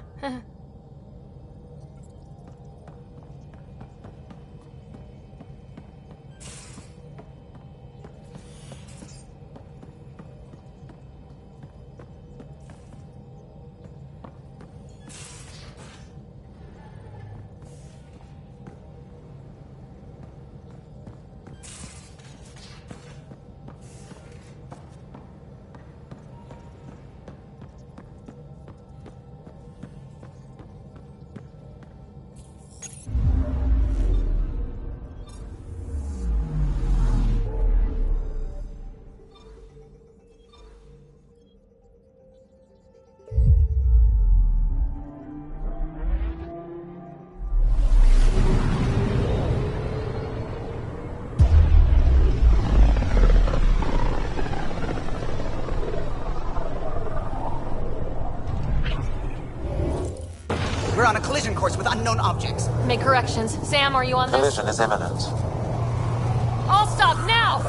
We're on a collision course with unknown objects. Make corrections. Sam, are you on this? Collision is imminent. All stop now!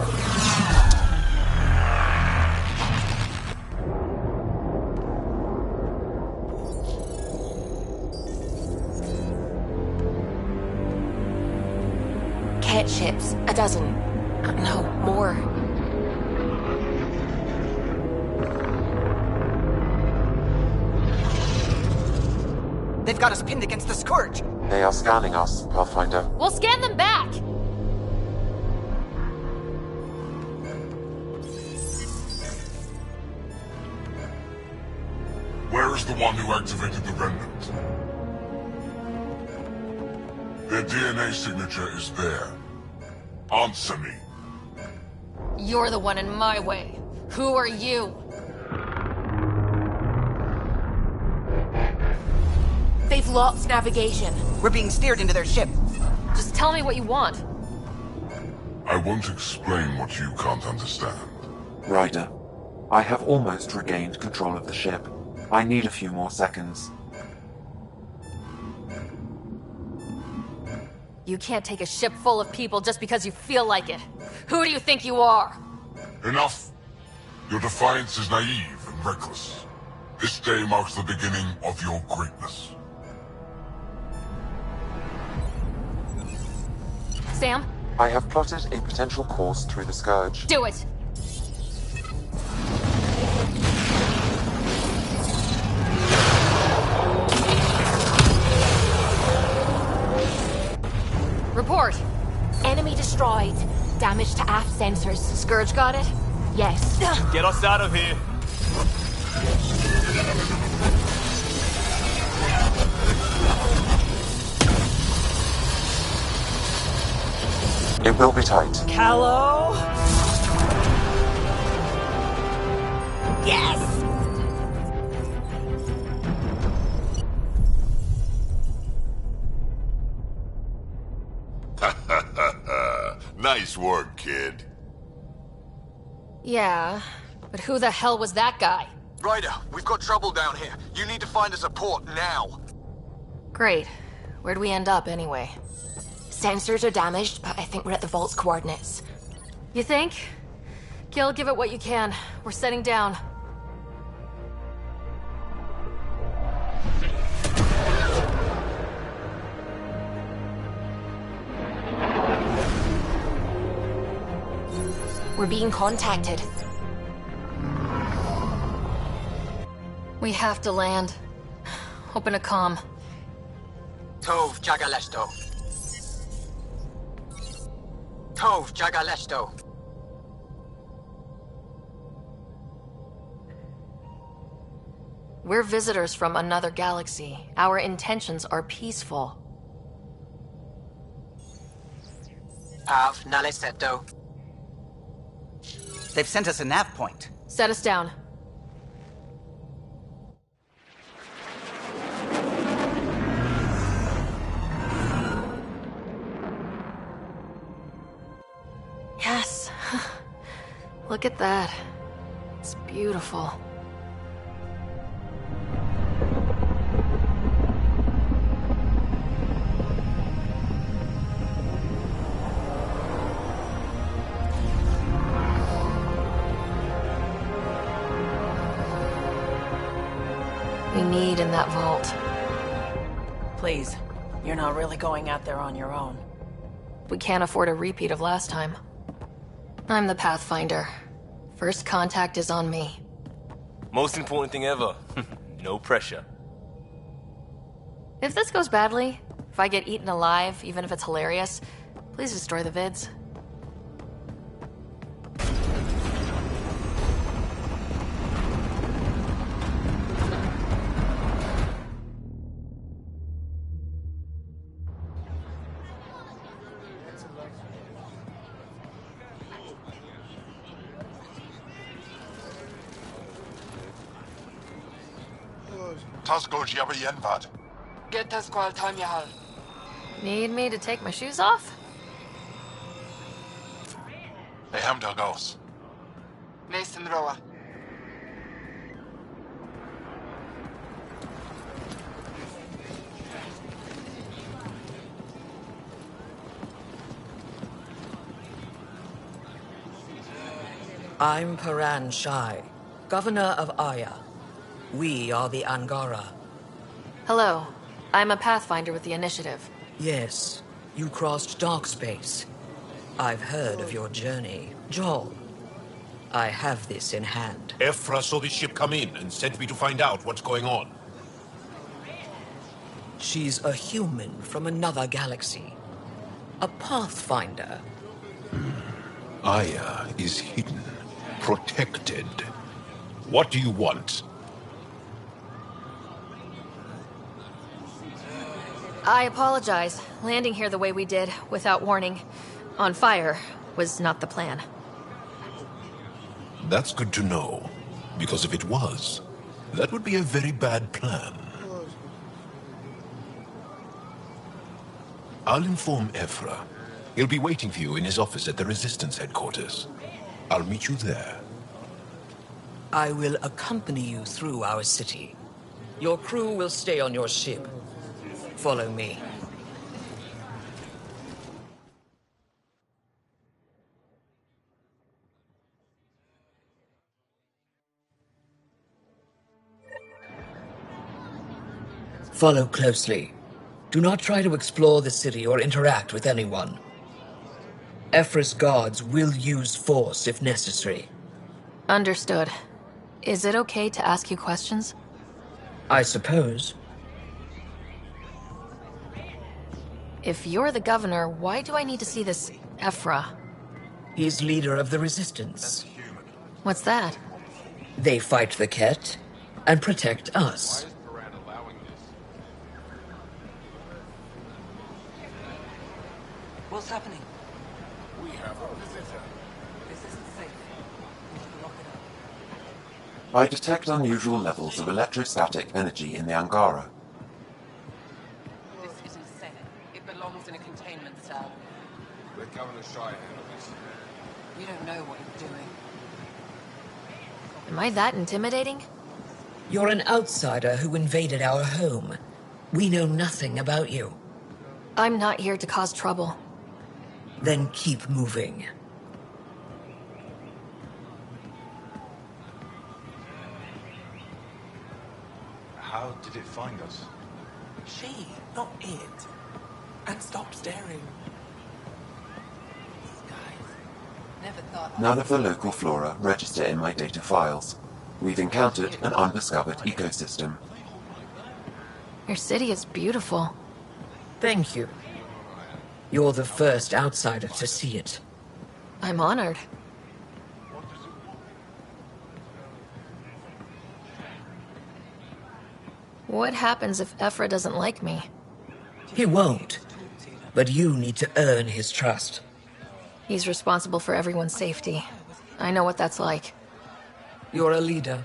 Ket ships, a dozen. No, more. They've got us pinned against the Scourge. They are scanning us, Pathfinder. We'll scan them back! Where is the one who activated the remnant? Their DNA signature is there. Answer me. You're the one in my way. Who are you? They've lost navigation. We're being steered into their ship. Just tell me what you want. I won't explain what you can't understand. Ryder, I have almost regained control of the ship. I need a few more seconds. You can't take a ship full of people just because you feel like it. Who do you think you are? Enough! Your defiance is naive and reckless. This day marks the beginning of your greatness. Sam? I have plotted a potential course through the Scourge. Do it! Report! Enemy destroyed. Damage to aft sensors. Scourge got it? Yes. Get us out of here! It will be tight. Callow? Yes! Nice work, kid. Yeah, but who the hell was that guy? Ryder, we've got trouble down here. You need to find us a port now. Great. Where'd we end up anyway? Sensors are damaged, but I think we're at the vault's coordinates. You think? Gil, give it what you can. We're setting down. We're being contacted. We have to land. Open a comm. Tov Jagalesto. Tov Jagalesto. We're visitors from another galaxy. Our intentions are peaceful. Av Naleseto. They've sent us a nav point. Set us down. Yes. Look at that. It's beautiful. We need in that vault. Please, you're not really going out there on your own. We can't afford a repeat of last time. I'm the Pathfinder. First contact is on me. Most important thing ever. No pressure. If this goes badly, if I get eaten alive, even if it's hilarious, please destroy the vids. Get us qual time yahal. Need me to take my shoes off? Ghost. Nathan Roa. I'm Paran Shai, Governor of Aya. We are the Angara. Hello. I'm a Pathfinder with the Initiative. Yes, you crossed dark space. I've heard of your journey, Joel. I have this in hand. Ephra saw the ship come in and sent me to find out what's going on. She's a human from another galaxy. A Pathfinder. Aya is hidden, protected. What do you want? I apologize, landing here the way we did, without warning. On fire was not the plan. That's good to know. Because if it was, that would be a very bad plan. I'll inform Ephra. He'll be waiting for you in his office at the Resistance headquarters. I'll meet you there. I will accompany you through our city. Your crew will stay on your ship. Follow me. Follow closely. Do not try to explore the city or interact with anyone. Ephra's guards will use force if necessary. Understood. Is it okay to ask you questions? I suppose. If you're the governor, why do I need to see this Ephra? He's leader of the Resistance. What's that? They fight the Ket and protect us. What's happening? We have a visitor. This isn't safe. We should lock it up. I detect unusual levels of electrostatic energy in the Angara. This isn't safe. It belongs in a containment cell. They're coming to shy handle this. You don't know what you're doing. Am I that intimidating? You're an outsider who invaded our home. We know nothing about you. I'm not here to cause trouble. Then keep moving. How did it find us? She, not it. And stop staring. Never thought. None of the local flora register in my data files. We've encountered an undiscovered ecosystem. Your city is beautiful. Thank you. You're the first outsider to see it. I'm honored. What happens if Ephra doesn't like me? He won't. But you need to earn his trust. He's responsible for everyone's safety. I know what that's like. You're a leader.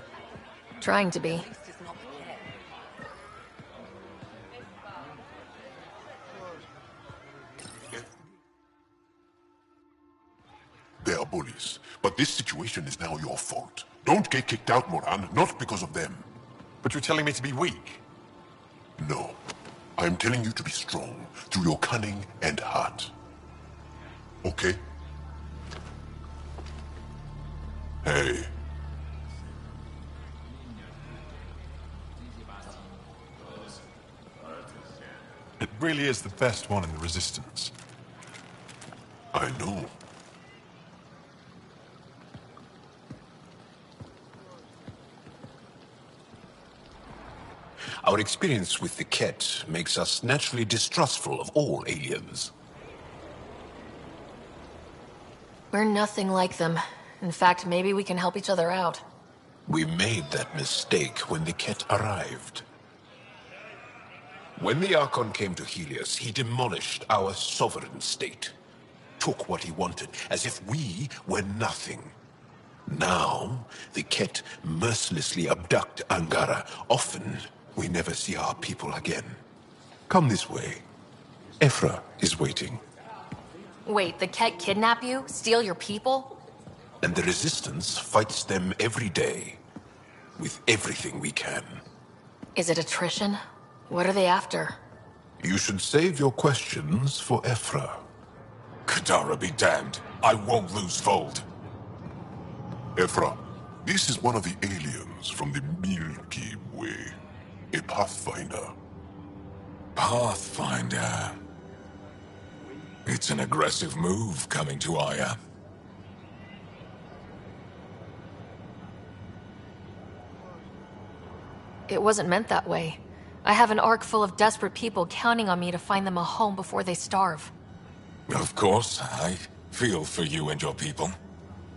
Trying to be. They are bullies, but this situation is now your fault. Don't get kicked out, Moran, not because of them. But you're telling me to be weak? No. I'm telling you to be strong through your cunning and heart. Okay? Hey. It really is the best one in the Resistance. I know. Our experience with the Ket makes us naturally distrustful of all aliens. We're nothing like them. In fact, maybe we can help each other out. We made that mistake when the Ket arrived. When the Archon came to Helios, he demolished our sovereign state. Took what he wanted, as if we were nothing. Now, the Ket mercilessly abduct Angara. Often, we never see our people again. Come this way. Ephra is waiting. Wait, the Ket kidnap you? Steal your people? And the Resistance fights them every day. With everything we can. Is it attrition? What are they after? You should save your questions for Ephra. Kadara be damned. I won't lose Fold. Ephra, this is one of the aliens from the Milky Way. A Pathfinder. Pathfinder. It's an aggressive move coming to Aya. It wasn't meant that way. I have an ark full of desperate people counting on me to find them a home before they starve. Of course, I feel for you and your people.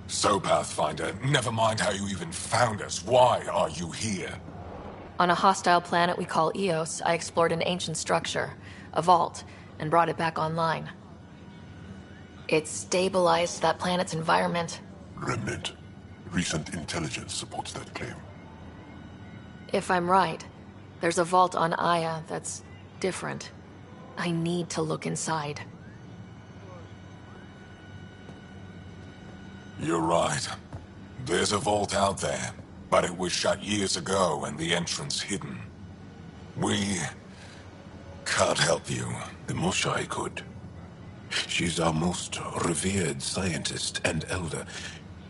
So, Pathfinder, never mind how you even found us. Why are you here? On a hostile planet we call Eos, I explored an ancient structure, a vault, and brought it back online. It stabilized that planet's environment. Remnant. Recent intelligence supports that claim. If I'm right, there's a vault on Aya that's different. I need to look inside. You're right. There's a vault out there, but it was shut years ago and the entrance hidden. We can't help you. The Moshai could. She's our most revered scientist and elder.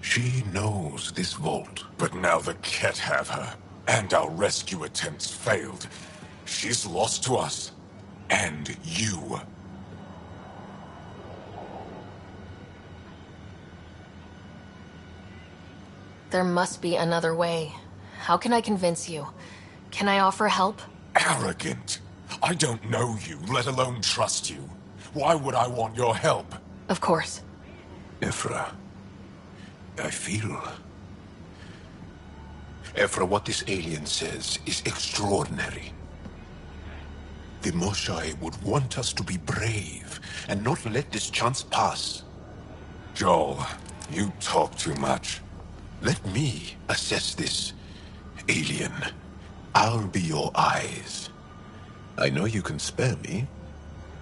She knows this vault. But now the Ket have her, and our rescue attempts failed. She's lost to us, and you. There must be another way. How can I convince you? Can I offer help? Arrogant. I don't know you, let alone trust you. Why would I want your help? Of course. Ephra, I feel... Ephra, what this alien says is extraordinary. The Moshai would want us to be brave and not let this chance pass. Joel, you talk too much. Let me assess this, alien. I'll be your eyes. I know you can spare me.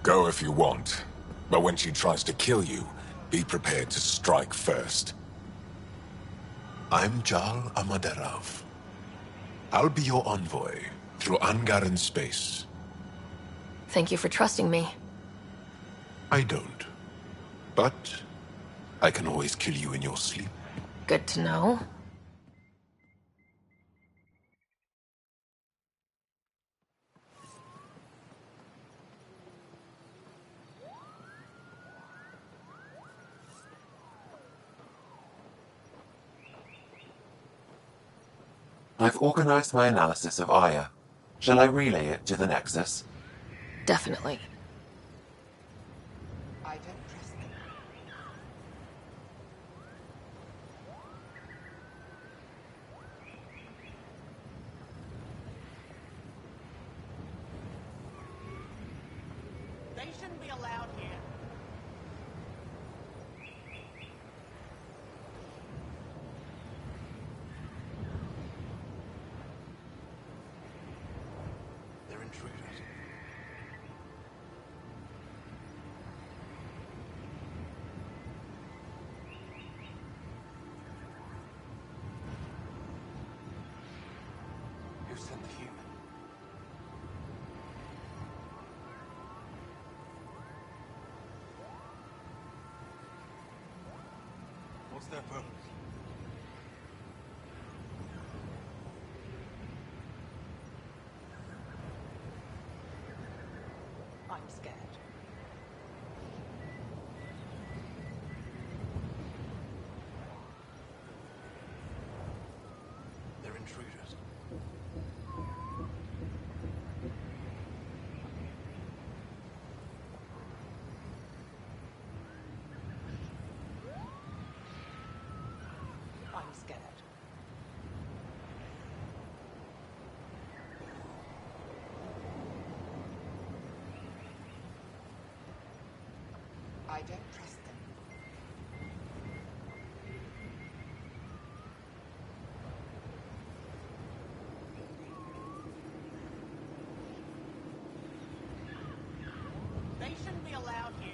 Go if you want. But when she tries to kill you, be prepared to strike first. I'm Jal Amaderav. I'll be your envoy through Angaran space. Thank you for trusting me. I don't. But I can always kill you in your sleep. Good to know. I've organized my analysis of Aya. Shall I relay it to the Nexus? Definitely. They shouldn't be allowed here. They're intruders. Who sent the human? What's their purpose? I'm scared. They're intruders. I'm scared. I don't trust them. They shouldn't be allowed here.